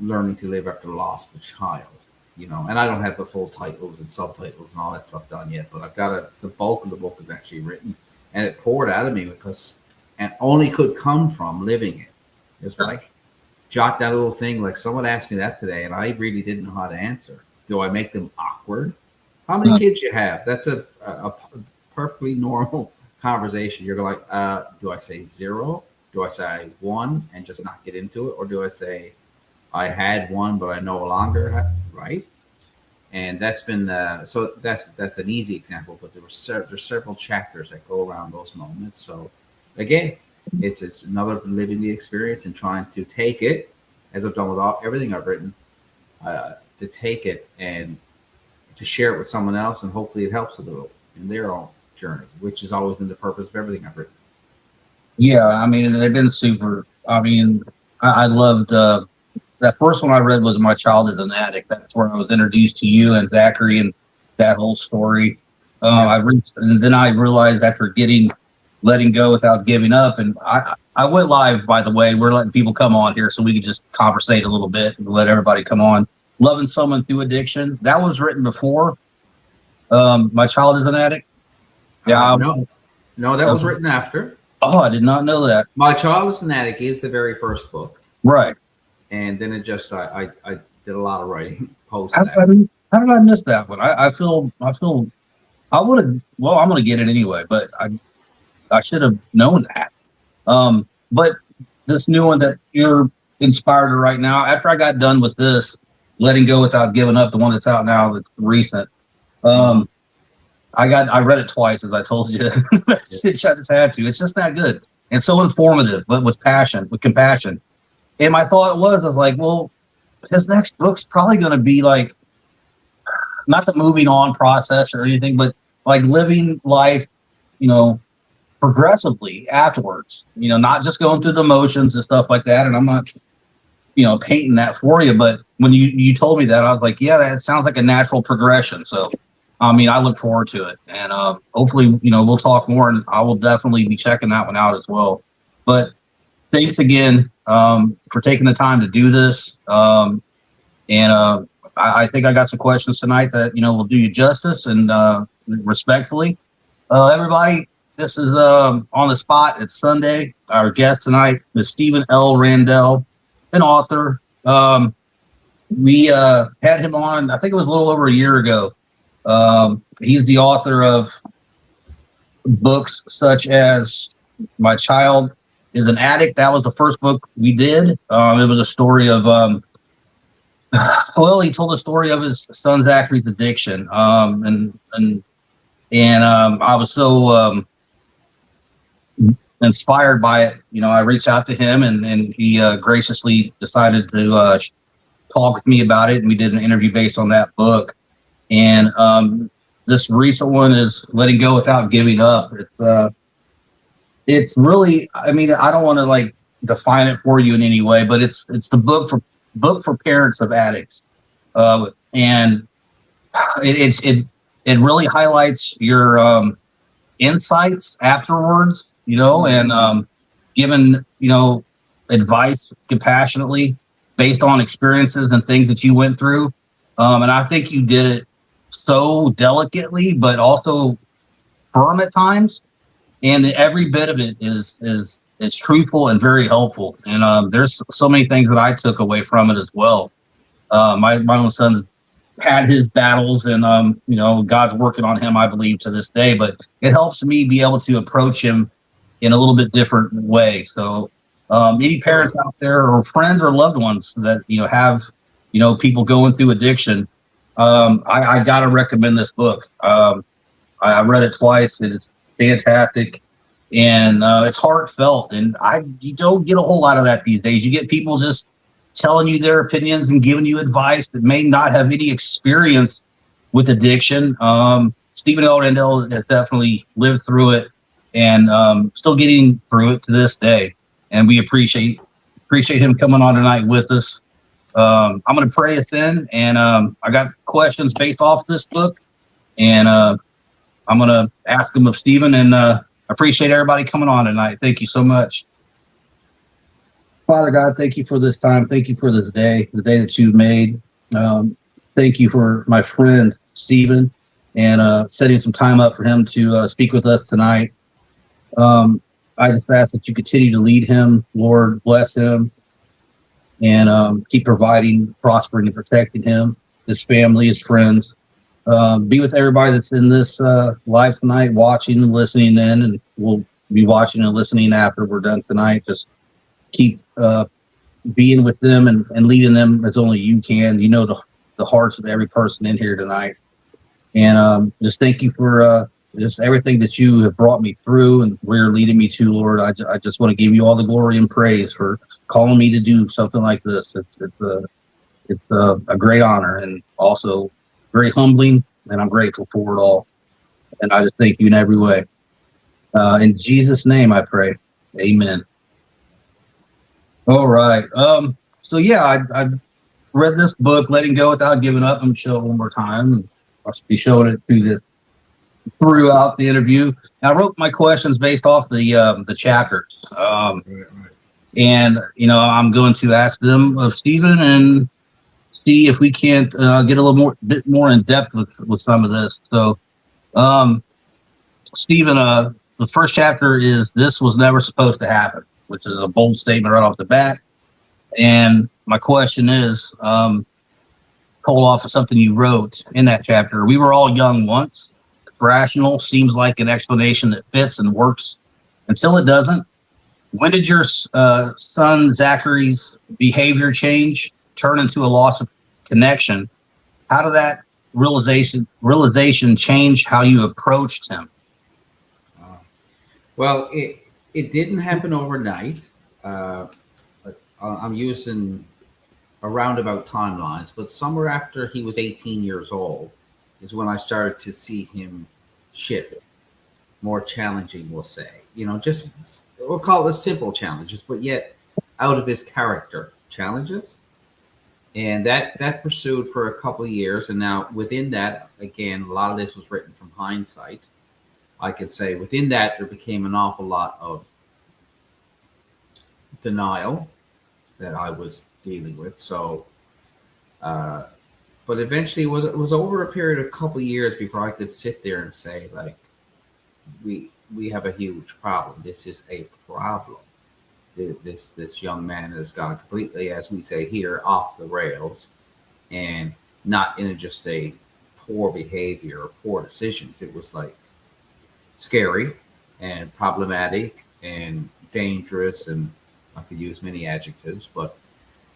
learning to live after the loss of a child. And I don't have the full titles and subtitles and all that stuff done yet, but I've got the bulk of the book is actually written, and it poured out of me because, and only could come from living it. It's like, jot that little thing. Like someone asked me that today, and I really didn't know how to answer. Do I make them awkward? How many kids you have? That's a perfectly normal conversation. You're like, do I say 0? Do I say 1 and just not get into it, or do I say I had 1, but I no longer have, right? And that's been so that's an easy example, but there's several chapters that go around those moments. So again, it's another living the experience and trying to take it, as I've done with everything I've written, to take it and to share it with someone else, and hopefully it helps a little in their own journey, which has always been the purpose of everything I've written. Yeah, I mean, they've been super. I mean, I loved that first one I read was My Child is an Addict. That's where I was introduced to you and Zachary and that whole story. And then I realized after letting go without giving up, and I went live, by the way. We're letting people come on here so we can just conversate a little bit and let everybody come on. Loving Someone Through Addiction. That was written before My Child is an Addict. Yeah. No, that was written after. Oh, I did not know that. My Child is an Addict is the very first book. Right. And then it just, I did a lot of writing post how did I miss that one? I feel I would have, well, I'm going to get it anyway, but I should have known that. But this new one that you're inspired to right now, after I got done with this, Letting Go Without Giving Up, the one that's out now, that's recent. I read it twice, as I told you. I just had to. It's just that good and so informative, but with compassion. And my thought I was like, well, his next book's probably going to be like, not the moving on process or anything, but like living life, progressively afterwards, not just going through the motions and stuff like that. And I'm not, painting that for you, but when you told me that, I was like, yeah, that sounds like a natural progression. So, I mean, I look forward to it, and hopefully, we'll talk more, and I will definitely be checking that one out as well. But thanks again for taking the time to do this. I think I got some questions tonight that, will do you justice and respectfully. Everybody, this is on the spot. It's Sunday. Our guest tonight is Stephen L Randell, an author. We had him on, I think it was a little over a year ago. He's the author of books such as My Child is an Addict. That was the first book we did. It was a story of, he told the story of his son Zachary's addiction. And I was so inspired by it. I reached out to him, and he graciously decided to talk with me about it. And we did an interview based on that book. And this recent one is Letting Go Without Giving Up. It's really, I mean, I don't want to like define it for you in any way, but it's the book for parents of addicts, and it really highlights your insights afterwards, and given advice compassionately based on experiences and things that you went through, and I think you did it so delicately, but also firm at times. And every bit of it is truthful and very helpful. And there's so many things that I took away from it as well. My own son had his battles, and God's working on him, I believe, to this day. But it helps me be able to approach him in a little bit different way. So any parents out there, or friends or loved ones that have people going through addiction, I gotta recommend this book. I read it twice. It's fantastic, and it's heartfelt, and you don't get a whole lot of that these days. You get people just telling you their opinions and giving you advice that may not have any experience with addiction. Stephen L Randell has definitely lived through it, and still getting through it to this day, and we appreciate him coming on tonight with us. I'm going to pray us in, and I got questions based off this book, and I'm going to ask them of Stephen, and appreciate everybody coming on tonight. Thank you so much. Father God, thank you for this time. Thank you for this day, the day that you've made. Thank you for my friend, Stephen, and setting some time up for him to speak with us tonight. I just ask that you continue to lead him, Lord, bless him, and keep providing, prospering, and protecting him, his family, his friends. Be with everybody that's in this live tonight, watching and listening in, and we'll be watching and listening after we're done tonight. Just keep being with them and leading them as only you can. You know the hearts of every person in here tonight. And just thank you for just everything that you have brought me through and where you're leading me to, Lord. I just want to give you all the glory and praise for calling me to do something like this. It's a great honor and also very humbling, and I'm grateful for it all. And I just thank you in every way. In Jesus' name, I pray. Amen. All right. So yeah, I read this book, Letting Go Without Giving Up. I'm gonna show it one more time. I'll be showing it throughout the interview. And I wrote my questions based off the chapters. And I'm going to ask them of Stephen and see if we can't get a bit more in depth with some of this. So, Stephen, the first chapter is "This Was Never Supposed to Happen," which is a bold statement right off the bat. And my question is, pull off of something you wrote in that chapter. We were all young once. Rational seems like an explanation that fits and works until it doesn't. When did your son Zachary's behavior change, turn into a loss of connection? How did that realization change how you approached him? Well, it didn't happen overnight. I'm using a roundabout timelines, but somewhere after he was 18 years old is when I started to see him shift, more challenging, we'll say. Just we'll call it simple challenges, but yet out of his character challenges. And that pursued for a couple of years. And now within that, again, a lot of this was written from hindsight. I could say within that, there became an awful lot of denial that I was dealing with. So, but eventually it was over a period of a couple of years before I could sit there and say, like, we have a huge problem. This is a problem. This young man has gone completely, as we say here, off the rails, and not in just a poor behavior or poor decisions. It was like scary and problematic and dangerous, and I could use many adjectives, but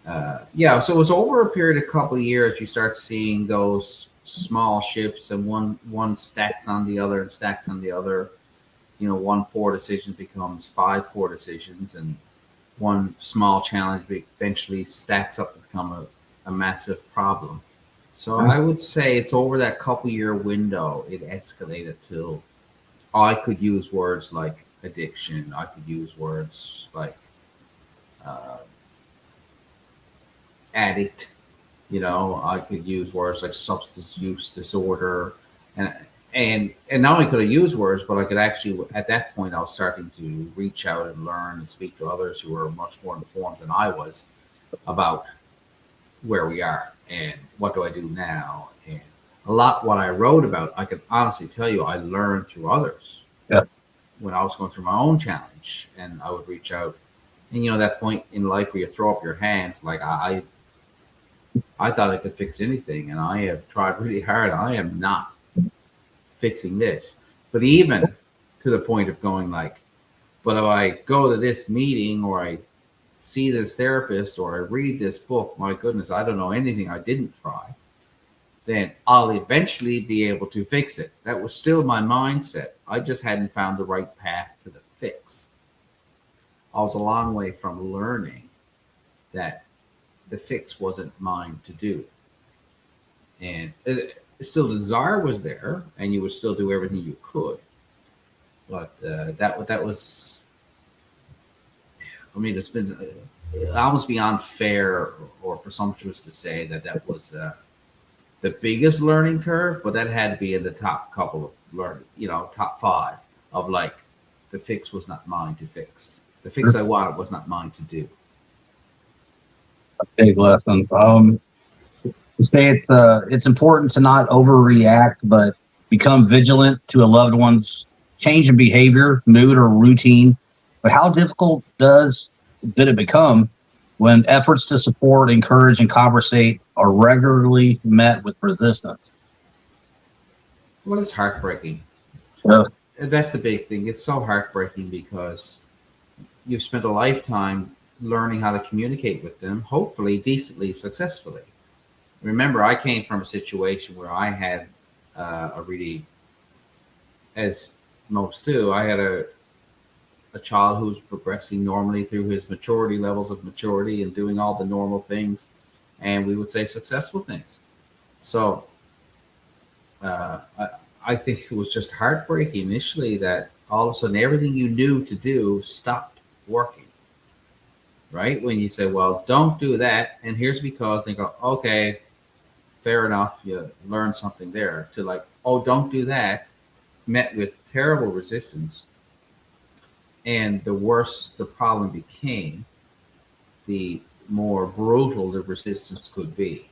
so it was over a period of a couple of years you start seeing those small shifts, and one stacks on the other and stacks on the other. One poor decision becomes 5 poor decisions, and one small challenge eventually stacks up to become a massive problem. So I would say it's over that couple year window it escalated till I could use words like addiction. I could use words like addict. I could use words like substance use disorder, and not only could I use words, but I could actually, at that point, I was starting to reach out and learn and speak to others who were much more informed than I was about where we are and what do I do now. And a lot what I wrote about, I can honestly tell you, I learned through others. Yeah. When I was going through my own challenge, and I would reach out, and that point in life where you throw up your hands, like I thought I could fix anything, and I have tried really hard. I am not fixing this. But even to the point of going like, but if I go to this meeting or I see this therapist or I read this book, my goodness, I don't know anything I didn't try, then I'll eventually be able to fix it. That was still my mindset. I just hadn't found the right path to the fix. I was a long way from learning that the fix wasn't mine to do. And still the desire was there, and you would still do everything you could. But that was, it's been almost beyond fair or presumptuous to say that was the biggest learning curve, but that had to be in the top couple of top 5 of like, the fix was not mine to fix. The fix I wanted was not mine to do. Big lesson. You say it's important to not overreact, but become vigilant to a loved one's change in behavior, mood, or routine. But how difficult did it become when efforts to support, encourage, and conversate are regularly met with resistance? Well, it's heartbreaking. Yeah. And that's the big thing. It's so heartbreaking because you've spent a lifetime learning how to communicate with them, hopefully decently, successfully. Remember, I came from a situation where I had a really, as most do, I had a child who was progressing normally through his maturity levels of maturity and doing all the normal things, and we would say successful things. So I think it was just heartbreaking initially that all of a sudden everything you knew to do stopped working. Right? When you say, well, don't do that, and here's because, they go, okay, fair enough, you learn something there, to like, oh, don't do that, met with terrible resistance. And the worse the problem became, the more brutal the resistance could be.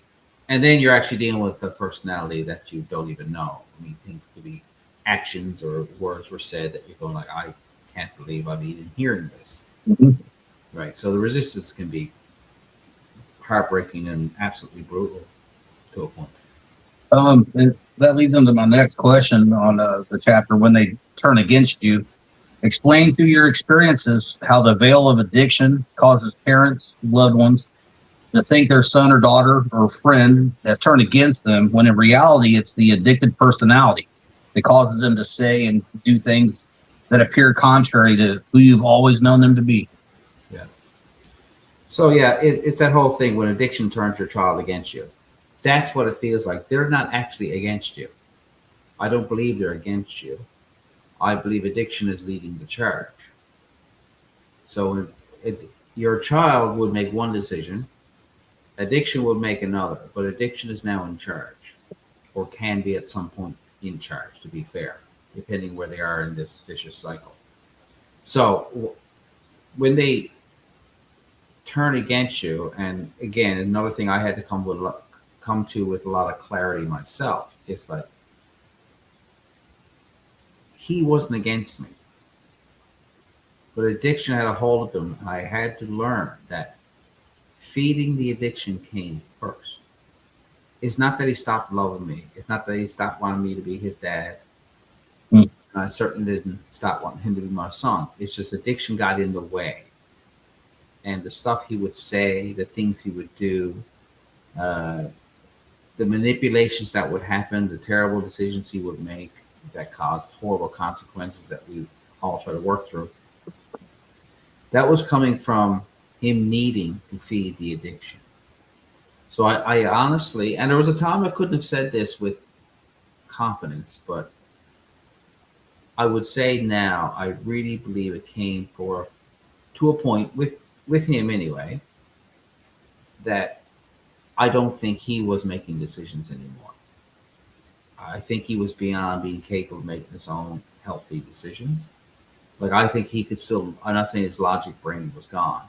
And then you're actually dealing with a personality that you don't even know. I mean, things could be actions or words were said that you're going like, I can't believe I'm even hearing this. Mhm. Right. So the resistance can be heartbreaking and absolutely brutal to a point. That leads into my next question on the chapter. When they turn against you, explain through your experiences how the veil of addiction causes parents, loved ones, to think their son or daughter or friend has turned against them, when in reality it's the addicted personality that causes them to say and do things that appear contrary to who you've always known them to be. Yeah. So yeah, it's that whole thing when addiction turns your child against you. That's what it feels like. They're not actually against you. I don't believe they're against you. I believe addiction is leading the charge. So if your child would make one decision, addiction would make another, but addiction is now in charge, or can be at some point in charge, to be fair, depending where they are in this vicious cycle. So when they turn against you, and again, another thing I had to come to with a lot of clarity myself, is like, he wasn't against me, but addiction had a hold of him, and I had to learn that feeding the addiction came first. It's not that he stopped loving me. It's not that he stopped wanting me to be his dad. Mm. And I certainly didn't stop wanting him to be my son. It's just addiction got in the way. And the stuff he would say, the things he would do, uh, the manipulations that would happen, the terrible decisions he would make that caused horrible consequences that we all try to work through, that was coming from him needing to feed the addiction. So I honestly, and there was a time I couldn't have said this with confidence, but I would say now I really believe it came to a point with him anyway, that I don't think he was making decisions anymore. I think he was beyond being capable of making his own healthy decisions. Like, I think he could still, I'm not saying his logic brain was gone,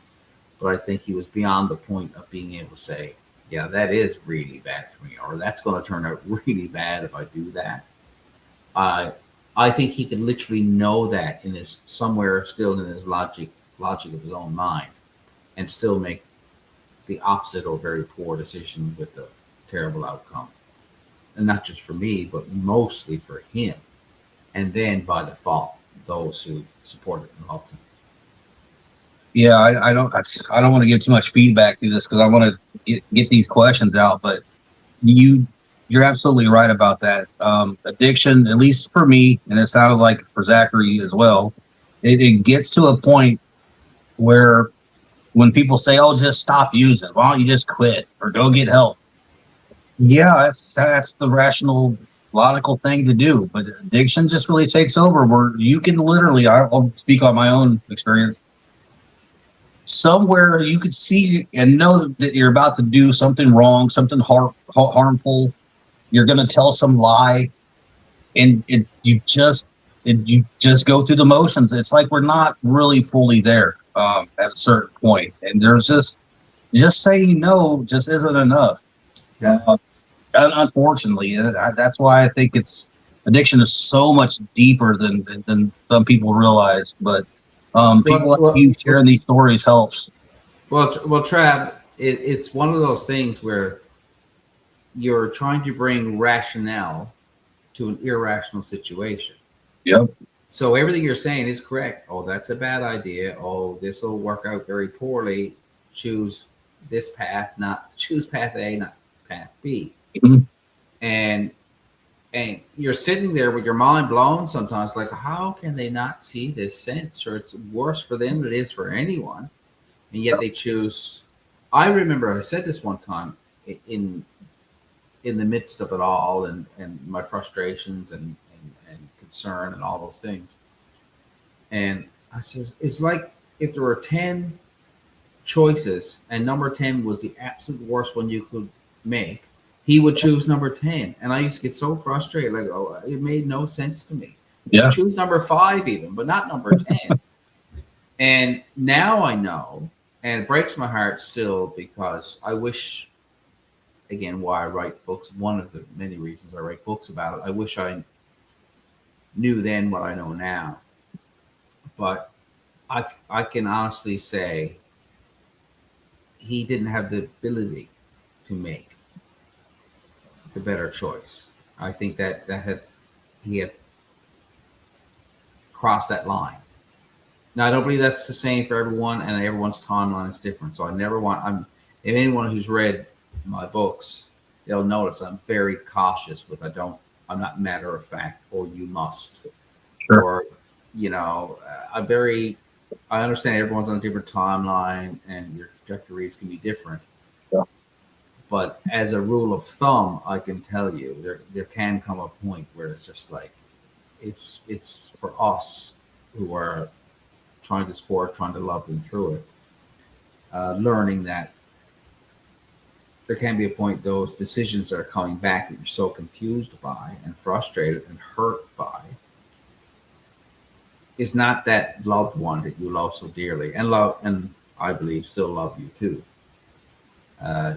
but I think he was beyond the point of being able to say, yeah, that is really bad for me, or that's going to turn out really bad if I do that. I think he could literally know that in his, somewhere still in his logic of his own mind, and still make the opposite or very poor decision with the terrible outcome. And not just for me, but mostly for him. And then by default, those who supported and loved him. Yeah, I don't want to give too much feedback to this because I want to get these questions out. But you're absolutely right about that. Addiction, at least for me, and it sounded like for Zachary as well, it gets to a point where when people say, "Oh, just stop using," why don't you just quit or go get help? Yeah, that's the rational, logical thing to do. But addiction just really takes over, where you can literally, I'll speak on my own experience. Somewhere you could see and know that you're about to do something wrong, something harmful. You're going to tell some lie, and you just go through the motions. It's like we're not really fully there at a certain point, and there's just just saying no just isn't enough. Yeah. Unfortunately, that's why I think addiction is so much deeper than some people realize. But people like you sharing these stories helps. Well, Trav, it's one of those things where you're trying to bring rationale to an irrational situation. Yep. So everything you're saying is correct. Oh, that's a bad idea. Oh, this will work out very poorly. Choose this path, not choose path A, not path B. Mhm. And you're sitting there with your mind blown sometimes, like how can they not see this sense? Or it's worse for them than it is for anyone, and yet they choose. I remember I said this one time in the midst of it all, and my frustrations and concern and all those things. And I says, it's like if there were 10 choices and number 10 was the absolute worst one you could make, he would choose number 10. And I used to get so frustrated, like, oh, it made no sense to me. Yeah. Choose number 5 even, but not number 10. And now I know, and it breaks my heart still because I wish, again, why I write books, one of the many reasons I write books about it, I wish I knew then what I know now. But I can honestly say he didn't have the ability to make the better choice. I think he had crossed that line. Now I don't believe that's the same for everyone, and everyone's timeline is different. So I never want. If anyone who's read my books, they'll notice I'm very cautious with. I'm not matter of fact or you must, Sure. or I'm very. I understand everyone's on a different timeline, and your trajectories can be different. Yeah. But as a rule of thumb, I can tell you there can come a point where it's just like it's for us who are trying to support, trying to love them through it, learning that there can be a point those decisions that are coming back that you're so confused by and frustrated and hurt by is not that loved one that you love so dearly and I believe still love you too.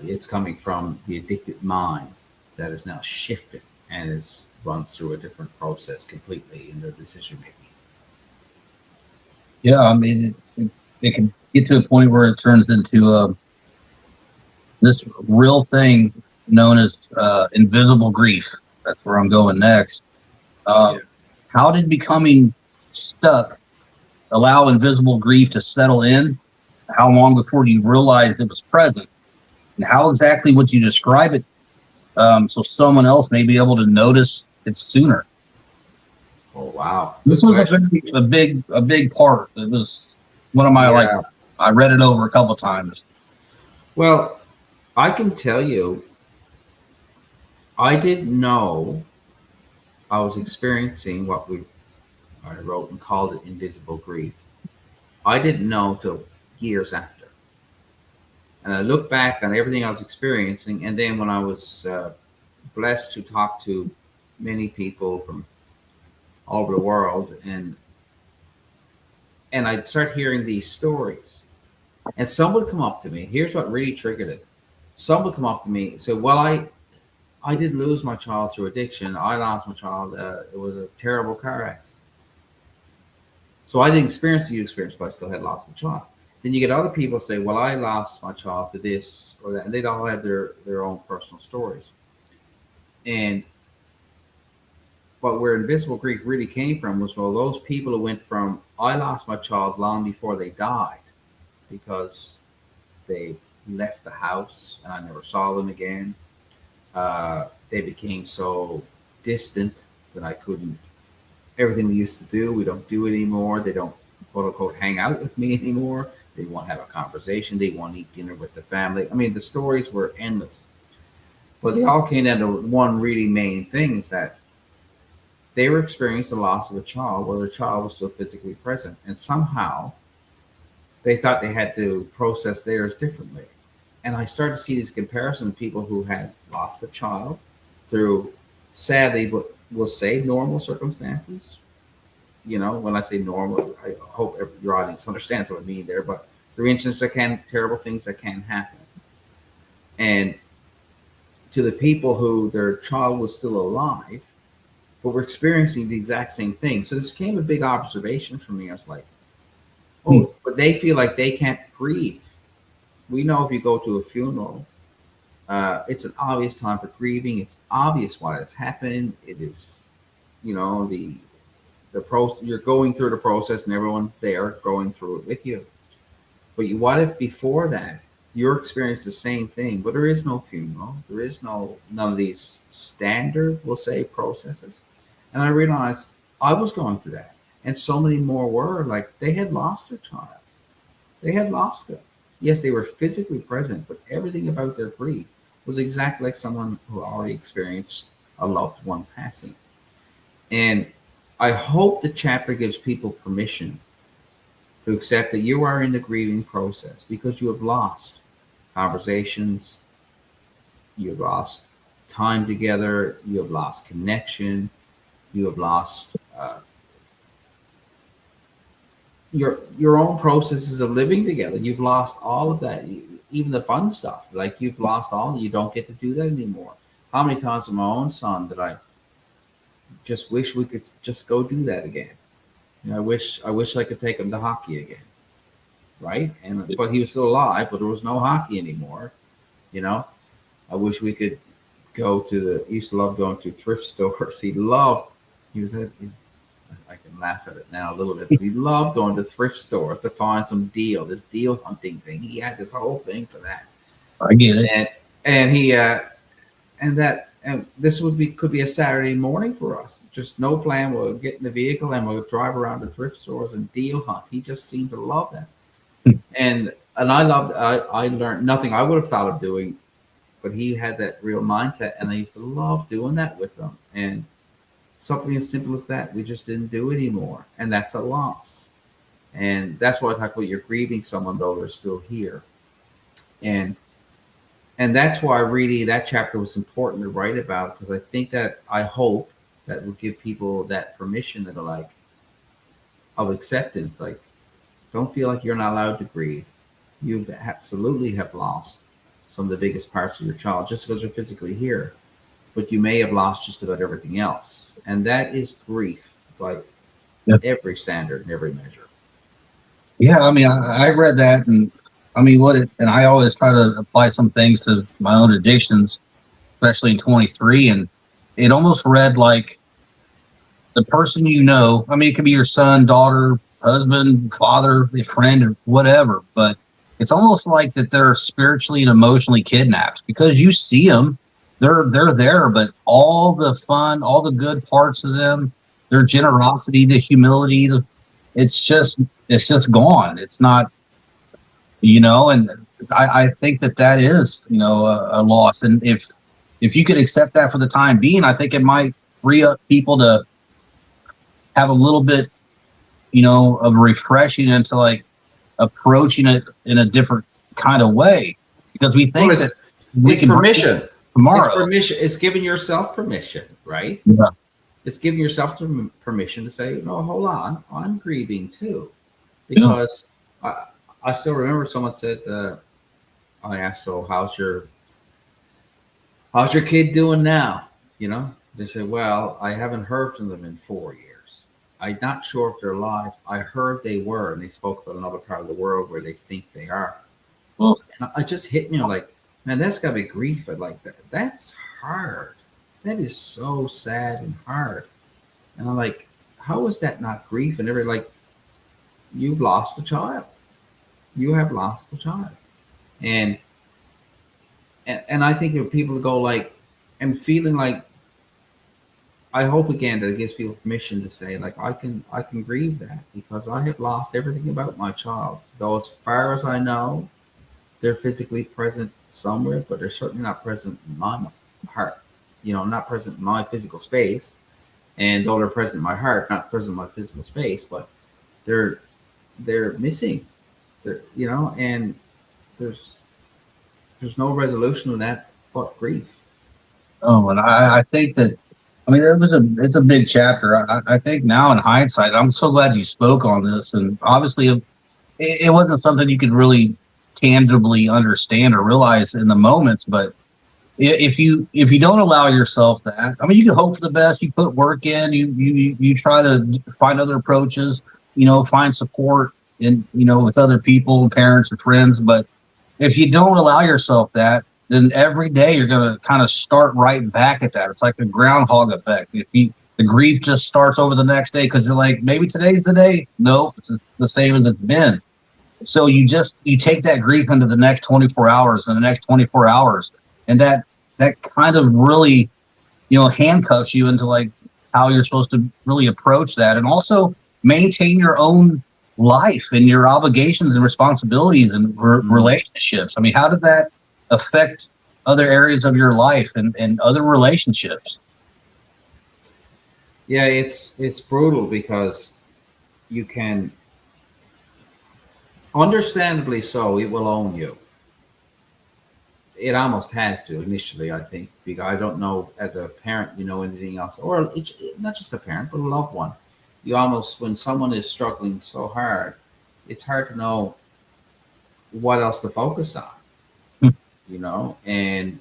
It's coming from the addicted mind that is now shifted and runs through a different process completely in their decision making. Yeah, I mean, it can get to a point where it turns into this real thing known as invisible grief. That's where I'm going next. Yeah. How did becoming stuck allow invisible grief to settle in? How long before you realized it was present? And how exactly would you describe it so someone else may be able to notice it sooner? Oh wow, This was a big part. It was one of my I read it over a couple of times. Well, I can tell you, I didn't know I was experiencing what I wrote and called it invisible grief. I didn't know till years after. And I look back on everything I was experiencing, and then when I was blessed to talk to many people from all over the world, and I'd start hearing these stories, and some would come up to me. Here's what really triggered it. Some would come up to me and say, "Well, I didn't lose my child through addiction. I lost my child. It was a terrible car accident. So I didn't experience what you experienced, but I still had lost my child." Then you get other people say, "Well, I lost my child to this or that," and they all have their own personal stories. And but where invisible grief really came from was, well, those people who went from I lost my child long before they died because they left the house and I never saw them again. They became so distant that I couldn't. Everything we used to do, we don't do it anymore. They don't quote unquote hang out with me anymore. They won't have a conversation. They won't eat dinner with the family. I mean, the stories were endless. But they all came down to one really main thing is that they were experiencing the loss of a child where the child was still physically present. And somehow they thought they had to process theirs differently. And I started to see these comparisons of people who had lost a child through, sadly, what we'll say normal circumstances. You know, when I say normal, I hope your audience understands what I mean there. But for instance, terrible things that can happen. And to the people who their child was still alive, but were experiencing the exact same thing. So this became a big observation for me. I was like, oh, but they feel like they can't grieve. We know if you go to a funeral, it's an obvious time for grieving. It's obvious why it's happening. It is, the process. You're going through the process, and everyone's there going through it with you. But what if before that you're experiencing the same thing, but there is no funeral, there is none of these standard, we'll say, processes. And I realized I was going through that, and so many more were like they had lost their child, they had lost it. Yes, they were physically present, but everything about their grief was exactly like someone who already experienced a loved one passing. And I hope the chapter gives people permission to accept that you are in the grieving process because you have lost conversations, you have lost time together, you have lost connection, you have lost your own processes of living together. You've lost all of that, even the fun stuff. Like you've lost all. You don't get to do that anymore. How many times with my own son did I just wish we could just go do that again? I wish I could take him to hockey again, right? But he was still alive, but there was no hockey anymore. I wish we could go to he used to love going to thrift stores. He was at, I can laugh at it now a little bit, but he loved going to thrift stores to find some this deal hunting thing. He had this whole thing for that. I get it. And this could be a Saturday morning for us. Just no plan. We'll get in the vehicle and we'll drive around to thrift stores and deal hunt. He just seemed to love that. and I learned nothing I would have thought of doing, but he had that real mindset, and I used to love doing that with him. And something as simple as that, we just didn't do anymore. And that's a loss. And that's why I talk about you're grieving someone, though they're still here. And that's why really that chapter was important to write about, because I hope that will give people that permission that are like, of acceptance. Like, don't feel like you're not allowed to grieve. You absolutely have lost some of the biggest parts of your child just because they're physically here. But you may have lost just about everything else. And that is grief, like every standard and every measure. Yeah, I mean, I read that, and I mean, and I always try to apply some things to my own addictions, especially in 23. And it almost read like the person I mean, it could be your son, daughter, husband, father, friend, or whatever, but it's almost like that they're spiritually and emotionally kidnapped because you see them. They're there, but all the fun, all the good parts of them, their generosity, the humility, it's just gone. It's not, and I think that is, a loss. And if you could accept that for the time being, I think it might free up people to have a little bit, of refreshing and to like approaching it in a different kind of way, because we think that we can permission. Tomorrow. It's permission. It's giving yourself permission, right? Yeah. It's giving yourself permission to say, no, hold on, I'm grieving too. Because I still remember someone said, I asked, so how's your kid doing now? They said, well, I haven't heard from them in 4 years. I'm not sure if they're alive. I heard they were, and they spoke about another part of the world where they think they are. Well, and it just hit me like, man, that's got to be grief. Like that's hard. That is so sad and hard. And I'm like, how is that not grief? And they're like, you've lost a child. You have lost a child. And I think if people go like, and feeling like, I hope again that it gives people permission to say like, I can grieve that because I have lost everything about my child. Though as far as I know, they're physically present somewhere, but they're certainly not present in my heart. Not present in my physical space. And though they're present in my heart, not present in my physical space, but they're missing. And there's no resolution to that but grief. Oh, and I think that, I mean, it's a big chapter. I think now in hindsight, I'm so glad you spoke on this. And obviously, it wasn't something you could really tangibly understand or realize in the moments. But if you don't allow yourself that, I mean, you can hope for the best. You put work in. You try to find other approaches. Find support with other people, parents or friends. But if you don't allow yourself that, then every day you're going to kind of start right back at that. It's like a groundhog effect. The grief just starts over the next day because you're like, maybe today's the day. No, it's the same as it's been. So you take that grief into the next 24 hours and the next 24 hours. And that kind of really, handcuffs you into like how you're supposed to really approach that, and also maintain your own life and your obligations and responsibilities and relationships. I mean, how did that affect other areas of your life and other relationships? Yeah, it's brutal because you can, understandably so, it will own you. It almost has to initially, I think, because I don't know as a parent, anything else, or not just a parent, but a loved one. You almost, when someone is struggling so hard, it's hard to know what else to focus on, and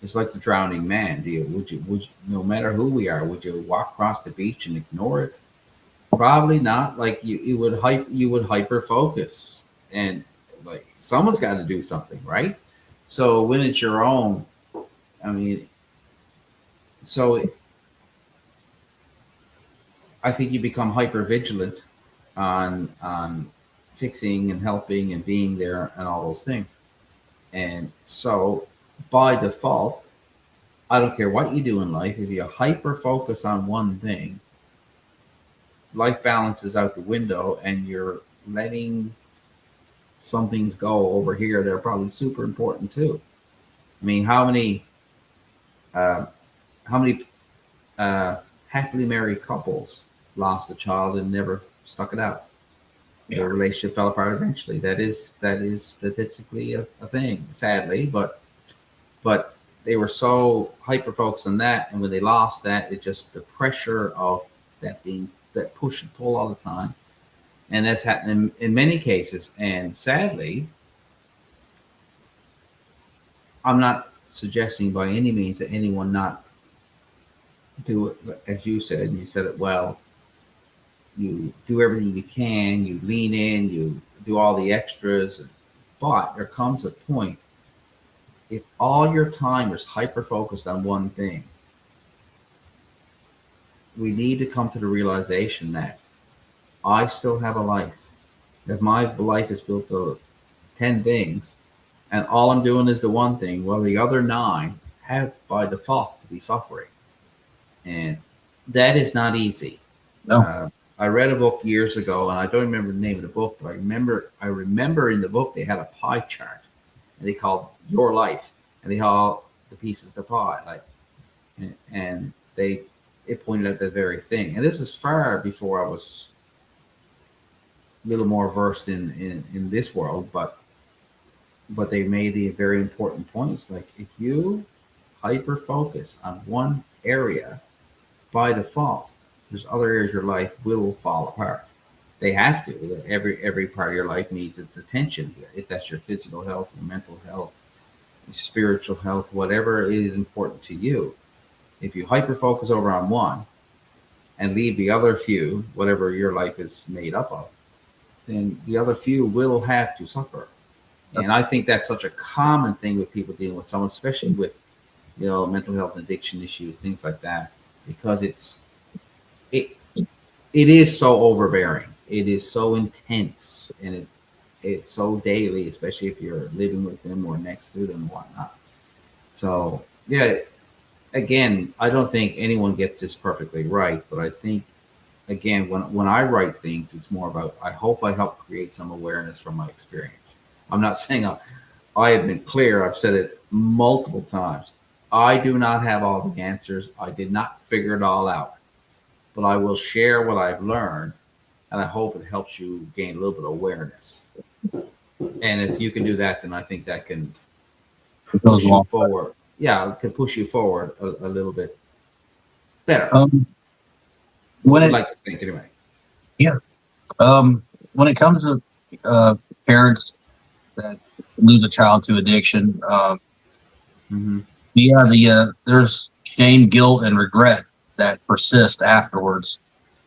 it's like the drowning man. Would you, no matter who we are, would you walk across the beach and ignore it? Probably not. Like you would hyper focus, and like someone's got to do something, right? So when it's your own, I mean, I think you become hyper vigilant on fixing and helping and being there and all those things. And so by default, I don't care what you do in life, if you hyper focus on one thing, life balance is out the window and you're letting some things go over here. They're probably super important too. I mean, how many happily married couples lost a child and never stuck it out? Yeah. Their relationship fell apart eventually. That is statistically a thing, sadly, but they were so hyper focused on that, and when they lost that, it just, the pressure of that push and pull all the time, and that's happening in many cases. And sadly, I'm not suggesting by any means that anyone not do it, as you said, and you said it well. You do everything you can, you lean in, you do all the extras, but there comes a point, if all your time is hyper focused on one thing, we need to come to the realization that I still have a life. If my life is built of 10 things and all I'm doing is the one thing, well, the other 9 have by default to be suffering. And that is not easy. No. I read a book years ago, and I don't remember the name of the book, but I remember in the book they had a pie chart, and they called Your Life, and they had all the pieces of the pie, and it pointed out that very thing. And this is far before I was a little more versed in this world, but they made the very important points. Like, if you hyper focus on one area, by default, there's other areas of your life will fall apart. They have to. Every part of your life needs its attention. If that's your physical health, your mental health, your spiritual health, whatever is important to you. If you hyper focus over on one and leave the other few, whatever your life is made up of, then the other few will have to suffer. And I think that's such a common thing with people dealing with someone, especially with mental health and addiction issues, things like that, because it is so overbearing. It is so intense, and it's so daily, especially if you're living with them or next to them and whatnot. So yeah, again, I don't think anyone gets this perfectly right, but I think, again, when I write things, it's more about, I hope I help create some awareness from my experience. I'm not saying I have been clear. I've said it multiple times. I do not have all the answers. I did not figure it all out, but I will share what I've learned, and I hope it helps you gain a little bit of awareness. And if you can do that, then I think that can push you forward. Yeah, it can push you forward a little bit better. What I'd like to think, anyway. Yeah. When it comes to parents that lose a child to addiction. Mm-hmm. There's shame, guilt, and regret that persist afterwards.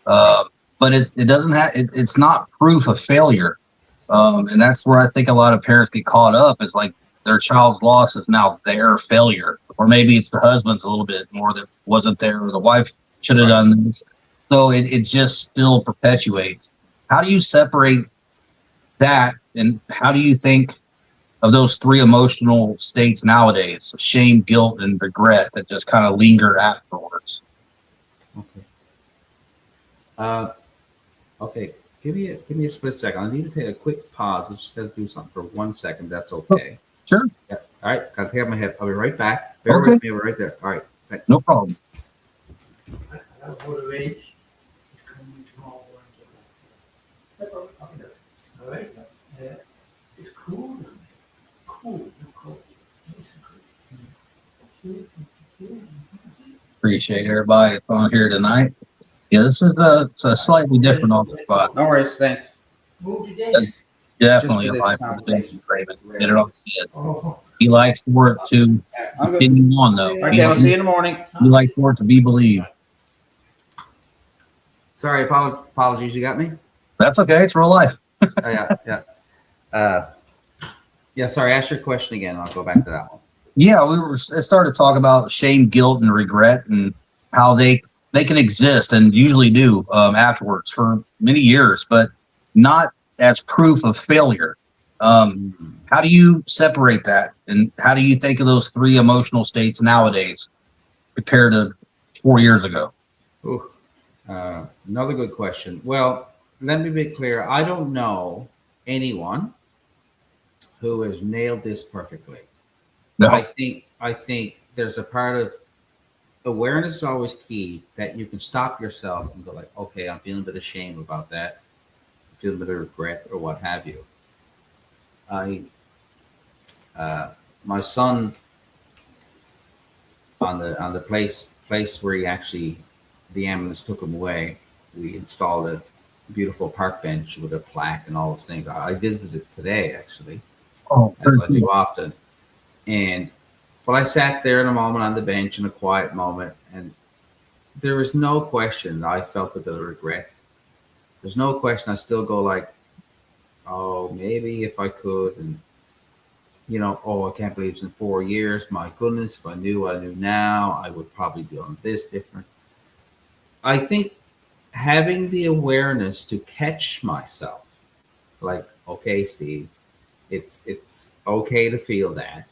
But it doesn't have, it's not proof of failure. And that's where I think a lot of parents get caught up, is like their child's loss is now their failure. Or maybe it's the husband's a little bit more that wasn't there, or the wife should have done this. So it just still perpetuates. How do you separate that? And how do you think of those three emotional states nowadays: shame, guilt, and regret, that just kind of linger afterwards? Okay. Okay. Give me a split second. I need to take a quick pause. I just got to do something for 1 second. That's okay. Sure. Yeah. All right. Got to take out my head. I'll be right back. Bear Okay. with me. We're right there. All right. Thanks. No problem. What age is coming tomorrow morning. All right. It's cool. Cool. Appreciate everybody that's on here tonight. Yeah, this is it's a slightly different on the spot. No worries. Thanks. Move today. Definitely a Just for life this for the conversation. Raven. Get it off the head. Oh, He likes for it to I'm good. continue on, though. Okay. I'll see you in the morning. He likes for it to be believed. Sorry. Apologies. You got me? That's okay. It's real life. Oh, yeah. Yeah. Yeah. Sorry. Ask your question again. I'll go back to that one. Yeah, I started to talk about shame, guilt, and regret, and how they can exist, and usually do, afterwards for many years, but not as proof of failure. How do you separate that, and how do you think of those three emotional states nowadays compared to 4 years ago? Ooh, another good question. Well, let me be clear. I don't know anyone who has nailed this perfectly. No. I think there's a part of awareness is always key, that you can stop yourself and go like, okay, I'm feeling a bit of shame about that. I'm feeling a bit of regret or what have you. My son, on the place where the ambulance took him away, we installed a beautiful park bench with a plaque and all those things. I visited it today, actually, Oh, as I do often. But I sat there in a moment on the bench, in a quiet moment, and there was no question I felt a bit of regret. There's no question I still go like, oh, maybe if I could, and oh, I can't believe it's in 4 years. My goodness, if I knew what I knew now, I would probably be on this different. I think having the awareness to catch myself, like, okay, Steve, it's okay to feel that.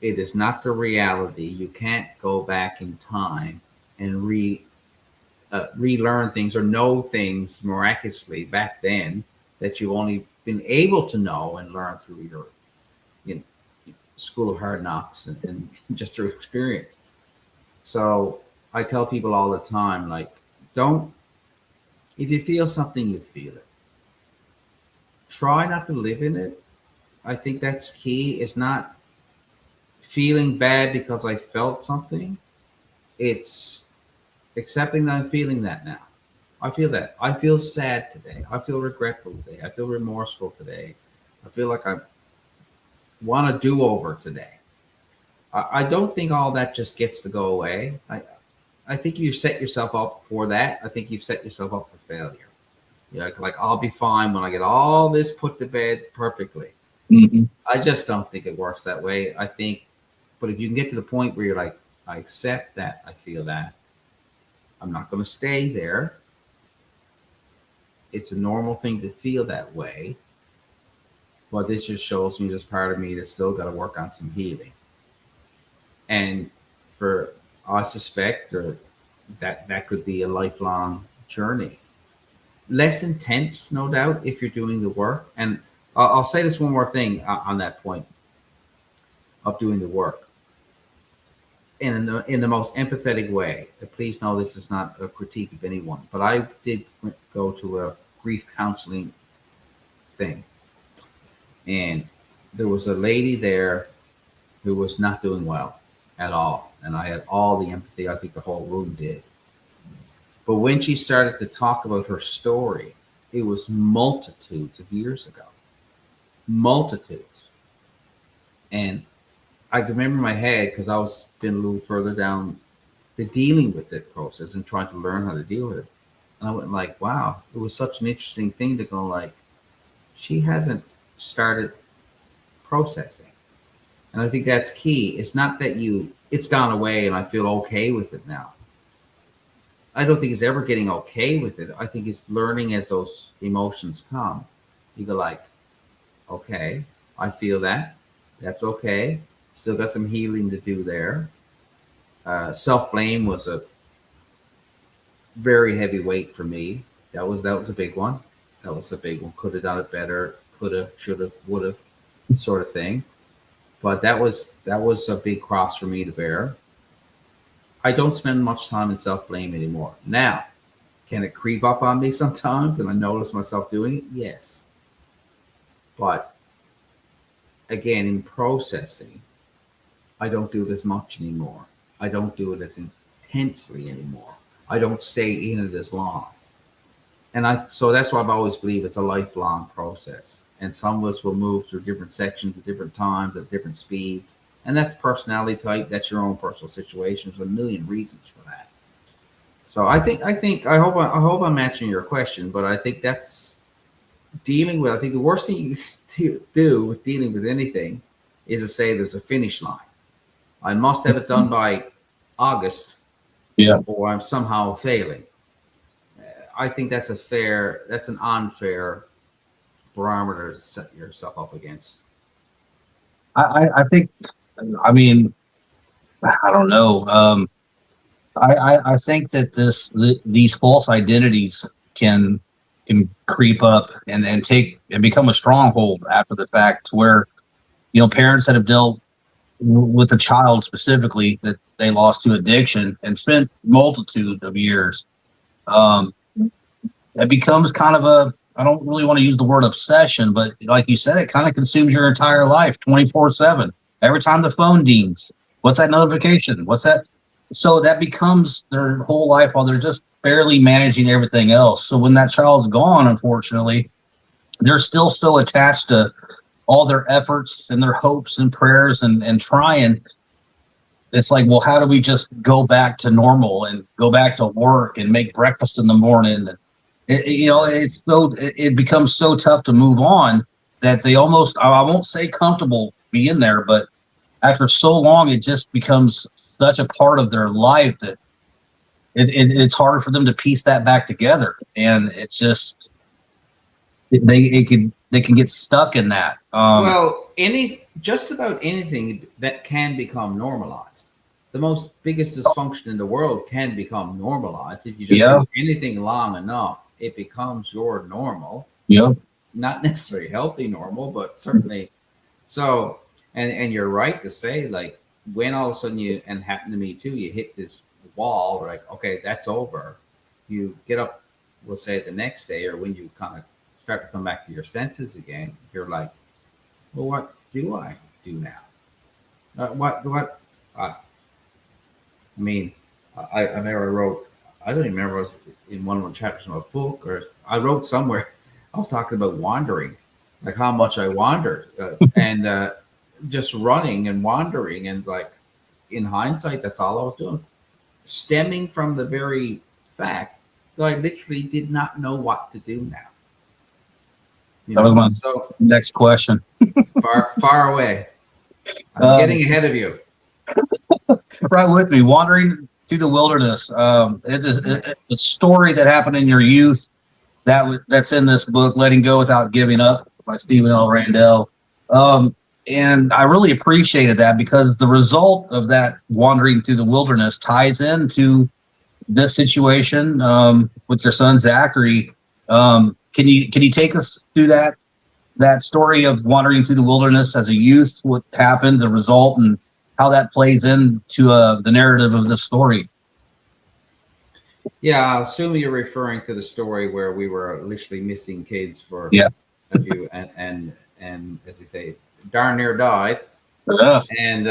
It is not the reality. You can't go back in time and relearn things or know things miraculously back then that you've only been able to know and learn through your school of hard knocks and just through experience. So I tell people all the time, like, if you feel something, you feel it. Try not to live in it. I think that's key. It's not feeling bad because I felt something. It's accepting that I'm feeling that now. I feel that. I feel sad today. I feel regretful today. I feel remorseful today. I feel like I want a do-over today. I don't think all that just gets to go away. I think if you set yourself up for that, I think you've set yourself up for failure. Like I'll be fine when I get all this put to bed perfectly. Mm-hmm. I just don't think it works that way. I think, but if you can get to the point where you're like, I accept that, I feel that, I'm not going to stay there. It's a normal thing to feel that way. But this just shows me this part of me that's still got to work on some healing. And I suspect that could be a lifelong journey. Less intense, no doubt, if you're doing the work. And I'll say this one more thing on that point of doing the work. In the most empathetic way. Please know this is not a critique of anyone, but I did go to a grief counseling thing. And there was a lady there who was not doing well at all. And I had all the empathy. I think the whole room did. But when she started to talk about her story, it was multitudes of years ago. multitudes. And I can remember in my head, because I was been a little further down the dealing with the process and trying to learn how to deal with it. And I went like, wow, it was such an interesting thing to go like, she hasn't started processing. And I think that's key. It's not that it's gone away and I feel okay with it now. I don't think it's ever getting okay with it. I think it's learning as those emotions come. You go like, okay, I feel that. That's okay. Still got some healing to do there. Self-blame was a very heavy weight for me. That was a big one. That was a big one. Could have done it better. Could have, should have, would have, sort of thing. But that was a big cross for me to bear. I don't spend much time in self-blame anymore. Now, can it creep up on me sometimes and I notice myself doing it? Yes. But again, in processing, I don't do it as much anymore. I don't do it as intensely anymore. I don't stay in it as long. So that's why I've always believed it's a lifelong process. And some of us will move through different sections at different times, at different speeds. And that's personality type. That's your own personal situation. There's a million reasons for that. So I hope I'm answering your question, but I think that's dealing with, I think the worst thing you do with dealing with anything is to say there's a finish line. I must have it done by August, or I'm somehow failing. I think that's an unfair barometer to set yourself up against. I think, I mean, I don't know. I think that these false identities can creep up and become a stronghold after the fact, where, parents that have dealt with a child specifically that they lost to addiction and spent multitude of years, it becomes kind of I don't really want to use the word obsession, but like you said, it kind of consumes your entire life 24/7. Every time the phone dings, what's that notification? What's that? So that becomes their whole life while they're just barely managing everything else. So when that child's gone, unfortunately, they're still so attached to all their efforts and their hopes and prayers and trying. It's like, well, how do we just go back to normal and go back to work and make breakfast in the morning? It becomes so tough to move on that they almost, I won't say comfortable being there, but after so long, it just becomes such a part of their life that it's hard for them to piece that back together. And it's just, they can get stuck in that. Just about anything that can become normalized. The biggest dysfunction in the world can become normalized. If you just do anything long enough, it becomes your normal. Yeah. Not necessarily healthy normal, but certainly. So, and you're right to say, like, when all of a sudden and happened to me too, you hit this wall, like, okay, that's over. You get up, we'll say the next day, or when you kind of start to come back to your senses again, you're like, well, what do I do now? I remember I wrote, I don't even remember, I was in one of the chapters of a book, or I wrote somewhere, I was talking about wandering, like how much I wandered, and just running and wandering. And like, in hindsight, that's all I was doing, stemming from the very fact that I literally did not know what to do now. That was my next question. Far away. I'm getting ahead of you. Right with me, wandering through the wilderness. It's a story that happened in your youth that's in this book, Letting Go Without Giving Up, by Stephen L Randell. And I really appreciated that, because the result of that wandering through the wilderness ties into this situation with your son Zachary. Can you take us through that story of wandering through the wilderness as a youth, what happened, the result, and how that plays into the narrative of this story? Yeah, I assume you're referring to the story where we were literally missing kids for a few, and as they say, darn near died. And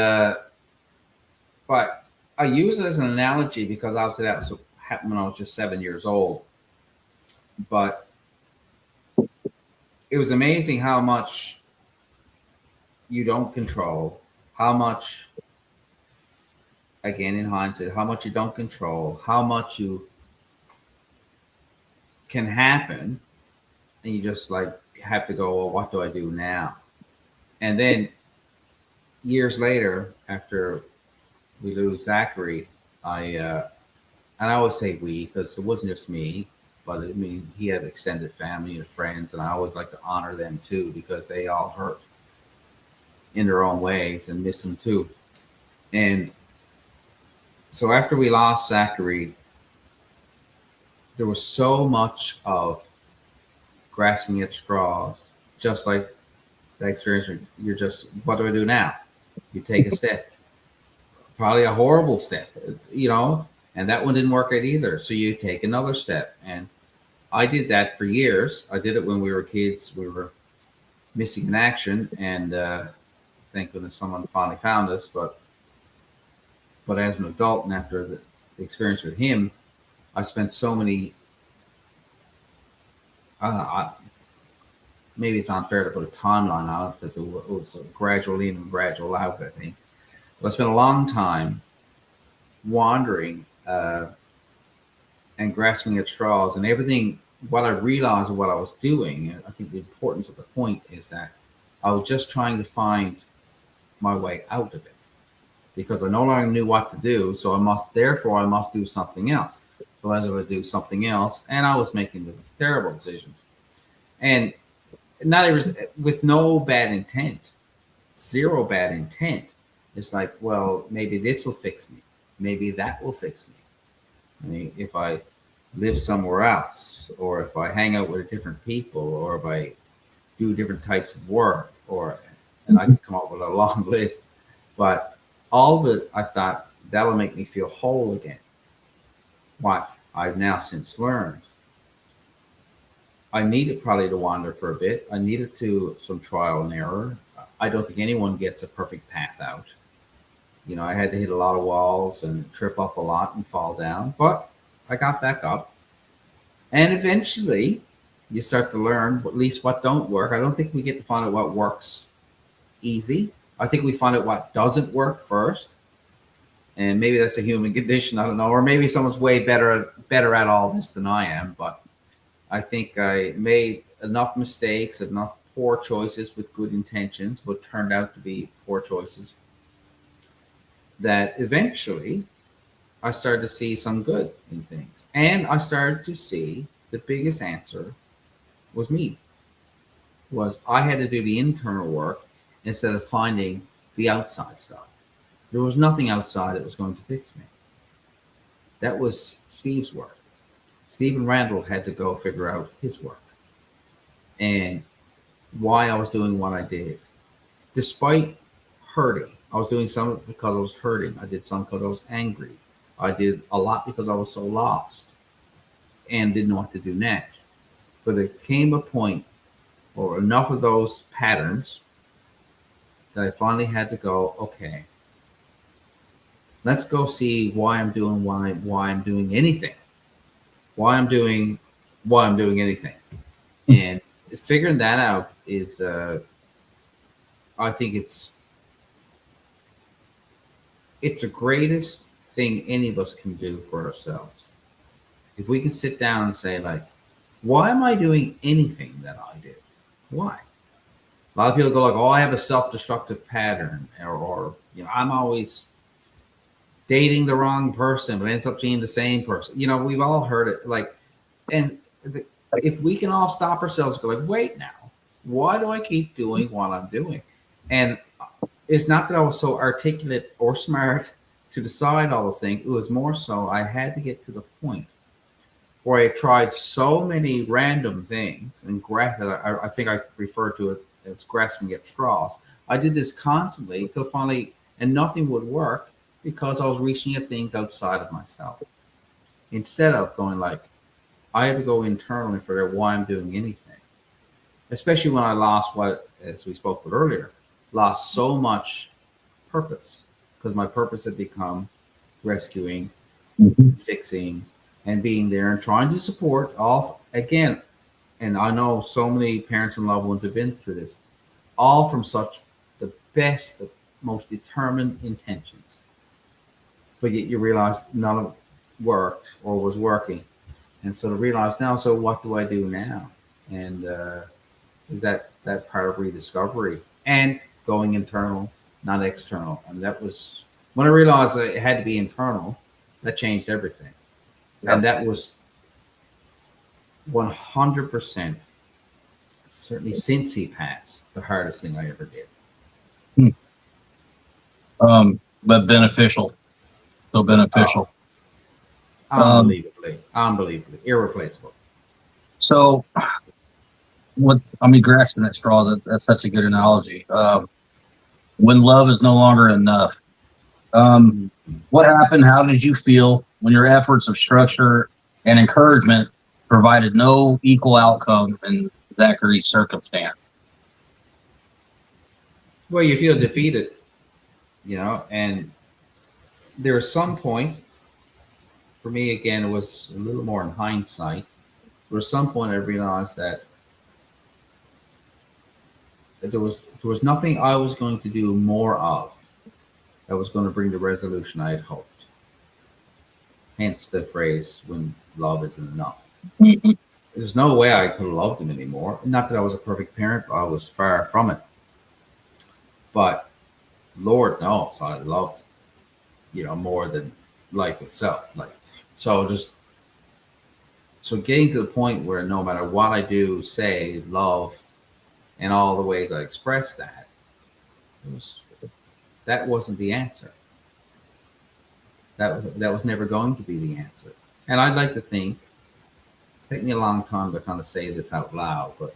but I use it as an analogy because obviously that was happened when I was just 7 years old. But it was amazing how much you don't control, how much, again, in hindsight, how much you don't control, how much you can happen, and you just like have to go, well, what do I do now? And then years later, after we lose Zachary, and I always say we because it wasn't just me, but I mean, he had extended family and friends, and I always like to honor them too because they all hurt in their own ways and miss them too. And so after we lost Zachary, there was so much of grasping at straws, just like that experience. You're just, what do I do now? You take a step, probably a horrible step, and that one didn't work out either. So you take another step. And I did that for years. I did it when we were kids. We were missing in action, and thank goodness someone finally found us. But as an adult, and after the experience with him, I spent so many. Maybe it's unfair to put a timeline on it because it was a gradual in and gradual out, I think. But I spent a long time wandering and grasping at straws, and everything. What I realized of what I was doing, and I think the importance of the point is that I was just trying to find my way out of it because I no longer knew what to do. So I must do something else. So as I would do something else, and I was making the terrible decisions, and not even with no bad intent, zero bad intent. It's like, well, maybe this will fix me, maybe that will fix me. I mean, if I live somewhere else, or if I hang out with different people, or if I do different types of work, and I can come up with a long list, but all of it, I thought that'll make me feel whole again. What I've now since learned, I needed probably to wander for a bit. I needed to some trial and error. I don't think anyone gets a perfect path out. I had to hit a lot of walls and trip up a lot and fall down, but I got back up. And eventually you start to learn at least what don't work. I don't think we get to find out what works easy. I think we find out what doesn't work first. And maybe that's a human condition, I don't know. Or maybe someone's way better at all this than I am. But I think I made enough mistakes, enough poor choices with good intentions, what turned out to be poor choices, that eventually I started to see some good in things. And I started to see the biggest answer was me. Was I had to do the internal work instead of finding the outside stuff. There was nothing outside that was going to fix me. That was Steve's work. Stephen Randell had to go figure out his work and why I was doing what I did. Despite hurting, I was doing some because I was hurting. I did some because I was angry. I did a lot because I was so lost and didn't know what to do next. But there came a point, or enough of those patterns, that I finally had to go, okay, let's go see why I'm doing why I'm doing anything. Why I'm doing anything. And figuring that out is I think it's the greatest thing any of us can do for ourselves. If we can sit down and say, like, why am I doing anything that I do? Why? A lot of people go like, oh, I have a self-destructive pattern, or I'm always dating the wrong person, but ends up being the same person. We've all heard it. Like, and if we can all stop ourselves, go like, wait now, why do I keep doing what I'm doing? And it's not that I was so articulate or smart to decide all those things. It was more so I had to get to the point where I tried so many random things and I think I refer to it as grasping at straws. I did this constantly until finally, and nothing would work because I was reaching at things outside of myself. Instead of going like, I had to go internally and figure out why I'm doing anything. Especially when I lost as we spoke about earlier, lost so much purpose because my purpose had become rescuing, fixing, and being there and trying to support all again. And I know so many parents and loved ones have been through this, all from such the best, the most determined intentions, but yet you realize none of it worked or was working. And so to realize now, so what do I do now? And that part of rediscovery and going internal, not external. And that was when I realized that it had to be internal, that changed everything. Yep. And that was 100%, certainly since he passed, the hardest thing I ever did. But beneficial, so beneficial. Unbelievably, irreplaceable. So, grasping at straws, that's such a good analogy. When love is no longer enough, what happened? How did you feel when your efforts of structure and encouragement provided no equal outcome in Zachary's circumstance? Well, you feel defeated, and there was some point, for me again, it was a little more in hindsight. There was some point I realized that there was nothing I was going to do more of that was going to bring the resolution I had hoped. Hence the phrase, when love isn't enough. There's no way I could have loved him anymore. Not that I was a perfect parent, I was far from it. But Lord knows I loved him, more than life itself. So getting to the point where no matter what I do, say, love, and all the ways I express that, that wasn't the answer. That was never going to be the answer. And I'd like to think, it's taken me a long time to kind of say this out loud, but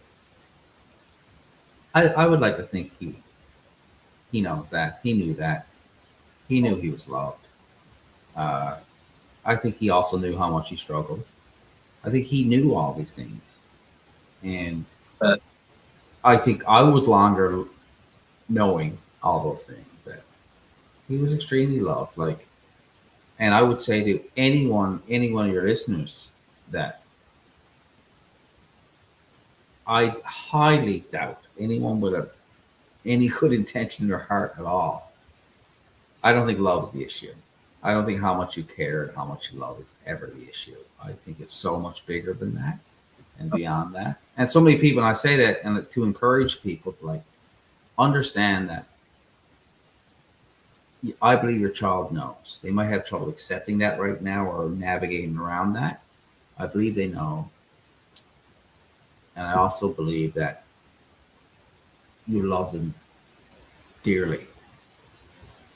I would like to think he knows that. He knew that. He knew he was loved. I think he also knew how much he struggled. I think he knew all these things. And I think I was longer knowing all those things, that he was extremely loved. And I would say to any one of your listeners that I highly doubt anyone with any good intention in their heart at all. I don't think love is the issue. I don't think how much you care and how much you love is ever the issue. I think it's so much bigger than that and beyond that. And so many people, and I say that and to encourage people to understand that I believe your child knows. They might have trouble accepting that right now or navigating around that. I believe they know. And I also believe that you love them dearly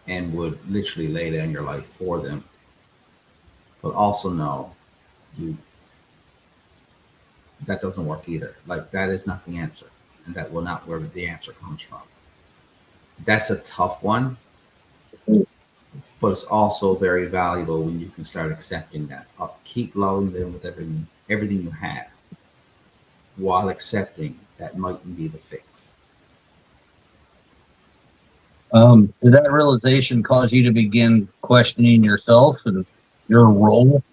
and would literally lay down your life for them. But also know that doesn't work either. That is not the answer. And that will not where the answer comes from. That's a tough one. But it's also very valuable when you can start accepting that. Keep loving them with everything you have, while accepting that mightn't be the fix. Did that realization cause you to begin questioning yourself and your role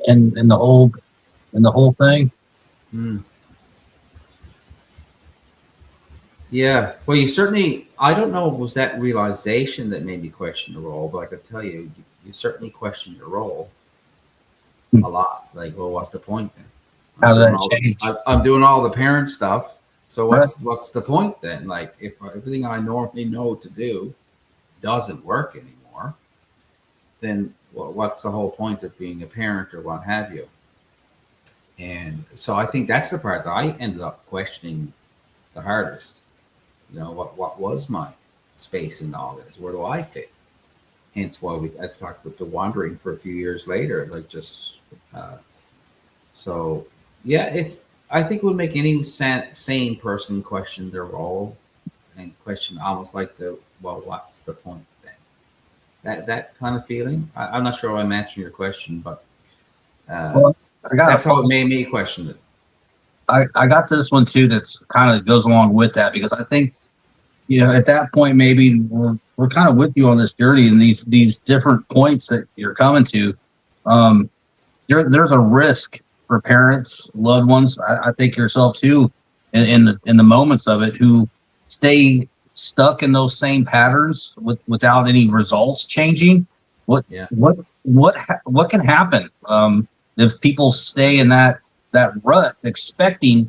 in the whole thing? Yeah. Well, you certainly, I don't know if it was that realization that made me question the role, but I could tell you certainly questioned your role a lot. Well, what's the point then? How did that change? I'm doing all the parent stuff. So what's the point then? If everything I normally know to do doesn't work anymore, then what's the whole point of being a parent or what have you? And so I think that's the part that I ended up questioning the hardest. What was my space in all this? Where do I fit? Hence why I talked with the wandering for a few years later. So yeah, I think it would make any sane person question their role and question almost what's the point then? That kind of feeling. I'm not sure I'm answering your question, but that's how it made me question it. I got this one too. That's kind of goes along with that, because I think at that point maybe we're kind of with you on this journey and these different points that you're coming to. There's a risk for parents, loved ones. I think yourself too, in the moments of it, who stay stuck in those same patterns without any results changing, what Yeah. what can happen if people stay in that rut expecting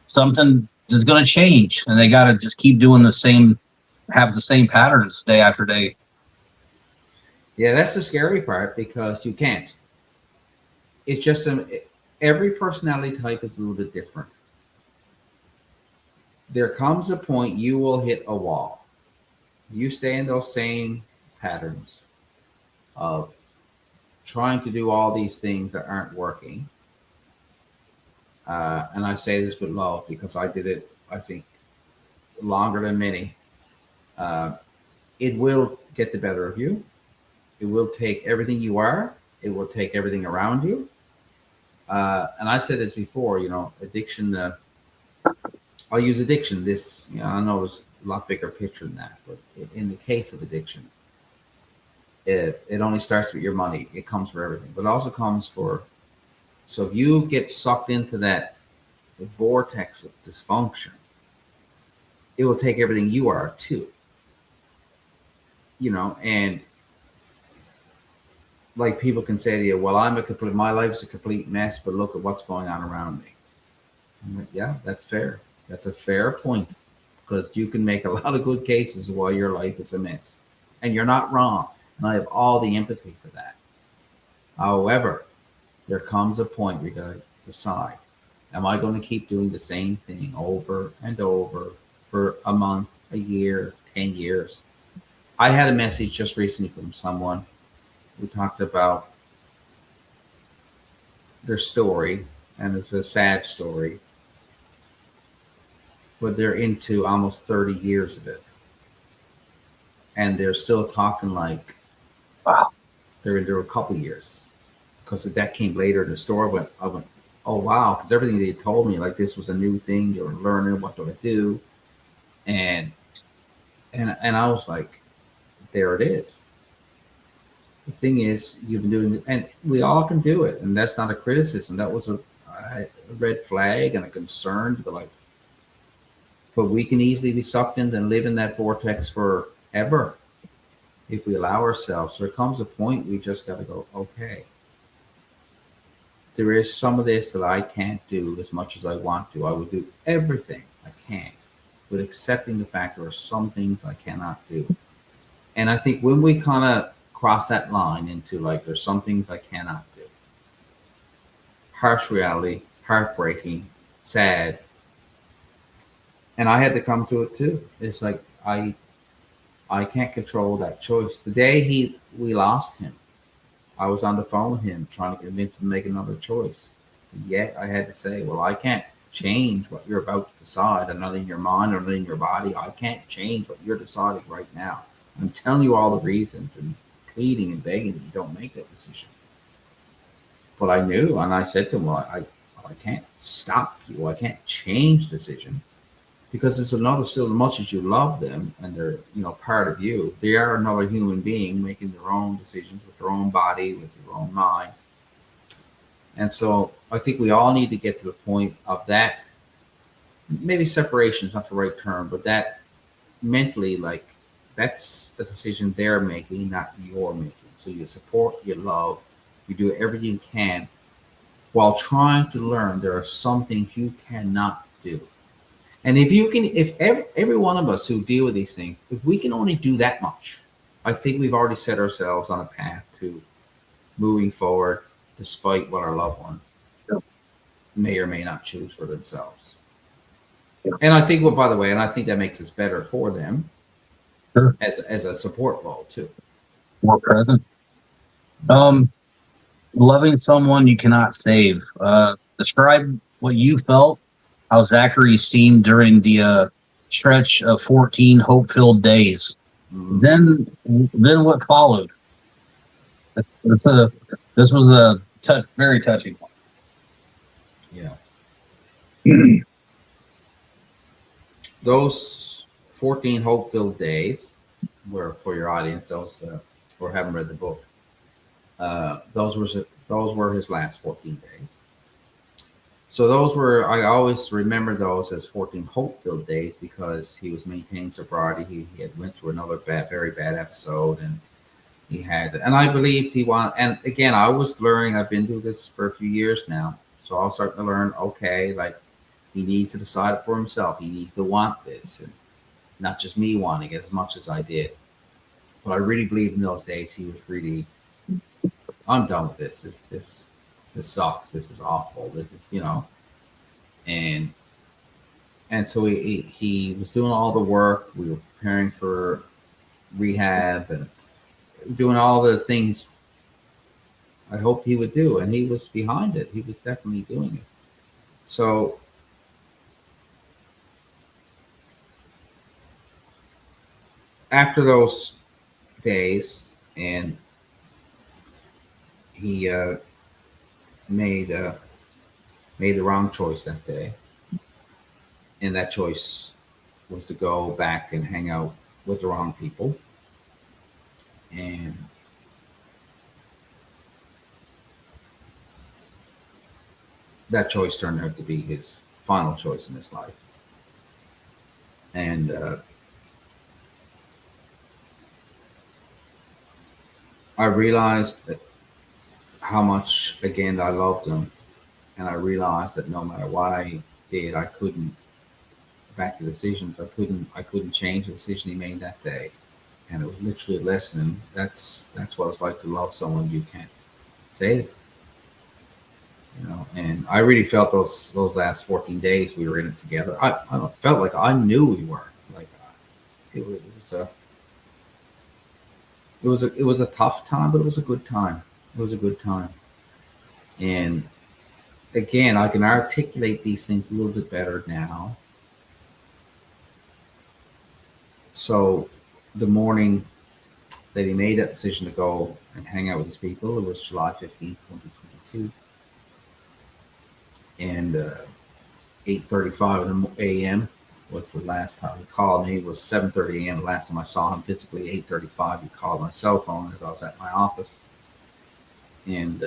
something is going to change, and they got to just keep doing have the same patterns day after day. Yeah, that's the scary part because you can't. It's just every personality type is a little bit different. There comes a point you will hit a wall. You stay in those same patterns of trying to do all these things that aren't working. And I say this with love because I did it, I think, longer than many. Uh, it will get the better of you. It will take everything you are. It will take everything around you. And I said this before, addiction. I'll use addiction. This, I know it's a lot bigger picture than that, but in the case of addiction, it only starts with your money. It comes for everything, but it also comes for. So if you get sucked into that vortex of dysfunction, it will take everything you are too. And like people can say to you, well, my life's a complete mess, but look at what's going on around me. I'm like, yeah, that's fair. That's a fair point because you can make a lot of good cases why your life is a mess. And you're not wrong. And I have all the empathy for that. However, there comes a point where you got to decide, am I going to keep doing the same thing over and over for a month, a year, 10 years? I had a message just recently from someone who talked about their story, and it's a sad story, but they're into almost 30 years of it. And they're still talking like, Wow. They're into a couple years. Because that came later in the story. I went, oh, wow. Because everything they told me, like this was a new thing. They were learning, what do I do? And I was like, there it is. The thing is, you've been doing it, and we all can do it. And that's not a criticism. That was a red flag and a concern to like, but we can easily be sucked in and live in that vortex forever if we allow ourselves. So there comes a point we just got to go, okay, there is some of this that I can't do as much as I want to. I will do everything I can, but accepting the fact there are some things I cannot do. And I think when we kind of cross that line into like, there's some things I cannot do, harsh reality, heartbreaking, sad. And I had to come to it too. It's like, I can't control that choice. The day we lost him, I was on the phone with him trying to convince him to make another choice. And yet I had to say, well, I can't change what you're about to decide. I'm not in your mind or not in your body. I can't change what you're deciding right now. I'm telling you all the reasons and pleading and begging that you don't make that decision. But I knew, and I said to him, well, I can't stop you. I can't change the decision. Because it's another still, as much as you love them and they're part of you, they are another human being making their own decisions with their own body, with their own mind. And so I think we all need to get to the point of that. Maybe separation is not the right term, but that mentally, like that's a decision they're making, not you're making. So you support, you love, you do everything you can while trying to learn there are some things you cannot do. And if every one of us who deal with these things, if we can only do that much, I think we've already set ourselves on a path to moving forward, despite what our loved one may or may not choose for themselves. And I think, well, by the way, and I think that makes us better for them as a support role too. More present. Loving someone you cannot save. Describe what you felt, how Zachary seemed during the stretch of 14 hope-filled days. Mhm. Then what followed? This was a very touching one. Yeah. Those 14 hope-filled days were, for your audience, those who haven't read the book, those were his last 14 days. So those were, I always remember those as 14 hope-filled days because he was maintaining sobriety. He had went through another very bad episode, and he had, and I believed he wanted. And again, I was learning. I've been doing this for a few years now, so I was starting to learn. Okay, like he needs to decide it for himself. He needs to want this, and not just me wanting it as much as I did. But I really believed in those days he was really, I'm done with this. This sucks. This is awful. This is, and so he was doing all the work. We were preparing for rehab and doing all the things I hoped he would do, and he was behind it. He was definitely doing it. So after those days, and he made made the wrong choice that day, and that choice was to go back and hang out with the wrong people, and that choice turned out to be his final choice in his life. And I realized that how much, again, I loved him, and I realized that no matter what I did, I couldn't back the decisions. I couldn't change the decision he made that day, and it was literally a lesson. That's what it's like to love someone you can't save. And I really felt those last 14 days we were in it together. I felt like I knew we were. Like it was a tough time, but it was a good time. It was a good time. And again, I can articulate these things a little bit better now. So the morning that he made that decision to go and hang out with his people, it was July 15th, 2022. And 8:35 a.m. was the last time he called me. It was 7:30 a.m. the last time I saw him physically. 8:35, he called my cell phone as I was at my office. And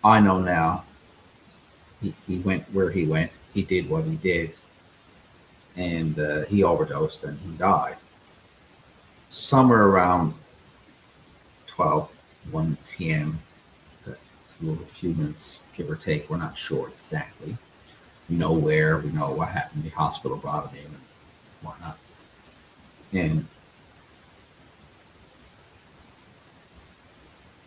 I know now he went where he went. He did what he did. And he overdosed and he died. Somewhere around 1 p.m., a few minutes, give or take. We're not sure exactly. We know where, we know what happened. The hospital brought him in and whatnot. And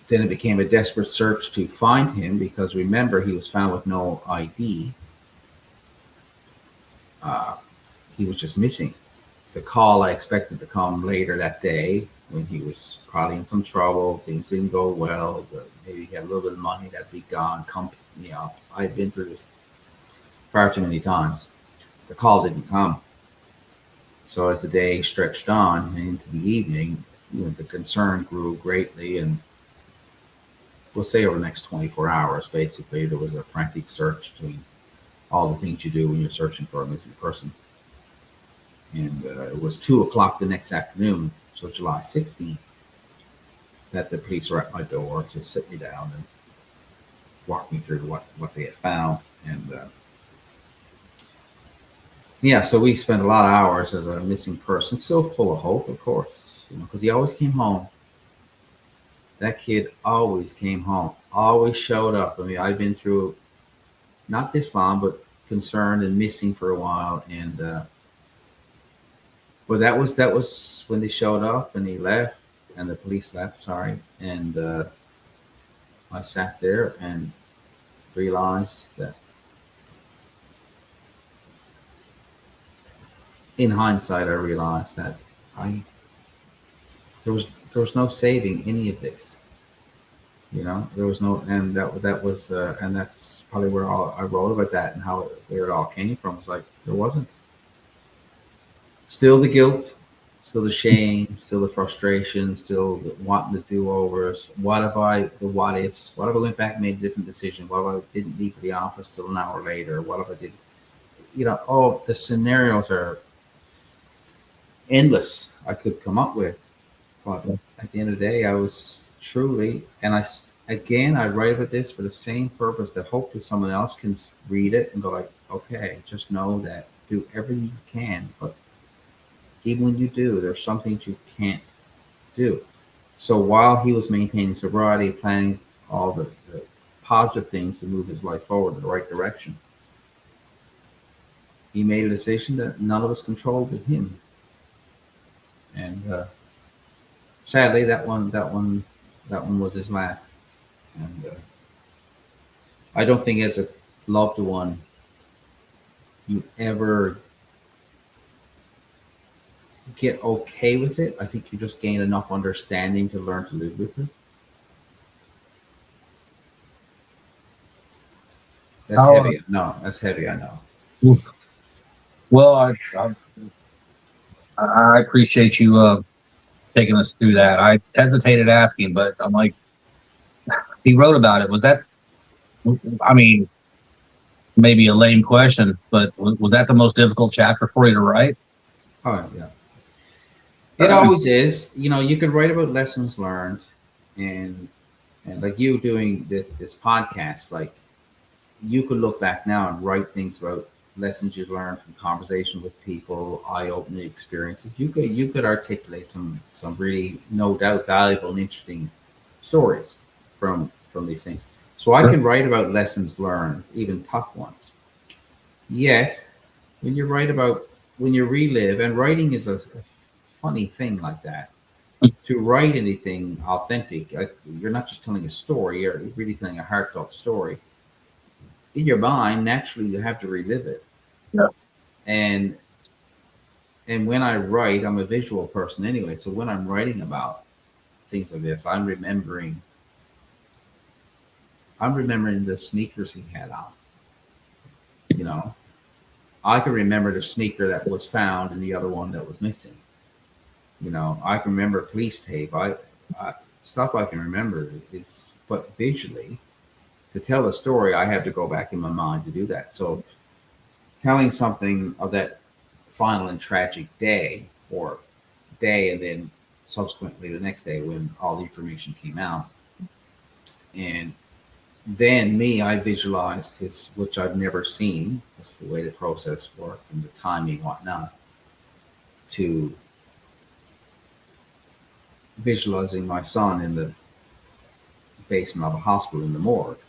then it became a desperate search to find him because remember, he was found with no ID. He was just missing. The call I expected to come later that day when he was probably in some trouble, things didn't go well, maybe he had a little bit of money that'd be gone. I've been through this far too many times. The call didn't come. So as the day stretched on and into the evening, the concern grew greatly, and we'll say over the next 24 hours, basically, there was a frantic search between all the things you do when you're searching for a missing person. And it was 2:00 the next afternoon, so July 16th, that the police were at my door to sit me down and walk me through what they had found. And so we spent a lot of hours as a missing person, still full of hope, of course, because he always came home. That kid always came home, always showed up. I mean, I've been through not this long, but concerned and missing for a while. And but that was when they showed up and he left, and the police left. Sorry, and I sat there and realized that, in hindsight, I realized that there was no saving any of this. There was no, and that was, and that's probably where I wrote about that and where it all came from. It's like there wasn't. Still the guilt, still the shame, still the frustration, still wanting to do overs. The what ifs? What if I went back and made a different decision? What if I didn't leave for the office till an hour later? What if I did? The scenarios are endless I could come up with. But at the end of the day, I was truly, and again, I write about this for the same purpose, that hopefully someone else can read it and go like, okay, just know that do everything you can, but even when you do, there's some things you can't do. So while he was maintaining sobriety, planning all the positive things to move his life forward in the right direction, he made a decision that none of us controlled but him. And sadly, that one was his last. And I don't think as a loved one you ever get okay with it. I think you just gain enough understanding to learn to live with it. That's How, heavy. No, that's heavy. I know. well, I appreciate you taking us through that. I hesitated asking, but I'm like, he wrote about it. Was that? I mean, maybe a lame question, but was that the most difficult chapter for you to write? Oh yeah, it always is. You know, you can write about lessons learned, and like you doing this podcast, like you could look back now and write things about lessons you've learned from conversation with people, eye-opening experiences. You could articulate some really, no doubt, valuable and interesting stories from these things. So I Sure. can write about lessons learned, even tough ones. Yet when you write about, when you relive, and writing is a funny thing like that. To write anything authentic, you're not just telling a story, you're really telling a heartfelt story. In your mind, naturally, you have to relive it. Yeah. And when I write, I'm a visual person anyway. So when I'm writing about things like this, I'm remembering the sneakers he had on. You know, I can remember the sneaker that was found and the other one that was missing. You know, I can remember police tape. Stuff I can remember is, but visually, to tell a story, I have to go back in my mind to do that. So telling something of that final and tragic day, or day, and then subsequently the next day when all the information came out, and then me, I visualized his, which I've never seen. That's the way the process worked and the timing, whatnot. To visualizing my son in the basement of a hospital in the morgue,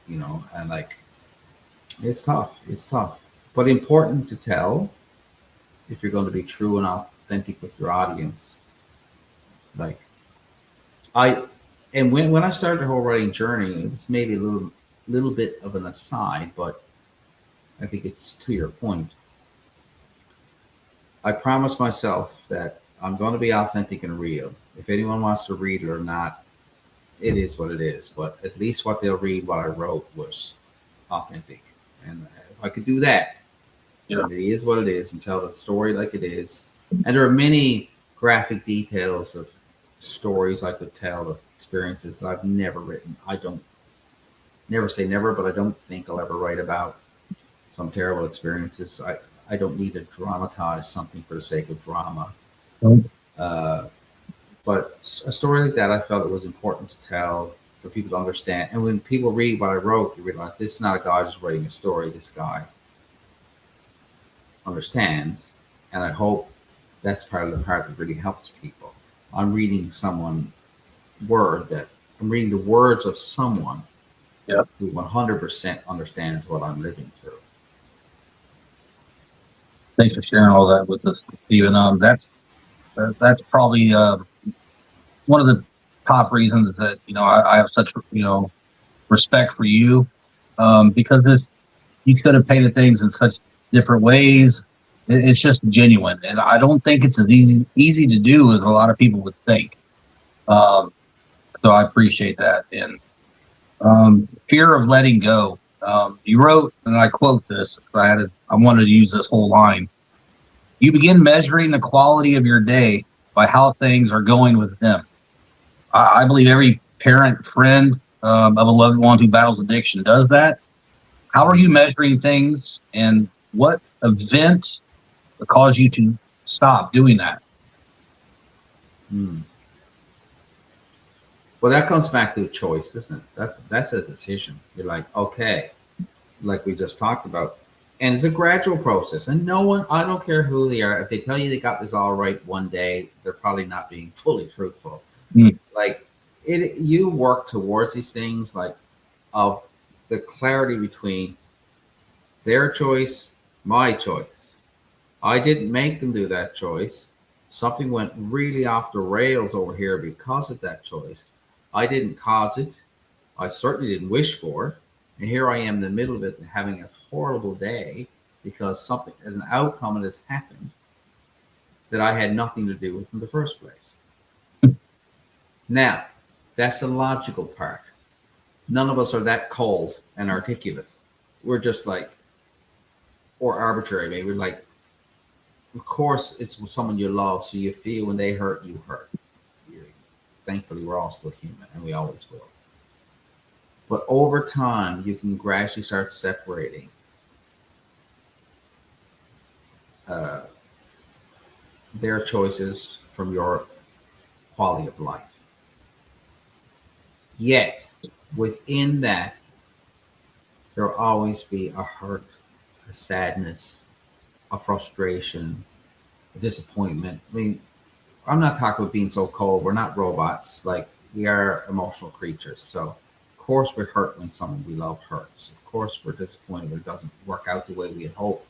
and like, it's tough. It's tough, but important to tell if you're going to be true and authentic with your audience. Like I, and when I started the whole writing journey, it's maybe a little bit of an aside, but I think it's to your point. I promised myself that I'm going to be authentic and real. If anyone wants to read it or not, it is what it is. But at least what they'll read, what I wrote, was authentic. And if I could do that, Yeah. it is what it is, and tell the story like it is. And there are many graphic details of stories I could tell, of experiences that I've never written. I don't, never say never, but I don't think I'll ever write about some terrible experiences. I don't need to dramatize something for the sake of drama. Mhm. But a story like that, I felt it was important to tell for people to understand. And when people read what I wrote, you realize this is not a guy just writing a story. This guy understands, and I hope that's part of the part that really helps people. I'm reading I'm reading the words of someone Yeah. who 100% understands what I'm living through. Thanks for sharing all that with us, Stephen. That's probably one of the top reasons that I have such respect for you, because you could have painted things in such different ways. It's just genuine, and I don't think it's as easy to do as a lot of people would think. So I appreciate that. And fear of letting go. You wrote, and I quote this. I wanted to use this whole line. You begin measuring the quality of your day by how things are going with them. I believe every parent, friend of a loved one who battles addiction does that. How are you measuring things, and what event caused you to stop doing that? Hmm. Well, that comes back to a choice, isn't it? That's a decision. You're like, okay, like we just talked about. And it's a gradual process. And no one, I don't care who they are, if they tell you they got this all right one day, they're probably not being fully truthful. Mm. Like you work towards these things, like of the clarity between their choice, my choice. I didn't make them do that choice. Something went really off the rails over here because of that choice. I didn't cause it. I certainly didn't wish for it. And here I am in the middle of it and having a horrible day because something as an outcome has happened that I had nothing to do with in the first place. Now, that's the logical part. None of us are that cold and articulate. We're just like, or arbitrary, maybe. We're like, of course, it's with someone you love, so you feel when they hurt, you hurt. Thankfully, we're all still human, and we always will. But over time, you can gradually start separating uh, their choices from your quality of life. Yet, within that, there will always be a hurt, a sadness, a frustration, a disappointment. I mean, I'm not talking about being so cold. We're not robots. Like, we are emotional creatures. So, of course, we're hurt when someone we love hurts. Of course, we're disappointed when it doesn't work out the way we had hoped.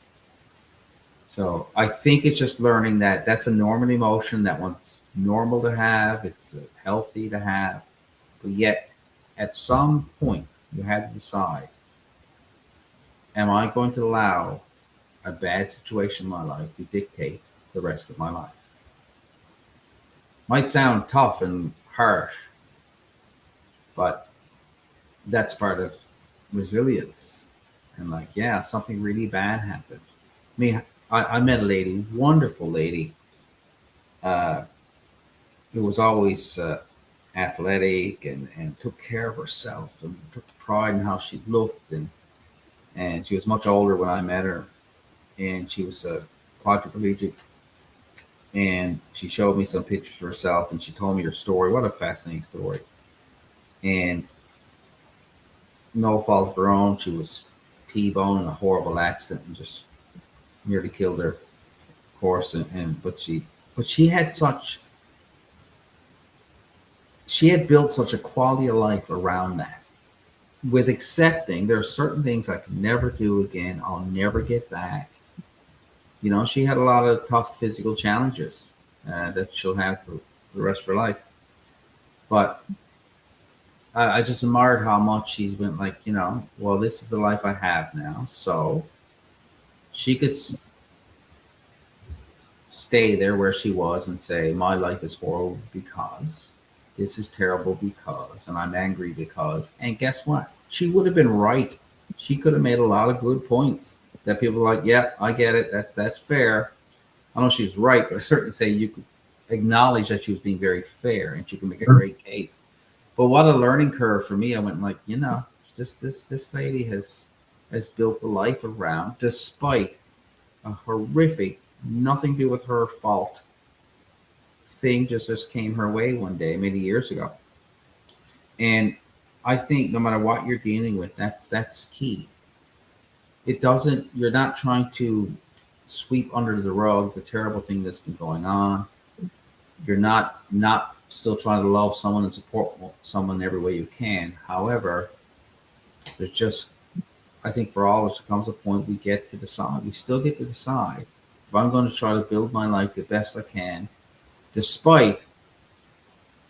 So, I think it's just learning that that's a normal emotion, that one's normal to have, it's healthy to have. But yet, at some point, you had to decide, am I going to allow a bad situation in my life to dictate the rest of my life? Might sound tough and harsh, but that's part of resilience. And like, yeah, something really bad happened. I mean, I met a lady, wonderful lady, uh, who was always athletic and took care of herself and took pride in how she looked. And she was much older when I met her. And she was a quadriplegic. And she showed me some pictures of herself and she told me her story. What a fascinating story. And no fault of her own, she was T-boned in a horrible accident and just nearly killed her, of course. But she had built such a quality of life around that. With accepting there are certain things I can never do again, I'll never get back. You know, she had a lot of tough physical challenges that she'll have for the rest of her life. But I just admired how much she went like, you know, well, this is the life I have now. So she could stay there where she was and say, my life is horrible because this is terrible because, and I'm angry because, and guess what? She would have been right. She could have made a lot of good points that people are like, yeah, I get it. That's fair. I don't know if she's right, but I certainly say you could acknowledge that she was being very fair and she can make a great case. But what a learning curve for me. I went like, you know, just this lady has built a life around, despite a horrific, nothing to do with her fault thing just came her way one day many years ago. And I think no matter what you're dealing with, that's key. It doesn't, you're not trying to sweep under the rug the terrible thing that's been going on. You're not still trying to love someone and support someone every way you can. However, there's just, I think for all of us, there comes a point we get to decide. We still get to decide if I'm going to try to build my life the best I can, despite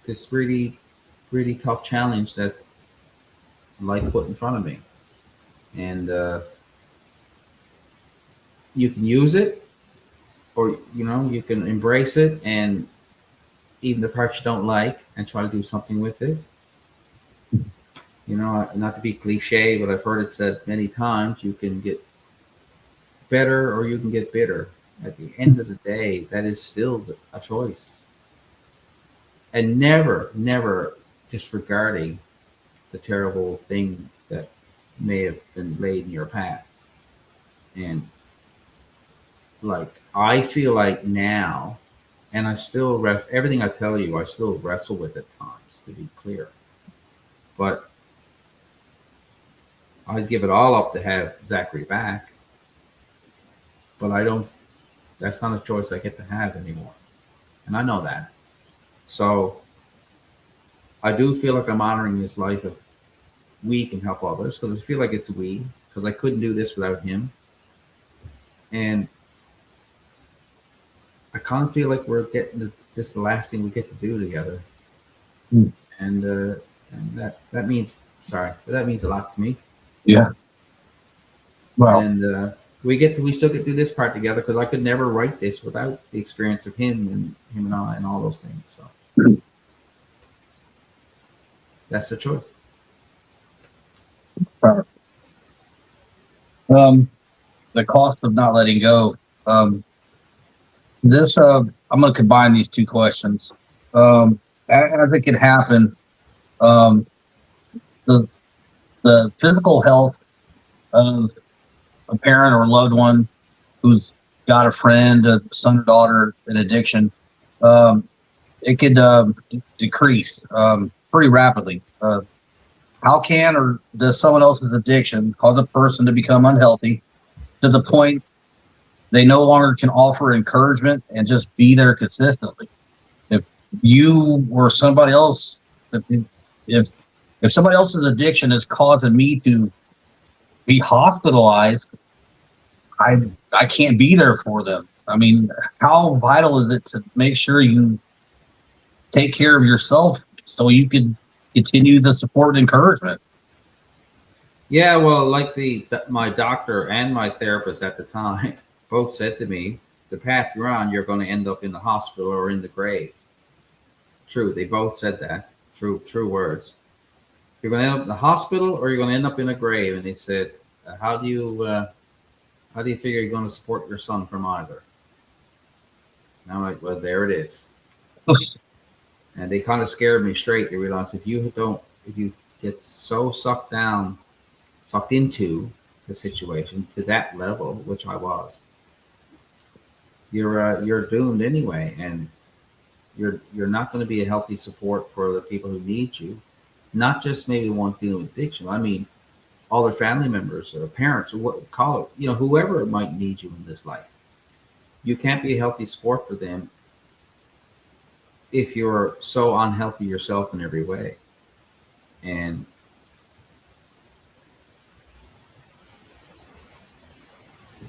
this really, really tough challenge that life put in front of me. And you can use it, or you know, you can embrace it, and even the parts you don't like, and try to do something with it. You know, not to be cliche, but I've heard it said many times: you can get better, or you can get bitter. At the end of the day, that is still a choice, and never disregarding the terrible thing that may have been laid in your path. And like I feel like now And I still everything I tell you, I still wrestle with at times, to be clear. But I'd give it all up to have Zachary back. But I don't, that's not a choice I get to have anymore. And I know that. So I do feel like I'm honoring his life of we can help others because I feel like it's we because I couldn't do this without him. And I kind of feel like we're getting this the last thing we get to do together. Mm. And that means, sorry, that means a lot to me. Yeah. Well, And we still get to do this part together because I could never write this without the experience of him and I and all those things. So that's the choice. the cost of not letting go. I'm going to combine these two questions. As it could happen, um, the physical health of a parent or a loved one who's got a friend, a son or daughter in addiction, it could decrease pretty rapidly. How can or does someone else's addiction cause a person to become unhealthy to the point they no longer can offer encouragement and just be there consistently? If you or somebody else, if somebody else's addiction is causing me to be hospitalized, I can't be there for them. I mean, how vital is it to make sure you take care of yourself so you can continue the support and encouragement? Yeah, well, like my doctor and my therapist at the time both said to me, the path you're on, you're going to end up in the hospital or in the grave. True, they both said that. True words. You're going to end up in the hospital or you're going to end up in a grave. And they said, how do you figure you're going to support your son from either? And I'm like, well, there it is. And they kind of scared me straight. They realized if you get so sucked into the situation to that level, which I was, you're doomed anyway, and you're not going to be a healthy support for the people who need you. Not just maybe one dealing with addiction. I mean, all their family members or parents or what call it, whoever might need you in this life. You can't be a healthy support for them if you're so unhealthy yourself in every way. And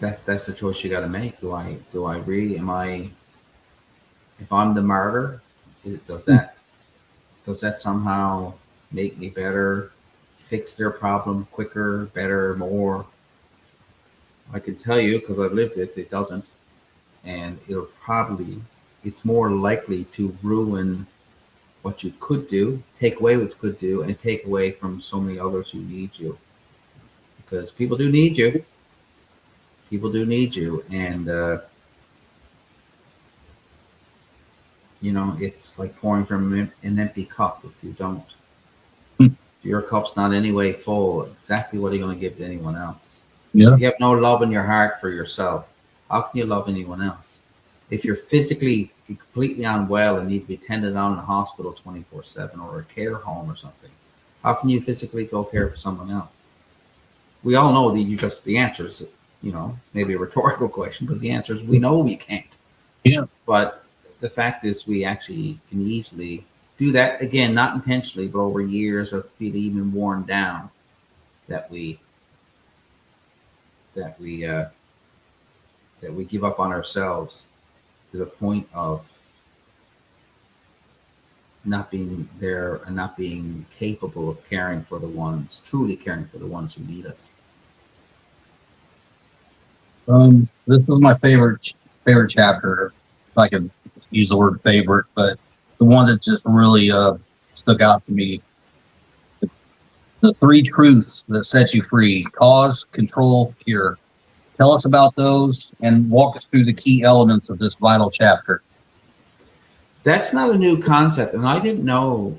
that's the choice you got to make. Do I really if I'm the martyr, does that somehow make me better, fix their problem quicker, better, more? I can tell you because I've lived it, it doesn't. And it's more likely to ruin what you could do, take away what you could do, and take away from so many others who need you. Because people do need you. People do need you. And, it's like pouring from an empty cup if you don't. If your cup's not anyway full, exactly what are you going to give to anyone else? Yeah. If you have no love in your heart for yourself, how can you love anyone else? If you're physically completely unwell and need to be tended on in a hospital 24/7 or a care home or something, how can you physically go care for someone else? We all know that the answer is, maybe a rhetorical question, because the answer is we know we can't. Yeah. But the fact is we actually can easily do that, again, not intentionally, but over years of feeling even worn down, that we give up on ourselves to the point of not being there and not being capable of truly caring for the ones who need us. This was my favorite chapter, if I can use the word favorite, but the one that just really stuck out to me. The 3 truths that set you free: cause, control, cure. Tell us about those and walk us through the key elements of this vital chapter. That's not a new concept, and I didn't know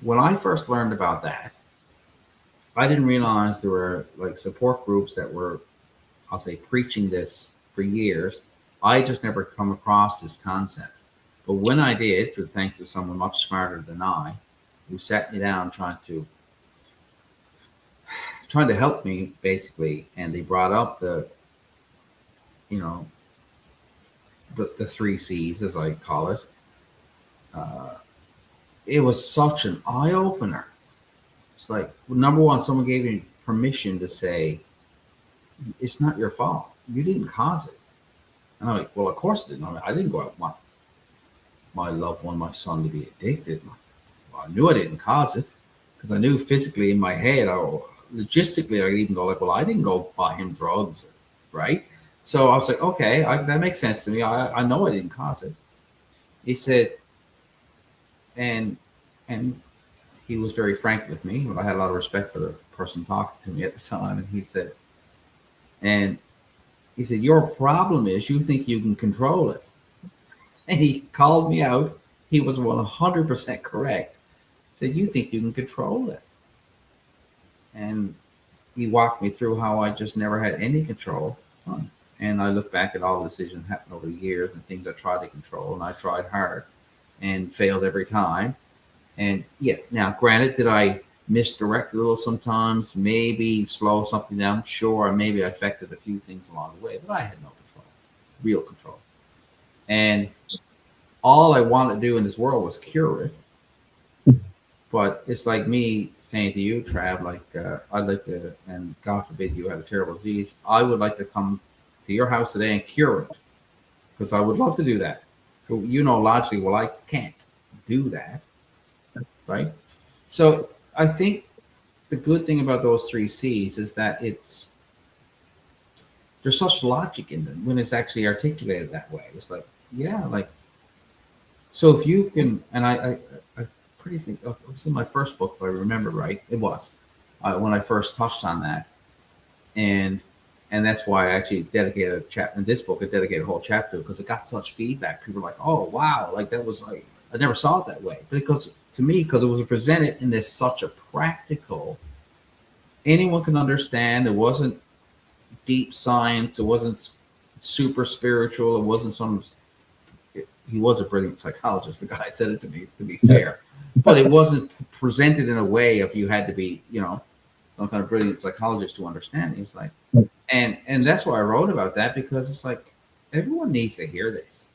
when I first learned about that. I didn't realize there were like support groups that were, I'll say, preaching this for years. I just never come across this concept. But when I did, through thanks to someone much smarter than I, who sat me down trying to help me basically, and they brought up the, you know, the three C's as I call it. It was such an eye opener. It's like, number one, someone gave me permission to say, it's not your fault. You didn't cause it. And I'm like, well, of course I didn't. I didn't go out and want my loved one, my son, to be addicted. Well, I knew I didn't cause it because I knew physically in my head, or logistically, I even go like, well, I didn't go buy him drugs, right? So I was like, okay, that makes sense to me. I know I didn't cause it. He said, and he was very frank with me. I had a lot of respect for the person talking to me at the time, and he said, your problem is you think you can control it. And he called me out. He was 100% correct. He said, you think you can control it. And he walked me through how I just never had any control. And I look back at all the decisions that happened over the years and things I tried to control, and I tried hard and failed every time. And yeah, now granted, did I misdirect a little sometimes, maybe slow something down? Sure, maybe I affected a few things along the way, but I had no control, real control. And all I wanted to do in this world was cure it. But it's like me saying to you, Trav, like, I'd like to, and God forbid you have a terrible disease, I would like to come to your house today and cure it, because I would love to do that. You know, logically, well, I can't do that, right? So I think the good thing about those three C's is that there's such logic in them when it's actually articulated that way. It's like, yeah, like, so if you can, and I pretty think it was in my first book, if I remember right, it was when I first touched on that, and that's why I actually dedicated a chapter in this book. I dedicated a whole chapter because it got such feedback. People were like, "Oh, wow! Like that was like I never saw it that way." Because to me, because it was presented in this such a practical, anyone can understand. It wasn't deep science. It wasn't super spiritual. It wasn't some. He was a brilliant psychologist. The guy said it to me, to be fair, but it wasn't presented in a way of you had to be, some kind of brilliant psychologist to understand. He was like, and that's why I wrote about that, because it's like everyone needs to hear this.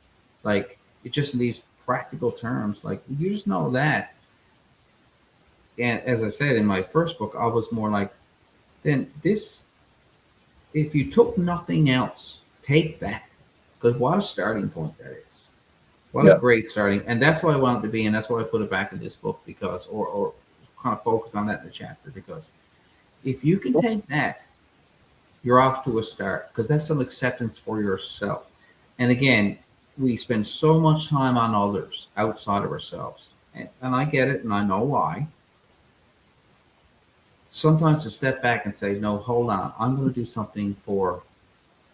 Like, it just in these practical terms, like you just know that. And as I said in my first book, I was more like, then this, if you took nothing else, take that, because what a starting point that is. What a great starting, and that's what I wanted to be, and that's why I put it back in this book, because, or kind of focus on that in the chapter, because if you can take that, you're off to a start, because that's some acceptance for yourself. And again, we spend so much time on others outside of ourselves, and I get it, and I know why. Sometimes to step back and say, no, hold on, I'm going to do something for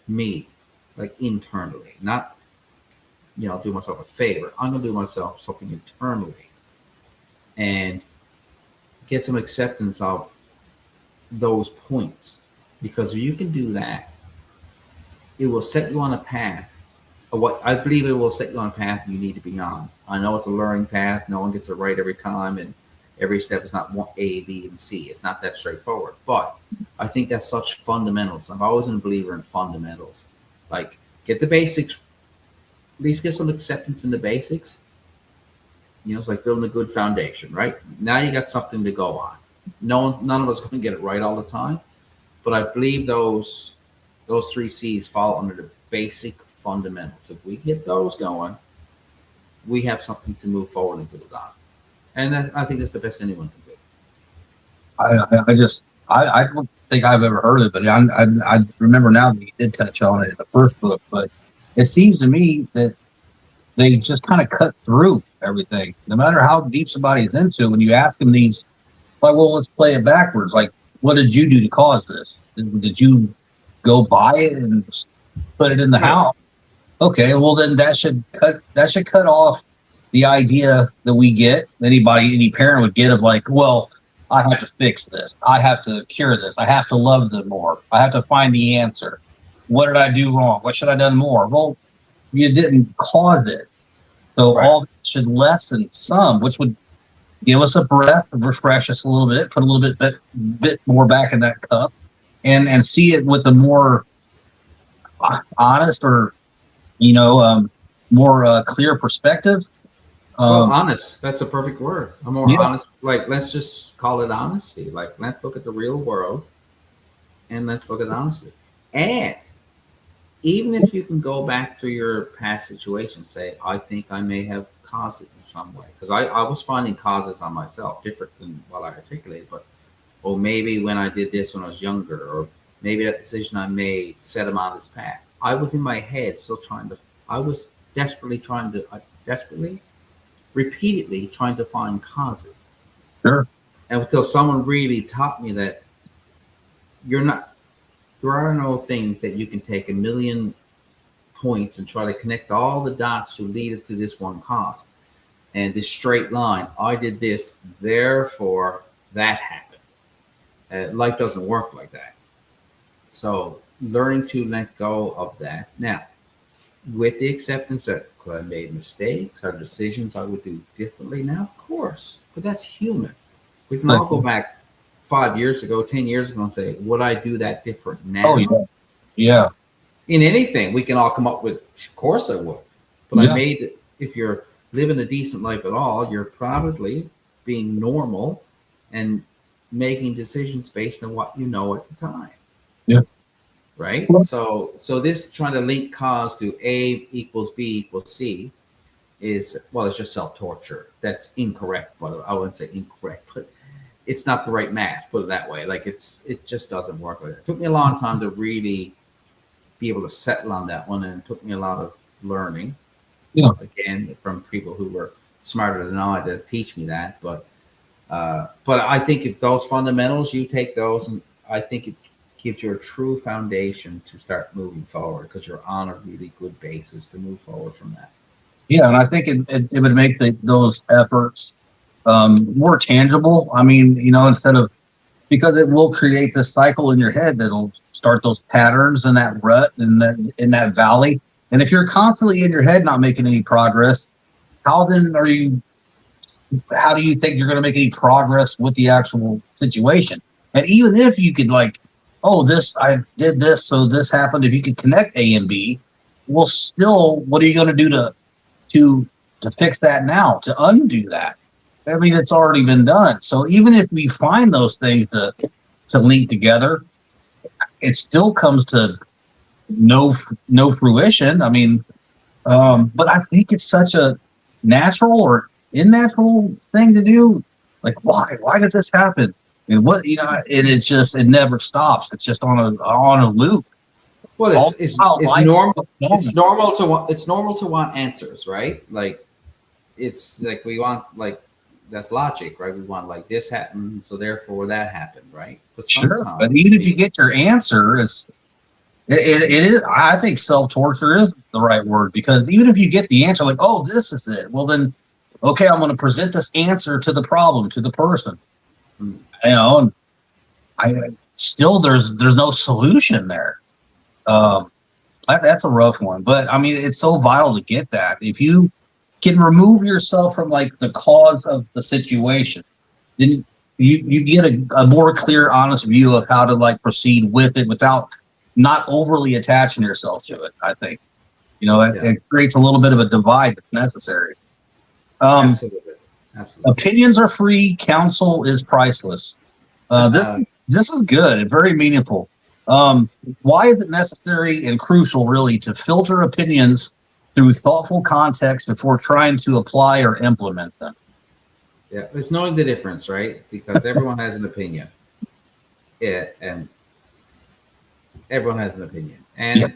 me, like internally, not do myself a favor. I'm going to do myself something internally and get some acceptance of those points. Because if you can do that, it will set you on a path of what I believe it will set you on a path you need to be on. I know it's a learning path. No one gets it right every time. And every step is not A, B, and C. It's not that straightforward. But I think that's such fundamentals. I've always been a believer in fundamentals. Like, get the basics, at least get some acceptance in the basics. It's like building a good foundation, right? Now you got something to go on. None of us going to get it right all the time, but I believe those three C's fall under the basic fundamentals. If we get those going, we have something to move forward and build on. And I think that's the best anyone can do. I don't think I've ever heard of it, but I remember now that you did touch on it in the first book, but it seems to me that they just kind of cut through everything. No matter how deep somebody's into, when you ask them these, like, well, let's play it backwards. Like, what did you do to cause this? Did you go buy it and put it in the house? Okay, well then that should cut off the idea that we get, any parent would get, of like, well, I have to fix this. I have to cure this. I have to love them more. I have to find the answer. What did I do wrong? What should I have done more? Well, you didn't cause it. So Right. all that should lessen some, which would give us a breath, refresh us a little bit, put a little bit more back in that cup, and see it with a more honest or more clear perspective. Well, Um, honest, that's a perfect word. A more yeah, honest, like, let's just call it honesty. Like, let's look at the real world and let's look at honesty. And even if you can go back through your past situation, say, I think I may have caused it in some way. Because I was finding causes on myself, different than what I articulated, but, or maybe when I did this when I was younger, or maybe that decision I made set him on this path. I was in my head still trying to, I was desperately, repeatedly trying to find causes. sure. And until someone really taught me that you're not, there are no things that you can take a million points and try to connect all the dots to lead it to this one cause. And this straight line, I did this, therefore that happened. Life doesn't work like that. So learning to let go of that. Now, with the acceptance that could I have made mistakes or decisions I would do differently now? Of course. But that's human. We can all go back 5 years ago, 10 years ago and say, would I do that different now? Oh yeah, yeah, In anything, we can all come up with, of course I would. But I yeah. made it, if you're living a decent life at all, you're probably being normal and making decisions based on what you know at the time. Yeah. Right? So this trying to link cause to A equals B equals C is, well, it's just self-torture. That's incorrect, but I wouldn't say incorrect, but it's not the right math, put it that way. Like it just doesn't work like that. It took me a long time to really be able to settle on that one, and it took me a lot of learning. Yeah. Again, from people who were smarter than I to teach me that. But I think if those fundamentals, you take those, and I think it gives you a true foundation to start moving forward, because you're on a really good basis to move forward from that. Yeah, and I think it would make those efforts more tangible. I mean, instead of, because it will create this cycle in your head that'll start those patterns and that rut and in that valley. And if you're constantly in your head not making any progress, how do you think you're going to make any progress with the actual situation? And even if you could, like, oh, I did this, so this happened. If you could connect A and B, well, still, what are you going to do to fix that now, to undo that? I mean, it's already been done. So even if we find those things to link together, it still comes to no fruition. I mean, but I think it's such a natural or unnatural thing to do. Like, why did this happen? And what, and it never stops. It's just on a loop. Well, it's normal. It's normal to want answers, right? Like, it's like we want, like, that's logic, right? We want, like, this happened, so therefore that happened, right? But sure, but even if you get your answer, it is. I think self-torture is the right word, because even if you get the answer, like, oh, this is it, well then, okay, I'm going to present this answer to the problem, to the person, and I still there's no solution there. That's a rough one, but I mean, it's so vital to get that. If you can remove yourself from, like, the cause of the situation, then you get a more clear, honest view of how to, like, proceed with it without not overly attaching yourself to it. I think, it creates a little bit of a divide that's necessary. Absolutely. Opinions are free. Counsel is priceless. This is good and very meaningful. Why is it necessary and crucial, really, to filter opinions through thoughtful context before trying to apply or implement them? Yeah, it's knowing the difference, right? Because everyone has an opinion. Yeah, and everyone has an opinion, and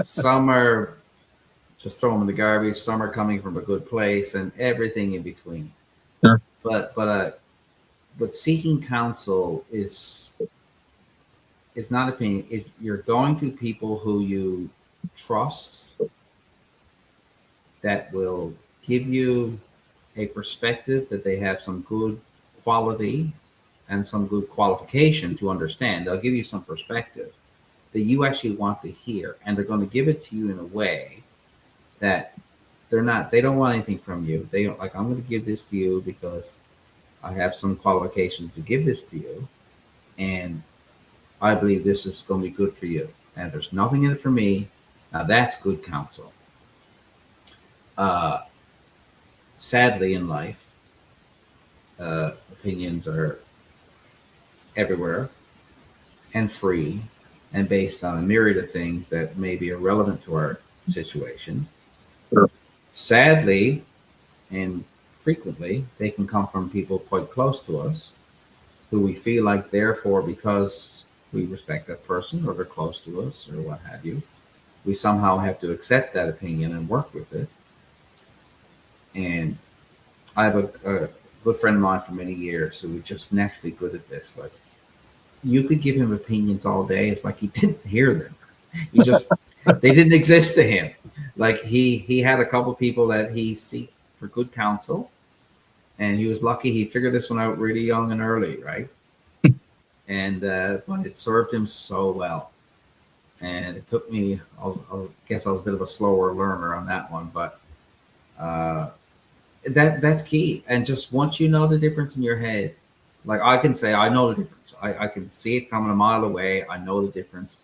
some are just throw them in the garbage. Some are coming from a good place, and everything in between. Sure. But seeking counsel is not opinion. If you're going to people who you trust, that will give you a perspective, that they have some good quality and some good qualification to understand. They'll give you some perspective that you actually want to hear, and they're going to give it to you in a way that they don't want anything from you. They don't like, I'm going to give this to you because I have some qualifications to give this to you. And I believe this is going to be good for you. And there's nothing in it for me. Now that's good counsel. Sadly, in life, opinions are everywhere and free and based on a myriad of things that may be irrelevant to our situation. Sure. Sadly, and frequently, they can come from people quite close to us who we feel like, therefore, because we respect that person or they're close to us or what have you, we somehow have to accept that opinion and work with it. And I have a good friend of mine for many years who was just naturally good at this. Like, you could give him opinions all day. It's like he didn't hear them. He just, they didn't exist to him. Like he had a couple people that he seeked for good counsel, and he was lucky he figured this one out really young and early, right? And but it served him so well. And it took me, I guess I was a bit of a slower learner on that one, but that's key. And just once you know the difference in your head, like I can say, I know the difference. I can see it coming a mile away. I know the difference.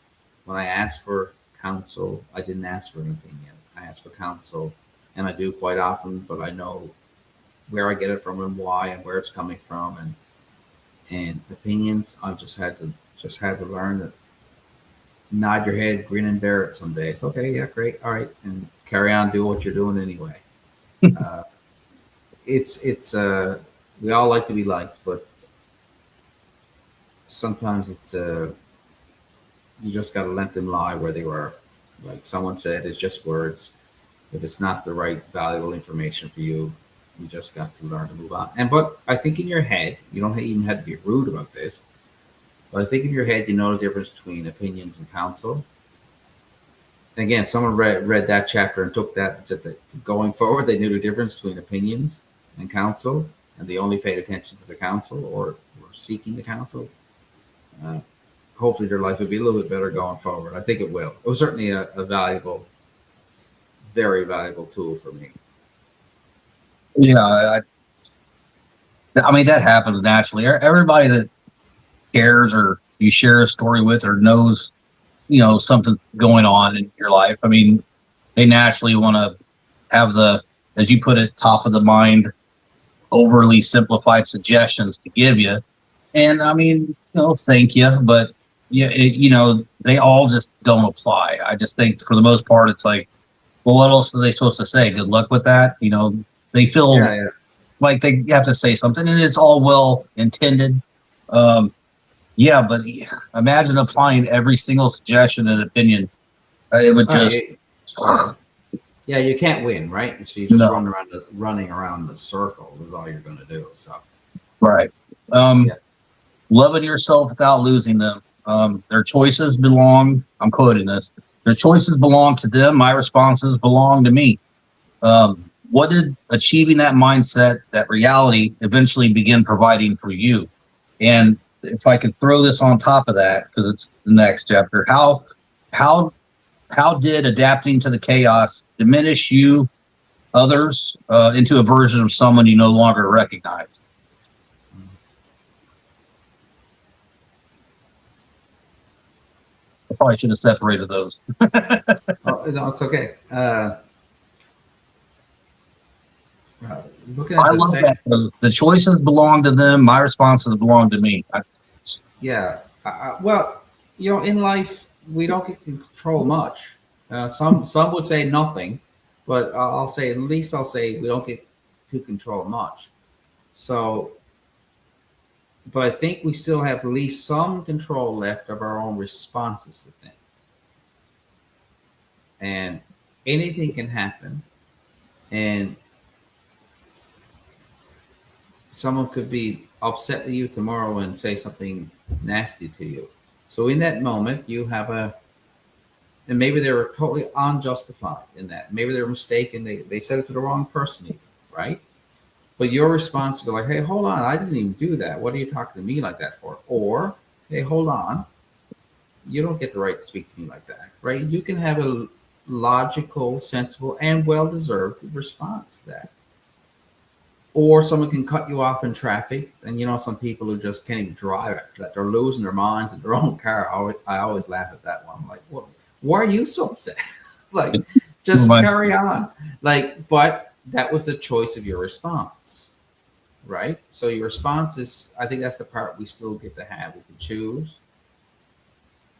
When I asked for counsel, I didn't ask for an opinion. I asked for counsel, and I do quite often, but I know where I get it from and why and where it's coming from. And opinions, I've just had to learn that nod your head, grin and bear it some days. Okay, yeah, great, all right, and carry on, do what you're doing anyway. It's we all like to be liked, but sometimes it's you just got to let them lie where they were. Like someone said, it's just words. If it's not the right valuable information for you, you just got to learn to move on. But I think in your head, you don't even have to be rude about this, but I think in your head, you know the difference between opinions and counsel. And again, someone read that chapter and took that going forward, they knew the difference between opinions and counsel, and they only paid attention to the counsel or were seeking the counsel. Hopefully their life will be a little bit better going forward. I think it will. It was certainly a valuable, very valuable tool for me. Yeah, I mean, that happens naturally. Everybody that cares or you share a story with or knows, something's going on in your life, I mean, they naturally want to have the, as you put it, top of the mind, overly simplified suggestions to give you. And I mean, thank you, but they all just don't apply. I just think for the most part, it's like, well, what else are they supposed to say? Good luck with that. They feel like they have to say something, and it's all well intended. But imagine applying every single suggestion and opinion. It would just. Yeah, you can't win, right? So you just running around the circle is all you're going to do. So. Right. Loving yourself without losing them. Their choices belong. I'm quoting this. Their choices belong to them. My responses belong to me. What did achieving that mindset, that reality, eventually begin providing for you? And if I could throw this on top of that, because it's the next chapter, how did adapting to the chaos diminish you, others, into a version of someone you no longer recognize? I probably should have separated those. Oh, no, it's okay. Looking at I love that. The choices belong to them. My responses belong to me. Well, in life, we don't get to control much. Some would say nothing, but I'll say we don't get to control much. So, but I think we still have at least some control left of our own responses to things. And anything can happen. And someone could be upset with you tomorrow and say something nasty to you. So in that moment, you have and maybe they were totally unjustified in that. Maybe they were mistaken. They said it to the wrong person, even, right? But your response would be like, hey, hold on, I didn't even do that. What are you talking to me like that for? Or, hey, hold on, you don't get the right to speak to me like that, right? You can have a logical, sensible, and well-deserved response to that. Or someone can cut you off in traffic, and some people who just can't even drive after that. They're losing their minds in their own car. I always laugh at that one. I'm like, well, why are you so upset? Like, just carry on. Like, but that was the choice of your response, right? So your response is, I think that's the part we still get to have. We can choose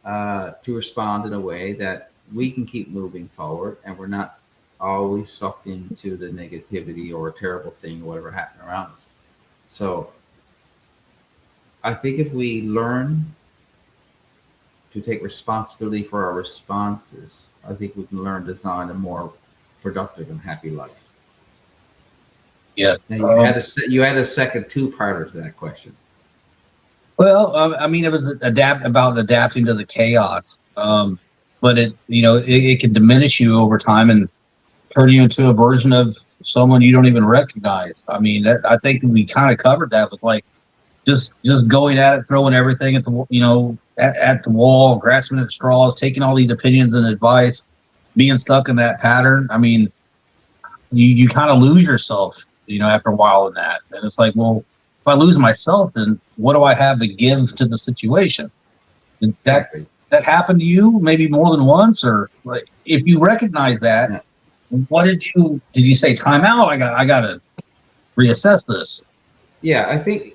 to respond in a way that we can keep moving forward, and we're not always sucked into the negativity or a terrible thing or whatever happened around us. So I think if we learn to take responsibility for our responses, I think we can learn to design a more productive and happy life. Yeah. Now you had a second two-parter to that question. Well, I mean, it was about adapting to the chaos, but it can diminish you over time and turn you into a version of someone you don't even recognize. I mean, I think we kind of covered that with like just going at it, throwing everything at the at the wall, grasping at straws, taking all these opinions and advice, being stuck in that pattern. I mean, you kind of lose yourself, after a while in that, and it's like, well, if I lose myself, then what do I have to give to the situation? Did that happen to you maybe more than once, or like if you recognize that? Yeah. What did you say? Time out. I got to reassess this. Yeah, I think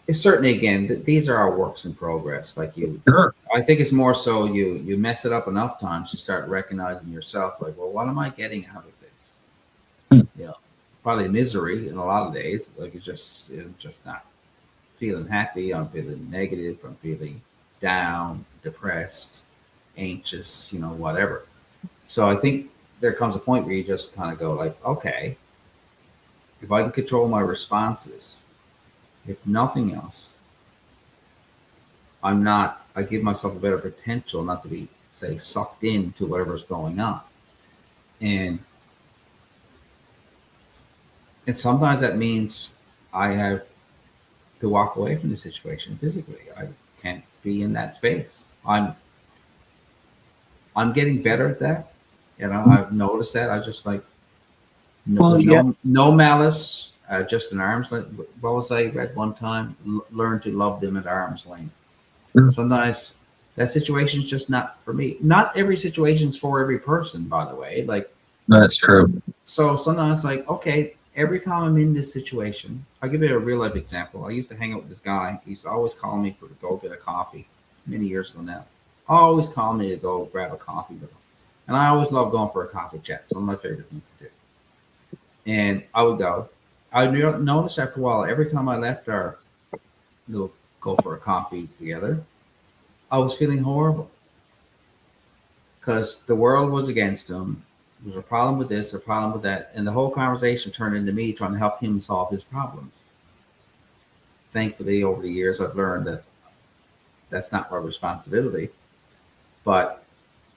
it's certainly, again, these are our works in progress. Like sure. I think it's more so you mess it up enough times, you start recognizing yourself. Like, well, what am I getting out of this? Probably misery in a lot of days. Like it's just not feeling happy. I'm feeling negative. I'm feeling down, depressed, anxious. Whatever. So I think there comes a point where you just kind of go like, okay, if I can control my responses, if nothing else, I give myself a better potential not to be, say, sucked into whatever's going on. And sometimes that means I have to walk away from the situation physically. I can't be in that space. I'm getting better at that. I've noticed that. I just like no malice, just an arm's length. What was I read one time? Learn to love them at arm's length. Mm-hmm. Sometimes that situation is just not for me. Not every situation is for every person, by the way. Like that's true. So sometimes, like, okay, every time I'm in this situation, I'll give you a real life example. I used to hang out with this guy. He used to always call me to go get a coffee many years ago now. Always call me to go grab a coffee with him. And I always love going for a coffee chat. It's one of my favorite things to do. And I would go. I noticed after a while, every time I left our little go for a coffee together, I was feeling horrible. Because the world was against him. There was a problem with this, a problem with that. And the whole conversation turned into me trying to help him solve his problems. Thankfully, over the years, I've learned that that's not my responsibility. But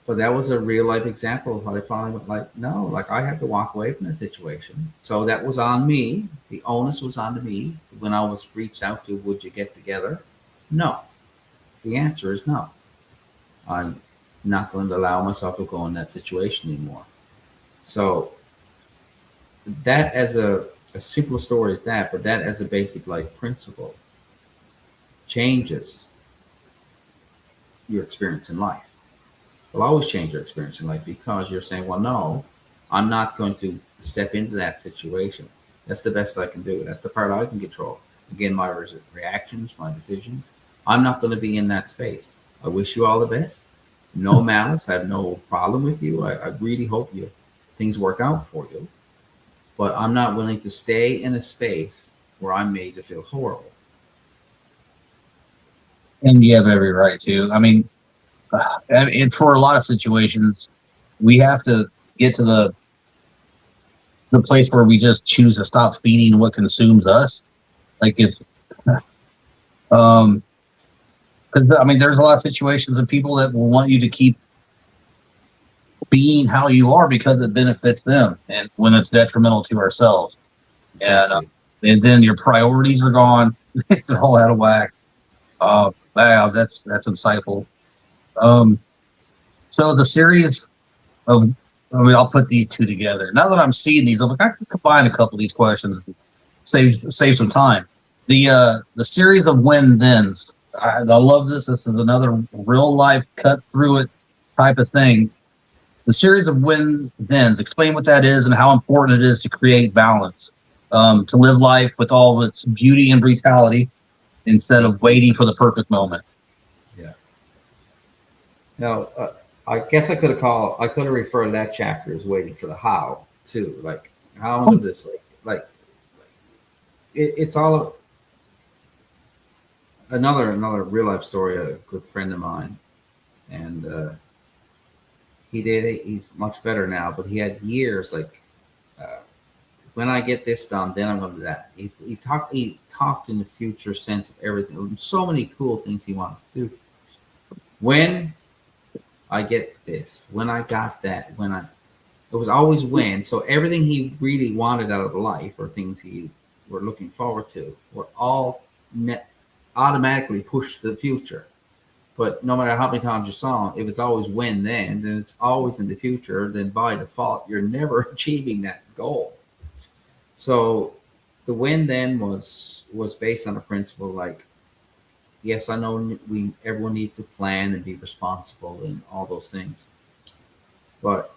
that was a real life example of how I finally went like, no, like I had to walk away from the situation. So that was on me. The onus was on me when I was reached out to, would you get together? No. The answer is no. I'm not going to allow myself to go in that situation anymore. So that as a simple story as that, but that as a basic life principle changes your experience in life. Will always change your experience in life because you're saying, well, no, I'm not going to step into that situation. That's the best I can do. That's the part I can control. Again, my reactions, my decisions. I'm not going to be in that space. I wish you all the best. No malice. I have no problem with you. I really hope things work out for you. But I'm not willing to stay in a space where I'm made to feel horrible. And you have every right to. I mean, and for a lot of situations, we have to get to the place where we just choose to stop feeding what consumes us. Like if, because I mean, there's a lot of situations of people that will want you to keep being how you are because it benefits them, and when it's detrimental to ourselves, exactly. And then your priorities are gone; they're all out of whack. Wow, that's insightful. So the series of, I mean, I'll put these two together. Now that I'm seeing these, I'm like, I can combine a couple of these questions, and save some time. The series of when thens. I love this. This is another real life cut through it type of thing. The series of when thens. Explain what that is and how important it is to create balance, to live life with all its beauty and brutality instead of waiting for the perfect moment. Yeah. Now, I guess I could have referred to that chapter as waiting for the how too. Like how am I this like it's all another real life story. A good friend of mine, and he's much better now, but he had years like when I get this done, then I'm going to do that. He talked in the future sense of everything. So many cool things he wanted to do. When I get this, when I got that, it was always when. So everything he really wanted out of life or things he were looking forward to were all automatically pushed to the future. But no matter how many times you saw him, if it's always when then it's always in the future, then by default, you're never achieving that goal. So the when then was based on a principle like, yes, I know everyone needs to plan and be responsible and all those things. But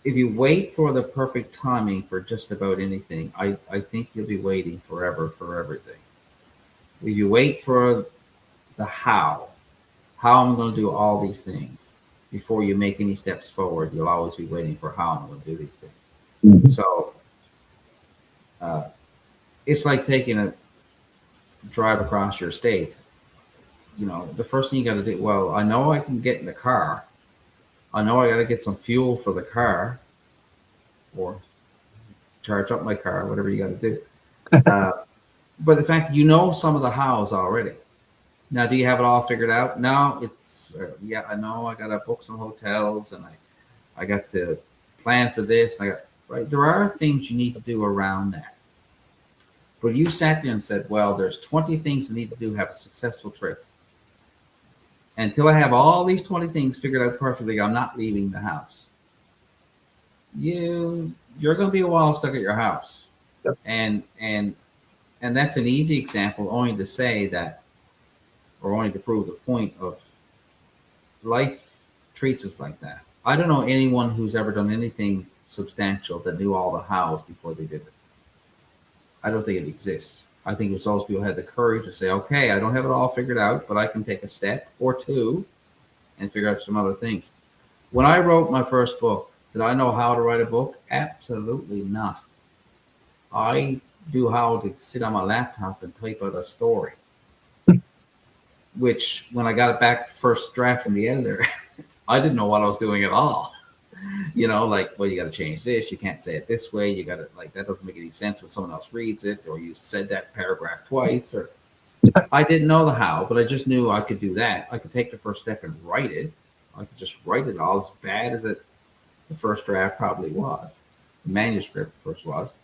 if you wait for the perfect timing for just about anything, I think you'll be waiting forever for everything. If you wait for the how I'm going to do all these things before you make any steps forward, you'll always be waiting for how I'm going to do these things. Mm-hmm. So it's like taking a drive across your state. You know, the first thing you got to do, well, I know I can get in the car. I know I got to get some fuel for the car or charge up my car, whatever you got to do. But the fact that you know some of the hows already. Now, do you have it all figured out? No, it's, yeah, I know I got to book some hotels and I got to plan for this. Right. There are things you need to do around that. But you sat there and said, well, there's 20 things I need to do to have a successful trip. Until I have all these 20 things figured out perfectly, I'm not leaving the house. You're going to be a while stuck at your house. Yep. And that's an easy example only to say that, or only to prove the point of life treats us like that. I don't know anyone who's ever done anything substantial that knew all the hows before they did it. I don't think it exists. I think it's those people who had the courage to say, okay, I don't have it all figured out, but I can take a step or two and figure out some other things. When I wrote my first book, did I know how to write a book? Absolutely not. I knew how to sit on my laptop and type out a story, which when I got it back, first draft from the editor, I didn't know what I was doing at all. You know, like, well, you got to change this. You can't say it this way. You got to, like, that doesn't make any sense when someone else reads it, or you said that paragraph twice, or I didn't know the how, but I just knew I could do that. I could take the first step and write it. I could just write it all, as bad as the first draft probably was. The manuscript first was.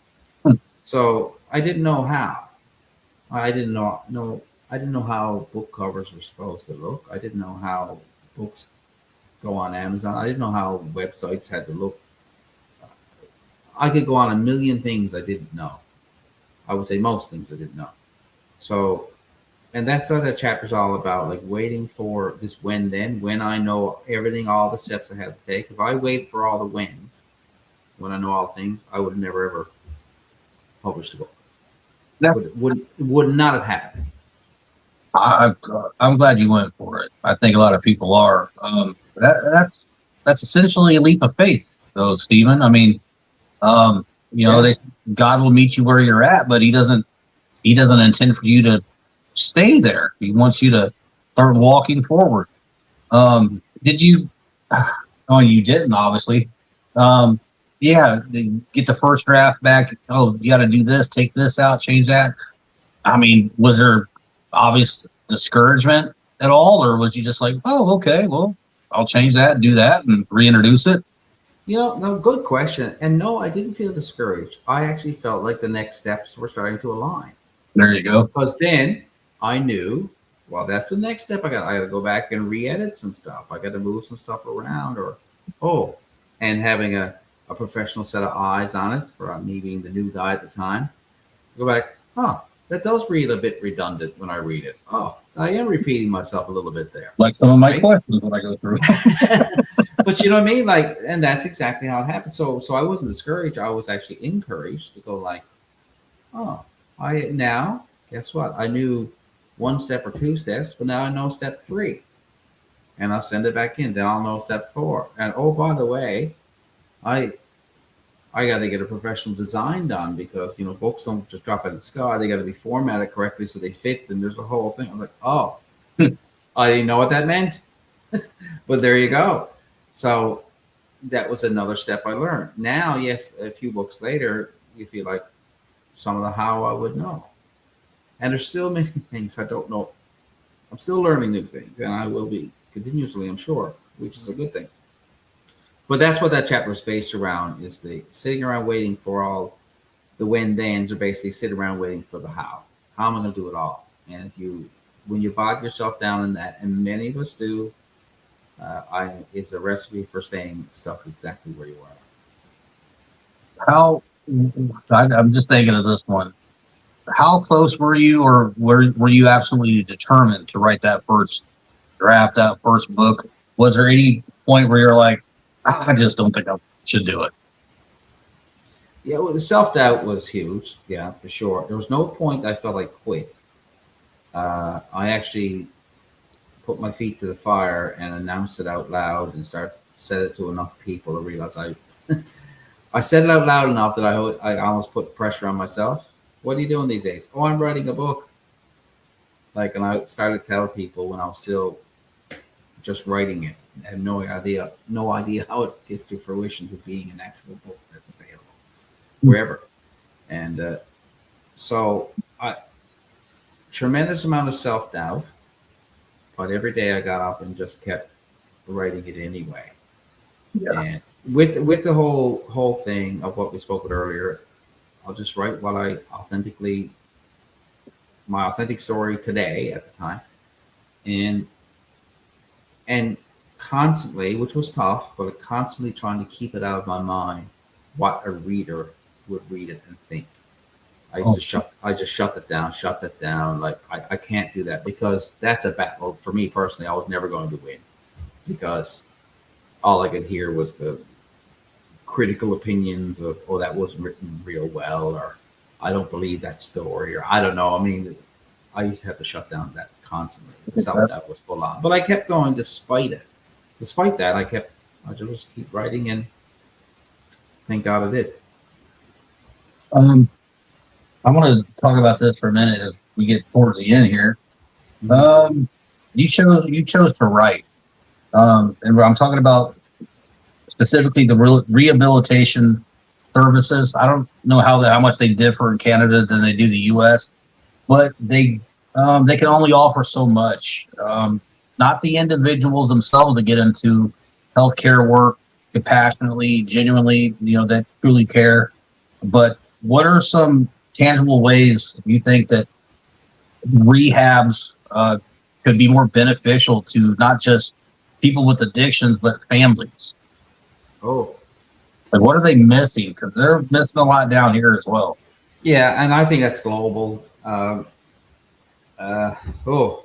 So I didn't know how. I didn't know how book covers were supposed to look. I didn't know how books go on Amazon. I didn't know how websites had to look. I could go on a million things I didn't know. I would say most things I didn't know. So, and that's what that chapter's all about, like waiting for this when I know everything, all the steps I have to take. If I wait for all the whens, when I know all things, I would never ever publish the book. It would not have happened. I'm glad you went for it. I think a lot of people are. That's essentially a leap of faith, though, Stephen. I mean, God will meet you where you're at, but He doesn't intend for you to stay there. He wants you to start walking forward. Did you? Oh, you didn't, obviously. Yeah, get the first draft back. Oh, you got to do this, take this out, change that. I mean, was there obvious discouragement at all, or was you just like, oh, okay, well, I'll change that, do that, and reintroduce it? No, good question. And no, I didn't feel discouraged. I actually felt like the next steps were starting to align. There you go. Because then I knew Well, that's the next step. I got to go back and re-edit some stuff. I got to move some stuff around, or oh, and having a professional set of eyes on it for me being the new guy at the time. Go back. Huh, that does read a bit redundant when I read it. Oh, I am repeating myself a little bit there. Like some of my Right? questions when I go through. But you know what I mean? Like, and that's exactly how it happened. So I wasn't discouraged. I was actually encouraged to go like, oh, I now guess what? I knew one step or two steps, but now I know step three. And I'll send it back in. Then I'll know step four. And oh, by the way, I I got to get a professional design done because books don't just drop out of the sky. They got to be formatted correctly so they fit. And there's a whole thing. I'm like, oh, I didn't know what that meant, but there you go. So that was another step I learned. Now, yes, a few books later, you feel like some of the how I would know, and there's still many things I don't know. I'm still learning new things, and I will be continuously, I'm sure, which is a good thing. But that's what that chapter is based around: is the sitting around waiting for all the when thens, are basically sitting around waiting for the how. How am I going to do it all? And when you bog yourself down in that, and many of us do, it's a recipe for staying stuck exactly where you are. I'm just thinking of this one. How close were you, or were you absolutely determined to write that first draft, that first book? Was there any point where you're like, I just don't think I should do it? Yeah, well, the self doubt was huge. Yeah, for sure. There was no point I felt like quit. I actually put my feet to the fire and announced it out loud and said it to enough people to realize I said it out loud enough that I almost put pressure on myself. What are you doing these days? Oh, I'm writing a book. And I started to tell people when I was still just writing it. I had no idea how it gets to fruition to being an actual book that's available wherever. And so I tremendous amount of self doubt, but every day I got up and just kept writing it anyway. Yeah. And with the whole thing of what we spoke about earlier, I'll just write what my authentic story today at the time, and constantly, which was tough, but constantly trying to keep it out of my mind what a reader would read it and think. I just shut that down. Like I can't do that because that's a battle for me personally. I was never going to win because all I could hear was the critical opinions of, oh, that wasn't written real well, or I don't believe that story, or I don't know. I mean, I used to have to shut down that constantly. The self-doubt was full on. But I kept going despite it. Despite that, I just keep writing, and thank God I did. I want to talk about this for a minute as we get towards the end here. You chose to write, and I'm talking about specifically the rehabilitation services. I don't know how much they differ in Canada than they do the U.S., but they can only offer so much. Not the individuals themselves that get into healthcare work compassionately, genuinely, that truly care. But what are some tangible ways you think that rehabs could be more beneficial to not just people with addictions, but families? Oh, Like, what are they missing? Because they're missing a lot down here as well. yeah, and I think that's global.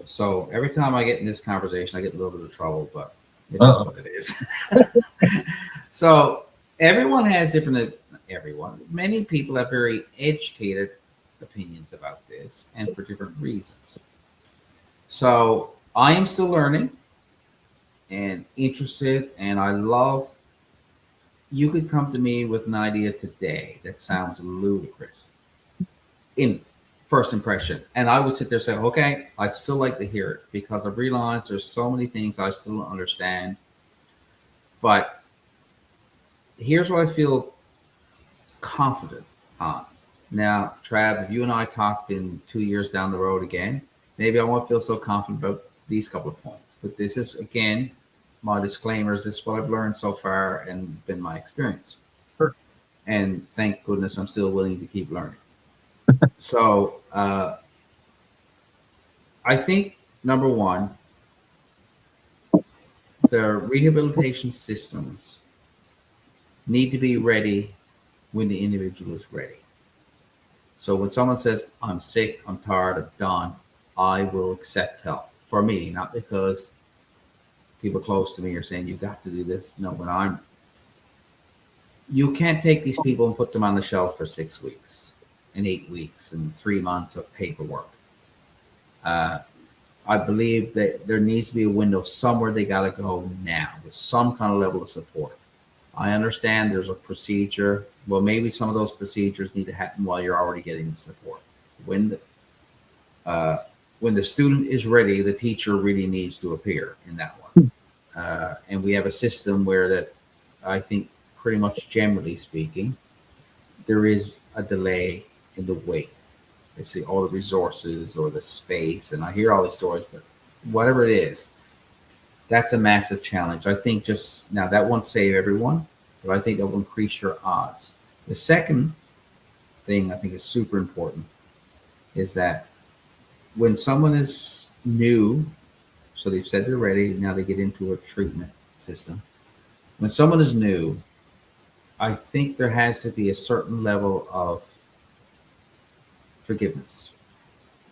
So every time I get in this conversation, I get a little bit of trouble, but it is what it is. So everyone has different. Many people have very educated opinions about this, and for different reasons. So I am still learning and interested, and I love. You could come to me with an idea today that sounds ludicrous in first impression, and I would sit there and say, "Okay, I'd still like to hear it because I realize there's so many things I still don't understand." But here's what I feel confident on. Now, Trav, if you and I talked in 2 years down the road again, maybe I won't feel so confident about these couple of points. But this is, again, my disclaimers. This is what I've learned so far and been my experience. Sure. And thank goodness I'm still willing to keep learning. So I think number one, the rehabilitation systems need to be ready when the individual is ready. So when someone says, I'm sick, I'm tired, I'm done, I will accept help. For me, not because people close to me are saying, you got to do this. No, you can't take these people and put them on the shelf for 6 weeks and 8 weeks and 3 months of paperwork. I believe that there needs to be a window somewhere they got to go now with some kind of level of support. I understand there's a procedure. Well, maybe some of those procedures need to happen while you're already getting the support. When the student is ready, the teacher really needs to appear in that one. And we have a system where that I think pretty much generally speaking, there is a delay in the wait. They say all the resources or the space, and I hear all these stories, but whatever it is, that's a massive challenge. I think just now that won't save everyone, but I think that will increase your odds. The second thing I think is super important is that when someone is new, so they've said they're ready, now they get into a treatment system. When someone is new, I think there has to be a certain level of forgiveness.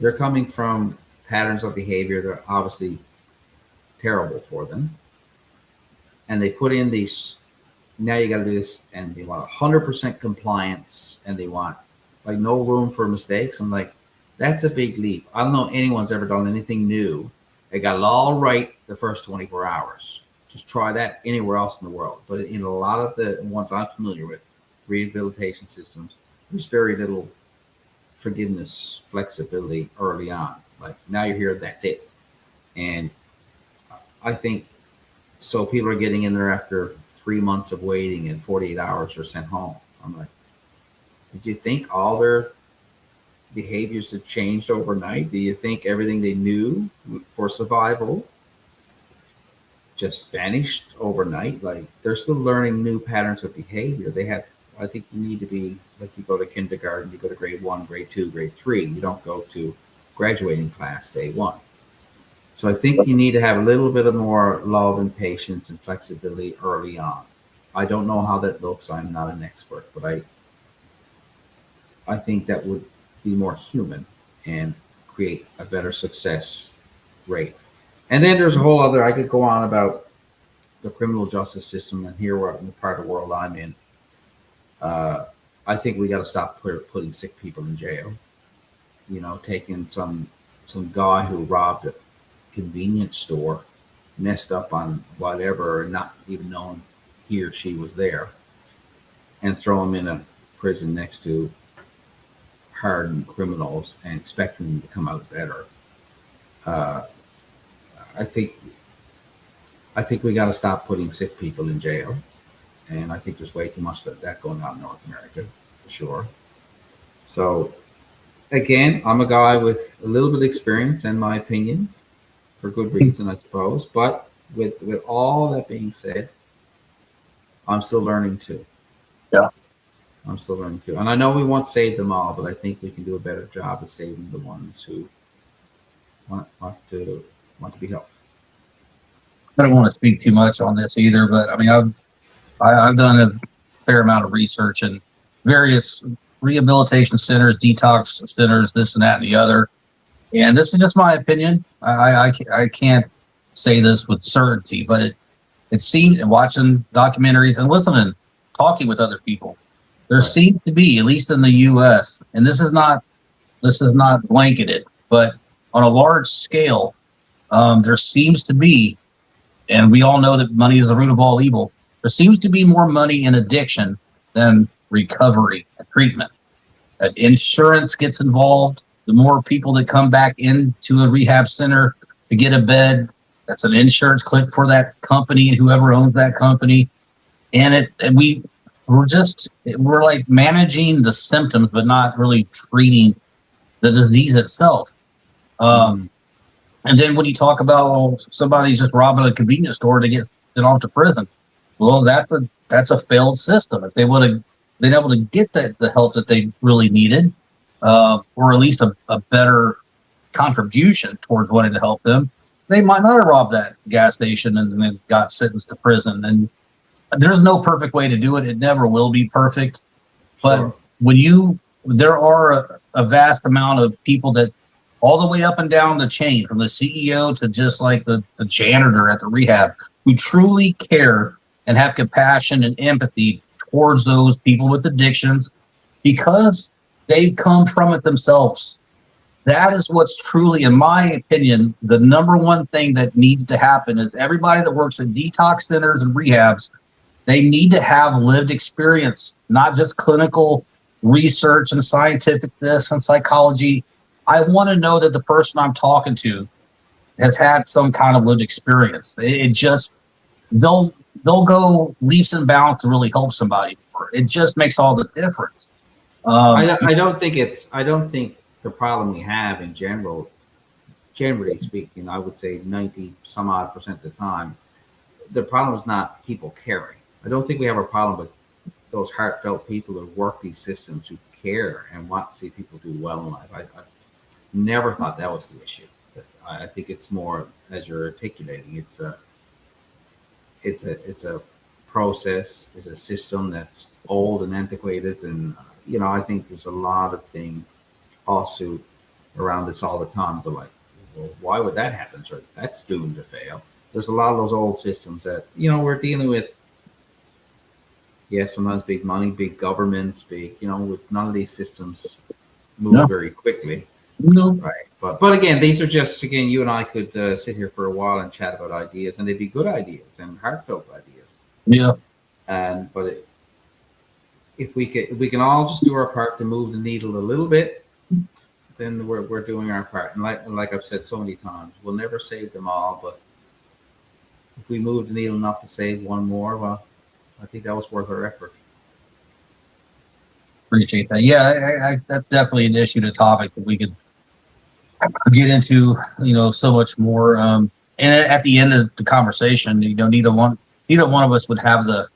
They're coming from patterns of behavior that are obviously terrible for them. And they put in these, now you got to do this, and they want 100% compliance, and they want like no room for mistakes. I'm like, that's a big leap. I don't know anyone's ever done anything new. They got it all right the first 24 hours. Just try that anywhere else in the world. But in a lot of the ones I'm familiar with, rehabilitation systems, there's very little forgiveness, flexibility early on. Like now you're here, that's it. And I think so people are getting in there after 3 months of waiting and 48 hours are sent home. I'm like, did you think all their behaviors have changed overnight? Do you think everything they knew for survival just vanished overnight? Like they're still learning new patterns of behavior. I think you need to be like you go to kindergarten, you go to grade 1, grade 2, grade 3. You don't go to graduating class day 1. So I think you need to have a little bit of more love and patience and flexibility early on. I don't know how that looks. I'm not an expert, but I think that would be more human and create a better success rate. And then there's a whole other, I could go on about the criminal justice system, and here we're in the part of the world I'm in. I think we got to stop putting sick people in jail. You know, taking some guy who robbed a convenience store, messed up on whatever, not even knowing he or she was there, and throw him in a prison next to hardened criminals and expecting them to come out better. I think we got to stop putting sick people in jail. And I think there's way too much of that going on in North America, for sure. So, again, I'm a guy with a little bit of experience and my opinions, for good reason, I suppose. But with all that being said, I'm still learning too. Yeah. I'm still learning too. And I know we won't save them all, but I think we can do a better job of saving the ones who want to be helped. I don't want to speak too much on this either, but I mean, I've done a fair amount of research in various rehabilitation centers, detox centers, this and that and the other. And this is just my opinion. I can't say this with certainty, but it seems, watching documentaries and listening, talking with other people, there seems to be, at least in the U.S., and this is not blanketed, but on a large scale, there seems to be, and we all know that money is the root of all evil. There seems to be more money in addiction than recovery and treatment. Insurance gets involved. The more people that come back into a rehab center to get a bed, that's an insurance clip for that company and whoever owns that company. And we're like managing the symptoms, but not really treating the disease itself. And then when you talk about somebody's just robbing a convenience store to get sent off to prison, well, that's a failed system. If they would have been able to get the help that they really needed, or at least a better contribution towards wanting to help them, they might not have robbed that gas station and then got sentenced to prison. And there's no perfect way to do it. It never will be perfect. But Sure. there are a vast amount of people that all the way up and down the chain, from the CEO to just like the janitor at the rehab, who truly care and have compassion and empathy towards those people with addictions because they've come from it themselves. That is what's truly, in my opinion, the number one thing that needs to happen is everybody that works in detox centers and rehabs, they need to have lived experience, not just clinical research and scientific this and psychology. I want to know that the person I'm talking to has had some kind of lived experience. It just, they'll go leaps and bounds to really help somebody. It just makes all the difference. I don't think the problem we have in generally speaking, I would say 90 some odd percent of the time, the problem is not people caring. I don't think we have a problem with those heartfelt people who work these systems, who care and want to see people do well in life. I never thought that was the issue. But I think it's more, as you're articulating, it's a process, it's a system that's old and antiquated, and I think there's a lot of things lawsuit around this all the time. But like, well, why would that happen? So that's doomed to fail. There's a lot of those old systems that we're dealing with. Yes, sometimes big money, big governments, with none of these systems move very quickly. No. Right. But again, these are just, you and I could sit here for a while and chat about ideas, and they'd be good ideas and heartfelt ideas. Yeah. But if we can all just do our part to move the needle a little bit, then we're doing our part. And like I've said so many times, we'll never save them all, but if we move the needle enough to save one more, well, I think that was worth our effort. Appreciate that. Yeah, I that's definitely an issue, a topic that we could get into, so much more. And at the end of the conversation, neither one of us would have the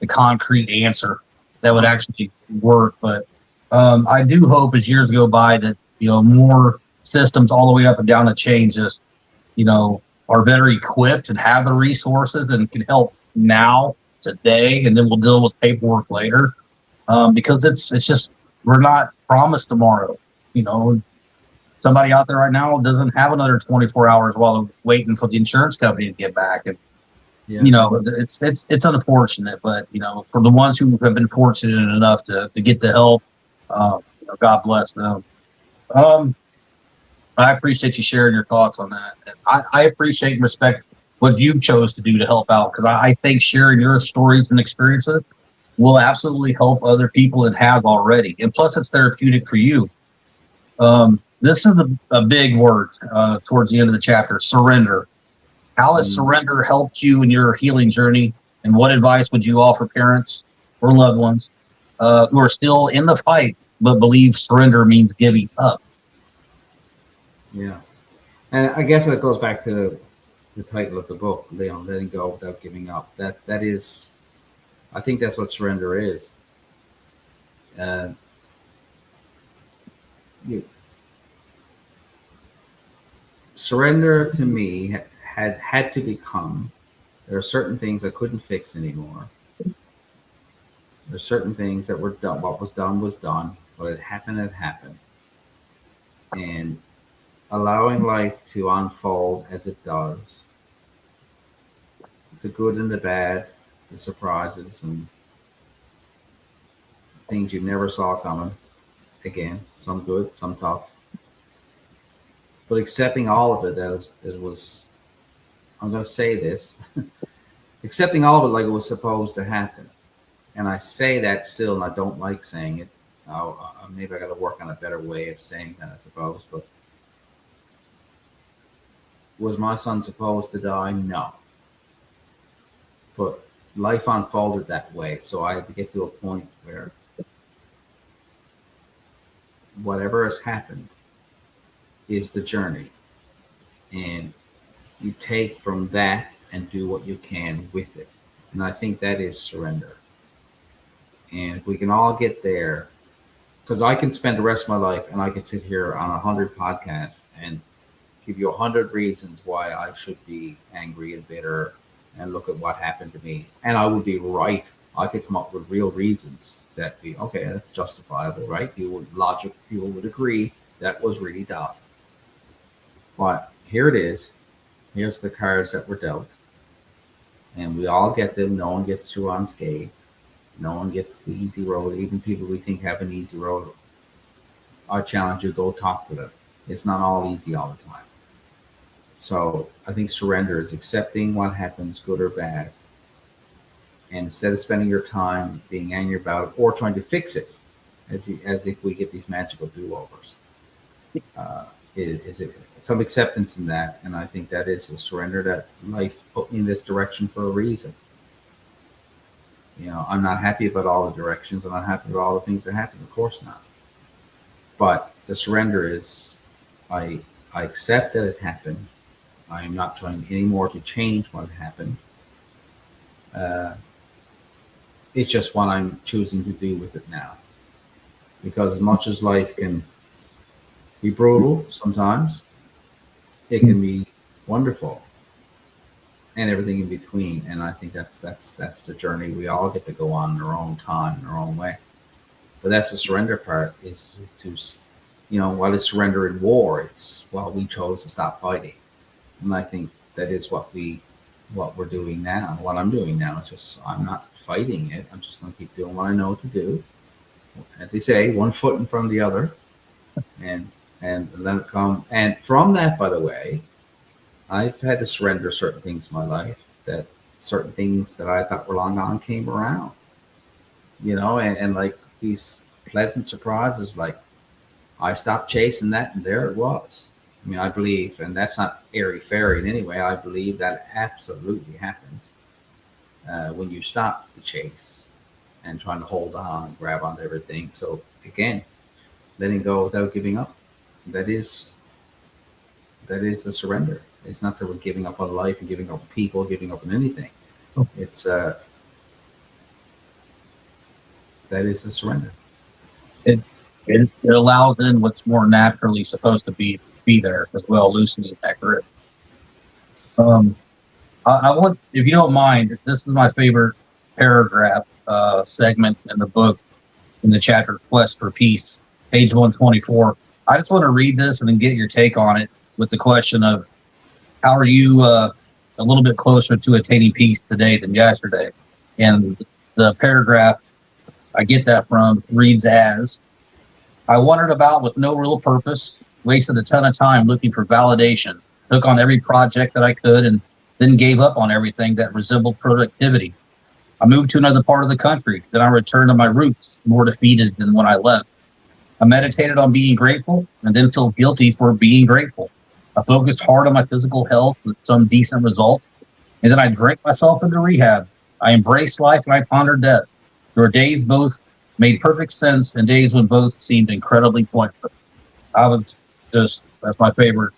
concrete answer that would actually work. But I do hope as years go by that more systems all the way up and down the chain just are better equipped and have the resources and can help now, today, and then we'll deal with paperwork later. Because it's just, we're not promised tomorrow. Somebody out there right now doesn't have another 24 hours while they're waiting for the insurance company to get back. And it's unfortunate, but for the ones who have been fortunate enough to get the help, God bless them. I appreciate you sharing your thoughts on that. And I appreciate and respect what you chose to do to help out, because I think sharing your stories and experiences will absolutely help other people and have already. And plus, it's therapeutic for you. This is a big word towards the end of the chapter, surrender. How has surrender helped you in your healing journey? And what advice would you offer parents or loved ones who are still in the fight but believe surrender means giving up? Yeah. And I guess that goes back to the title of the book, letting go without giving up. That is, I think that's what surrender is. Surrender to me had to become, there are certain things I couldn't fix anymore. There's certain things that were done. What was done was done. What had happened. And allowing life to unfold as it does, the good and the bad, the surprises and things you never saw coming. Again, some good, some tough. But accepting all of it as it was, I'm going to say this, accepting all of it like it was supposed to happen. And I say that still, and I don't like saying it. Maybe I got to work on a better way of saying that, I suppose. But was my son supposed to die? No. But life unfolded that way. So I had to get to a point where whatever has happened is the journey. And you take from that and do what you can with it. And I think that is surrender. And if we can all get there, because I can spend the rest of my life and I can sit here on 100 podcasts and give you 100 reasons why I should be angry and bitter, and look at what happened to me, and I would be right. I could come up with real reasons that be okay. That's justifiable, right? People would agree that was really tough. But here it is. Here's the cards that were dealt, and we all get them. No one gets through unscathed. No one gets the easy road. Even people we think have an easy road, I challenge you, go talk to them. It's not all easy all the time. So I think surrender is accepting what happens, good or bad. And instead of spending your time being angry about it or trying to fix it, as if we get these magical do-overs, is it some acceptance in that. And I think that is a surrender, that life put me in this direction for a reason. I'm not happy about all the directions. I'm not happy about all the things that happen. Of course not. But the surrender is, I accept that it happened. I am not trying anymore to change what happened. It's just what I'm choosing to do with it now. Because as much as life can be brutal sometimes, it can be wonderful, and everything in between. And I think that's the journey we all get to go on in our own time, in our own way. But that's the surrender part, is to, what is surrender in war? It's, we chose to stop fighting. And I think that is what we're doing now. What I'm doing now is just, I'm not fighting it. I'm just going to keep doing what I know to do. As they say, one foot in front of the other, and let it come. And from that, by the way, I've had to surrender certain things in my life, that certain things that I thought were long gone came around, and like these pleasant surprises, like I stopped chasing that and there it was. I mean, I believe, and that's not airy-fairy in any way, I believe that absolutely happens when you stop the chase and trying to hold on and grab onto everything. So again, letting go without giving up, that is the surrender. It's not that we're giving up on life and giving up on people, giving up on anything. It's that is the surrender. It allows in what's more naturally supposed to be there as well, loosening that grip. I want, if you don't mind, this is my favorite paragraph segment in the book, in the chapter Quest for Peace, page 124. I just want to read this and then get your take on it, with the question of, how are you a little bit closer to attaining peace today than yesterday? And the paragraph I get that from reads as, I wandered about with no real purpose, wasted a ton of time looking for validation, took on every project that I could, and then gave up on everything that resembled productivity. I moved to another part of the country. Then I returned to my roots, more defeated than when I left. I meditated on being grateful and then felt guilty for being grateful. I focused hard on my physical health with some decent results, and then I drank myself into rehab. I embraced life and I pondered death. There were days both made perfect sense and days when both seemed incredibly pointless. That's my favorite.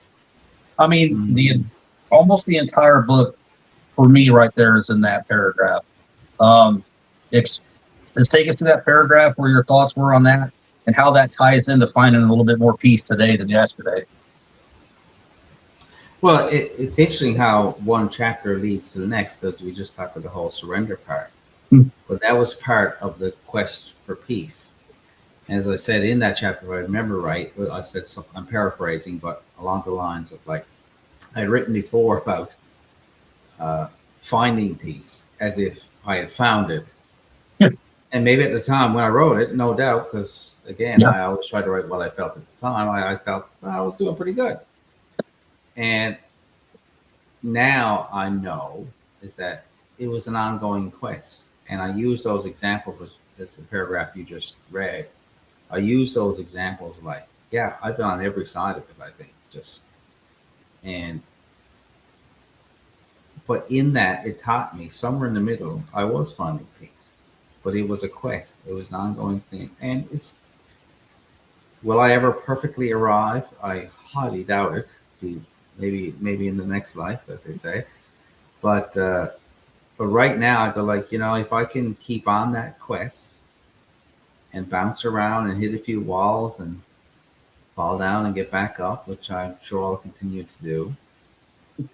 I mean, almost the entire book for me right there is in that paragraph. Let's take us to that paragraph where your thoughts were on that and how that ties into finding a little bit more peace today than yesterday. Well, it's interesting how one chapter leads to the next, because we just talked about the whole surrender part. But that was part of the quest for peace. And as I said in that chapter, if I remember right, I said something, I'm paraphrasing, but along the lines of, like, I had written before about finding peace, as if I had found it. And maybe at the time when I wrote it, no doubt, because again, I always try to write what I felt at the time. I felt I was doing pretty good. And now I know is that it was an ongoing quest. And I use those examples, as the paragraph you just read. I use those examples like, yeah, I've been on every side of it, I think, but in that, it taught me somewhere in the middle, I was finding peace, but it was a quest. It was an ongoing thing. And will I ever perfectly arrive? I highly doubt it. Maybe in the next life, as they say. But right now, I go like, if I can keep on that quest and bounce around and hit a few walls and fall down and get back up, which I'm sure I'll continue to do,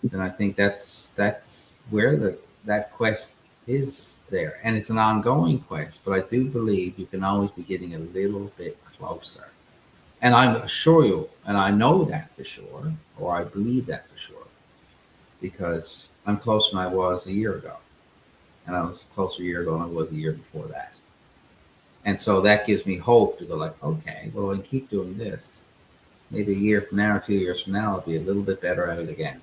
then I think that's where that quest is there, and it's an ongoing quest. But I do believe you can always be getting a little bit closer, and I assure you, and I know that for sure, or I believe that for sure, because I'm closer than I was a year ago, and I was closer a year ago than I was a year before that. And so that gives me hope to go like, okay, well, I can keep doing this. Maybe a year from now or 2 years from now, I'll be a little bit better at it again.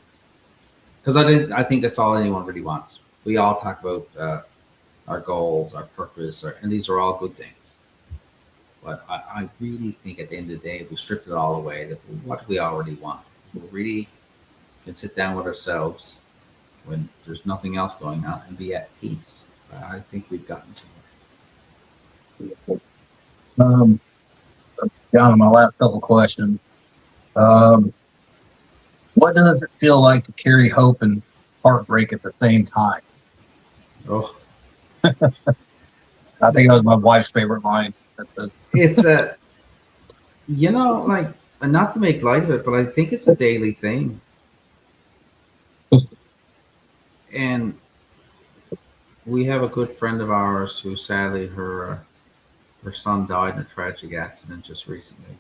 Because I think that's all anyone really wants. We all talk about our goals, our purpose, and these are all good things. But I really think at the end of the day, if we stripped it all away, that what we already want, we really can sit down with ourselves when there's nothing else going on and be at peace. I think we've gotten somewhere. John, my last couple questions. What does it feel like to carry hope and heartbreak at the same time? Oh, I think that was my wife's favorite line. it's a, like, not to make light of it, but I think it's a daily thing. And we have a good friend of ours who sadly her son died in a tragic accident just recently.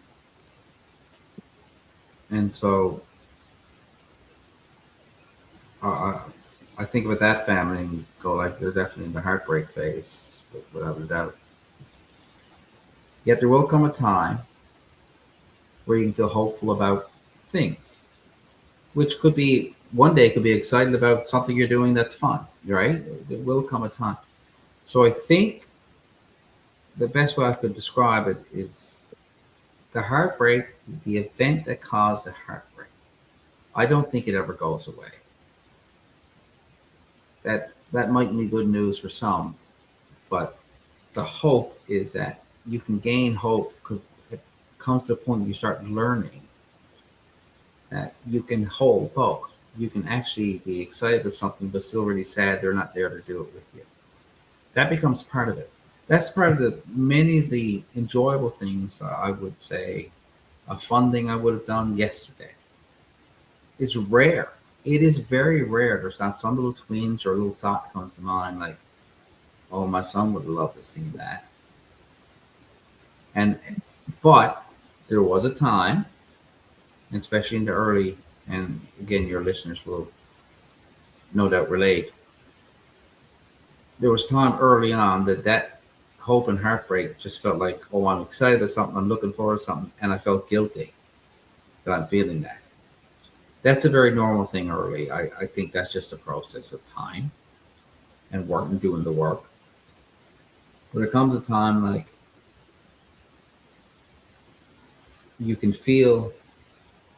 And so I think with that family, and go like they're definitely in the heartbreak phase, without a doubt. Yet there will come a time where you can feel hopeful about things, which could be one day could be excited about something you're doing that's fun, right? There will come a time. So I think the best way I could describe it is the heartbreak, the event that caused the heartbreak. I don't think it ever goes away. That might be good news for some, but the hope is that you can gain hope because it comes to a point you start learning that you can hold both. You can actually be excited with something but still really sad they're not there to do it with you. That becomes part of it. That's part of many of the enjoyable things I would say, a fun thing I would have done yesterday. It's rare. It is very rare. There's not some little twinge or little thought comes to mind like, oh, my son would love to see that. But there was a time, especially in the early, and again, your listeners will no doubt relate. There was time early on that hope and heartbreak just felt like, oh, I'm excited about something, I'm looking forward to something, and I felt guilty that I'm feeling that. That's a very normal thing early. I think that's just a process of time and work and doing the work. But there comes a time like you can feel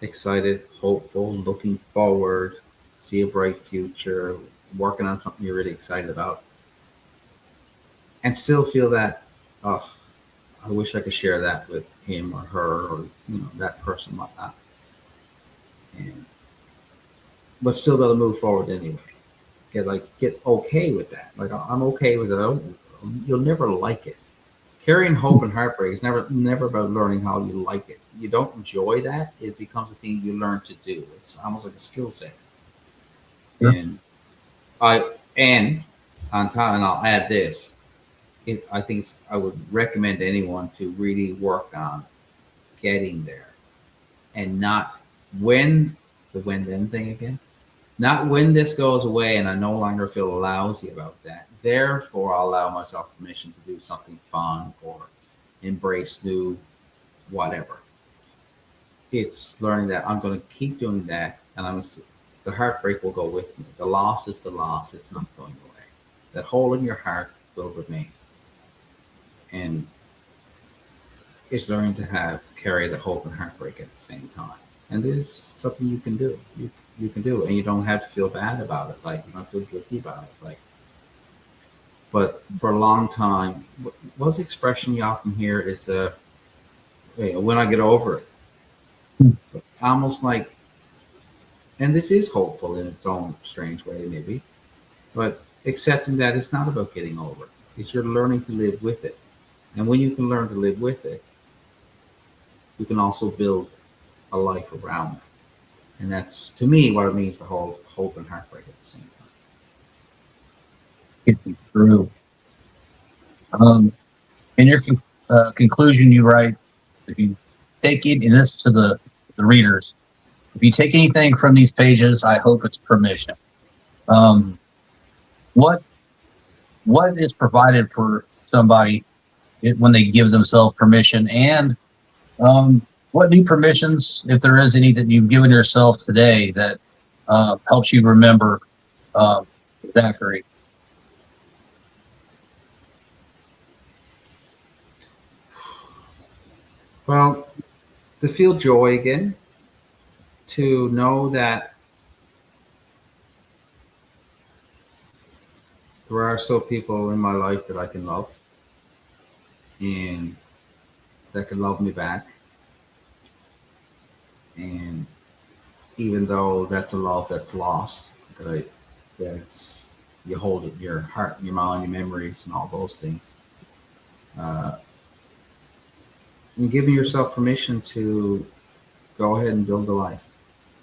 excited, hopeful, looking forward, see a bright future, working on something you're really excited about, and still feel that, oh, I wish I could share that with him or her or that person, whatnot. But still got to move forward anyway. Get okay with that. Like I'm okay with it. You'll never like it. Carrying hope and heartbreak is never about learning how you like it. You don't enjoy that. It becomes a thing you learn to do. It's almost like a skill set. Sure. And on top, and I'll add this. I would recommend anyone to really work on getting there, and not when then thing again. Not when this goes away and I no longer feel lousy about that. Therefore, I'll allow myself permission to do something fun or embrace new whatever. It's learning that I'm going to keep doing that, and the heartbreak will go with me. The loss is the loss. It's not going away. That hole in your heart will remain. And it's learning to carry the hope and heartbreak at the same time. And this is something you can do. You can do, and you don't have to feel bad about it. Like you don't feel guilty about it. Like, but for a long time, what's the expression you often hear is, hey, when I get over it, almost like, and this is hopeful in its own strange way, maybe, but accepting that it's not about getting over it. It's you're learning to live with it, and when you can learn to live with it, you can also build a life around it. And that's, to me, what it means to hold hope and heartbreak at the same time. Could be true. In your conclusion, you write, if you take it, and this to the readers, if you take anything from these pages, I hope it's permission. What is provided for somebody when they give themselves permission, and what new permissions, if there is any, that you've given yourself today that helps you remember Zachary? Well, to feel joy again, to know that there are still people in my life that I can love and that can love me back. And even though that's a love that's lost, that's you hold it in your heart, your mind, your memories, and all those things. Uh, and giving yourself permission to go ahead and build a life,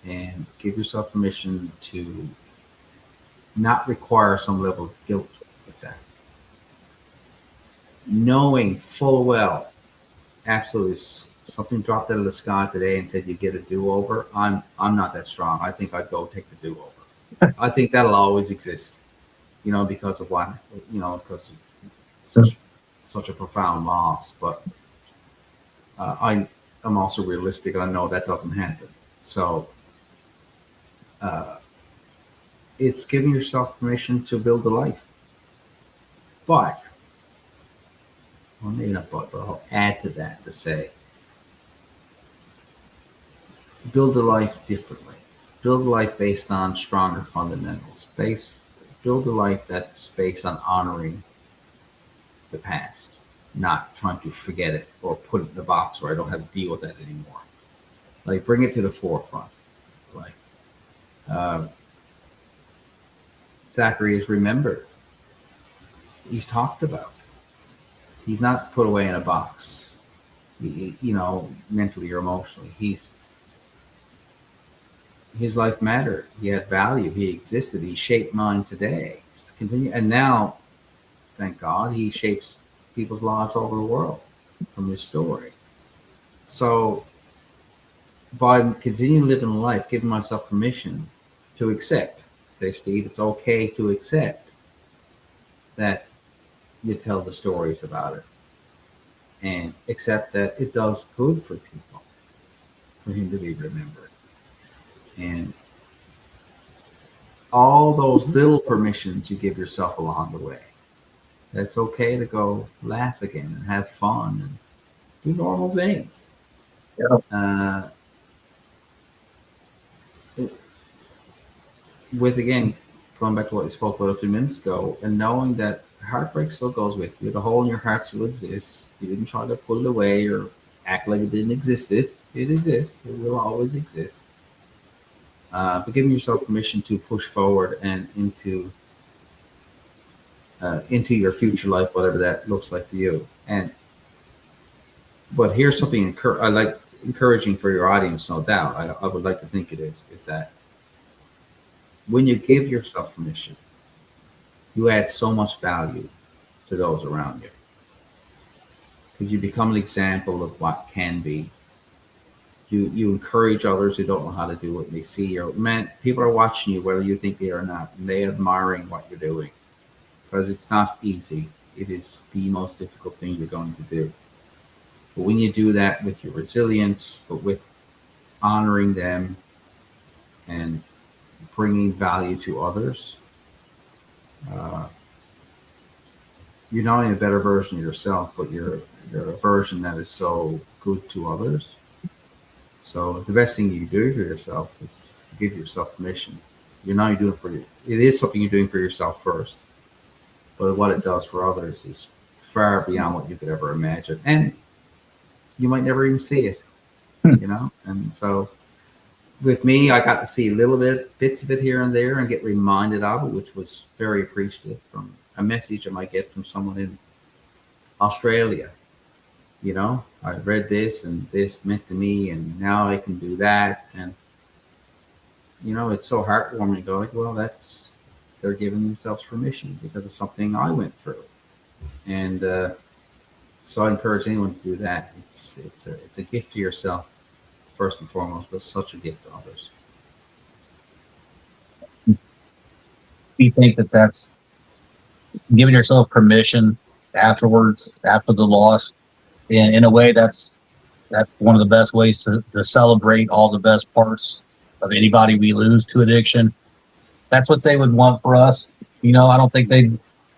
and give yourself permission to not require some level of guilt with that. Knowing full well, absolutely, if something dropped out of the sky today and said you get a do-over, I'm not that strong. I think I'd go take the do-over. I think that'll always exist, because of what, because of such a profound loss. But I'm also realistic, and I know that doesn't happen. So it's giving yourself permission to build a life. But, well, maybe not but I'll add to that to say, build a life differently. Build a life based on stronger fundamentals. Build a life that's based on honoring the past, not trying to forget it or put it in the box where I don't have to deal with that anymore. Like, bring it to the forefront. Like, Zachary is remembered. He's talked about. He's not put away in a box, mentally or emotionally. His life mattered. He had value. He existed. He shaped mine today. And now, thank God, he shapes people's lives all over the world from his story. So, by continuing living life, giving myself permission to accept, say, Steve, it's okay to accept that you tell the stories about it, and accept that it does good for people, for him to be remembered. And all those little permissions you give yourself along the way. That's okay to go laugh again and have fun and do normal things. Yeah. With, again, going back to what we spoke about a few minutes ago, and knowing that heartbreak still goes with you. The hole in your heart still exists. You didn't try to put it away or act like it didn't exist. It exists. It will always exist. But giving yourself permission to push forward and into your future life, whatever that looks like for you. But here's something I like encouraging for your audience, no doubt. I would like to think it is that when you give yourself permission, you add so much value to those around you, because you become an example of what can be. You encourage others who don't know how to do it, and they see people are watching you, whether you think they are or not, and they're admiring what you're doing, because it's not easy. It is the most difficult thing you're going to do. But when you do that with your resilience, but with honoring them and bringing value to others, you're not only a better version of yourself, but you're a version that is so good to others. So the best thing you can do for yourself is to give yourself permission. You're not doing it for you. It is something you're doing for yourself first, but what it does for others is far beyond what you could ever imagine, and you might never even see it. And so with me, I got to see bits of it here and there, and get reminded of it, which was very appreciative, from a message I might get from someone in Australia you know, I read this and this meant to me, and now I can do that. And, you know, it's so heartwarming to go like, well, they're giving themselves permission because of something I went through. And so I encourage anyone to do that. It's a gift to yourself, first and foremost, but such a gift to others. You think that that's giving yourself permission afterwards, after the loss, in a way that's one of the best ways to celebrate all the best parts of anybody we lose to addiction. That's what they would want for us. You know, I don't think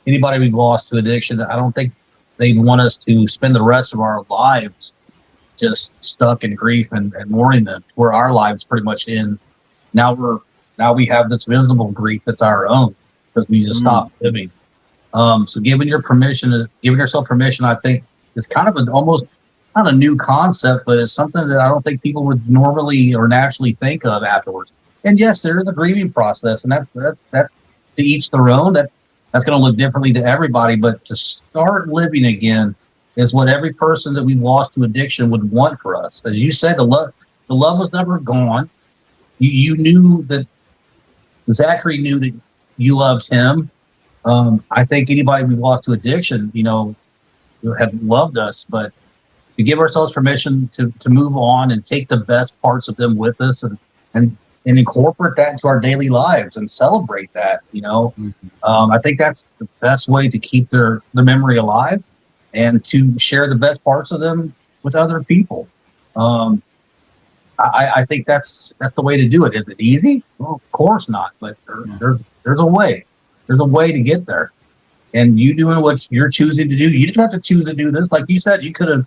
anybody we've lost to addiction, I don't think they'd want us to spend the rest of our lives just stuck in grief and mourning them, where our lives pretty much end. Now we have this visible grief that's our own because we just stopped living. So giving yourself permission, I think, is kind of almost not a new concept, but it's something that I don't think people would normally or naturally think of afterwards. And yes, there is a grieving process, and that to each their own. That's going to look differently to everybody. But to start living again is what every person that we lost to addiction would want for us. As you said, the love was never gone. You knew that Zachary knew that you loved him. I think anybody we lost to addiction, you know, have loved us, but to give ourselves permission to move on and take the best parts of them with us and incorporate that into our daily lives and celebrate that, you know. I think that's the best way to keep their memory alive and to share the best parts of them with other people. I think that's the way to do it. Is it easy? Well, of course not, but there's a way. There's a way to get there. And you doing what you're choosing to do, you didn't have to choose to do this. Like you said, you could have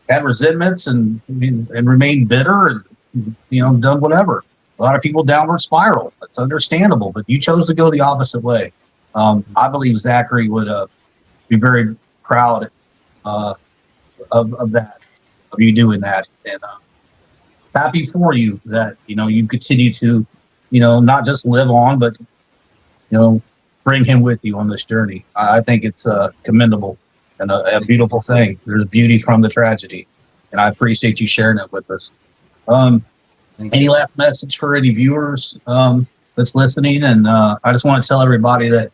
had resentments and remained bitter and, you know, done whatever. A lot of people downward spiral. That's understandable, but you chose to go the opposite way. I believe Zachary would be very proud of that, of you doing that. And happy for you that, you know, you continue to, you know, not just live on, but, you know, bring him with you on this journey. I think it's commendable and a beautiful thing. There's beauty from the tragedy, and I appreciate you sharing it with us. Any last message for any viewers that's listening? And I just want to tell everybody that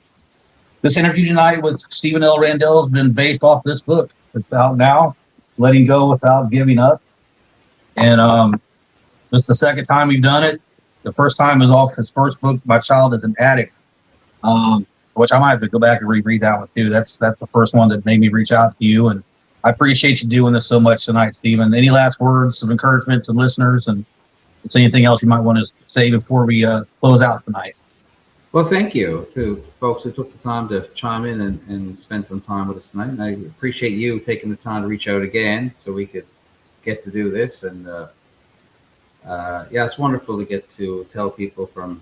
this interview tonight with Stephen L Randell has been based off this book. It's out now, Letting Go Without Giving Up. And this is the second time we've done it. The first time was off his first book, My Child is an Addict, which I might have to go back and reread that one too. That's the first one that made me reach out to you. And I appreciate you doing this so much tonight, Stephen. Any last words of encouragement to listeners, and is there anything else you might want to say before we close out tonight? Well, thank you to folks who took the time to chime in and spend some time with us tonight. And I appreciate you taking the time to reach out again so we could get to do this. And yeah, it's wonderful to get to tell people from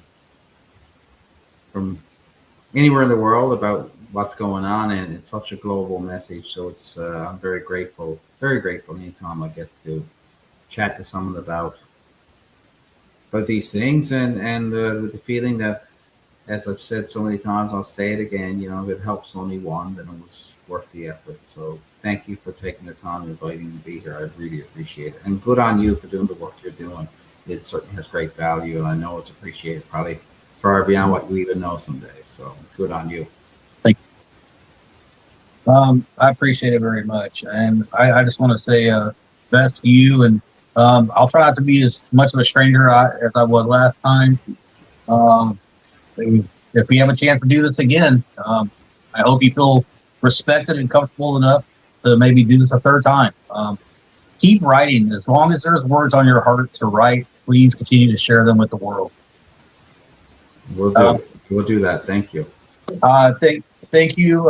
anywhere in the world about what's going on, and it's such a global message. So it's I'm very grateful anytime I get to chat to someone about these things, and the feeling that, as I've said so many times, I'll say it again, you know, if it helps only one, then it was worth the effort. So thank you for taking the time and inviting me to be here. I really appreciate it. And good on you for doing the work you're doing. It certainly has great value, and I know it's appreciated probably far beyond what you even know someday. So good on you. Thank you. I appreciate it very much. And I just want to say best to you. And I'll try not to be as much of a stranger as I was last time. If we have a chance to do this again, I hope you feel respected and comfortable enough to maybe do this a third time. Keep writing. As long as there's words on your heart to write, please continue to share them with the world. We'll do that. Thank you. Thank you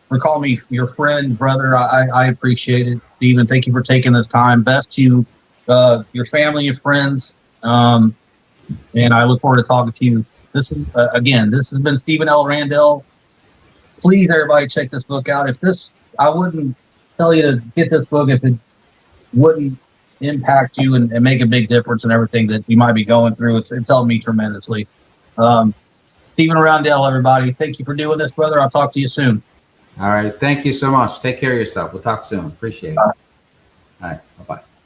for calling me your friend, brother. I appreciate it, Stephen. Thank you for taking this time. Best to your family and friends. And I look forward to talking to you. This is this has been Stephen L Randell. Please, everybody, check this book out. I wouldn't tell you to get this book if it wouldn't impact you and make a big difference in everything that you might be going through. It's helped me tremendously. Stephen Randell, everybody. Thank you for doing this, brother. I'll talk to you soon. All right. Thank you so much. Take care of yourself. We'll talk soon. Appreciate it. All right. Bye bye.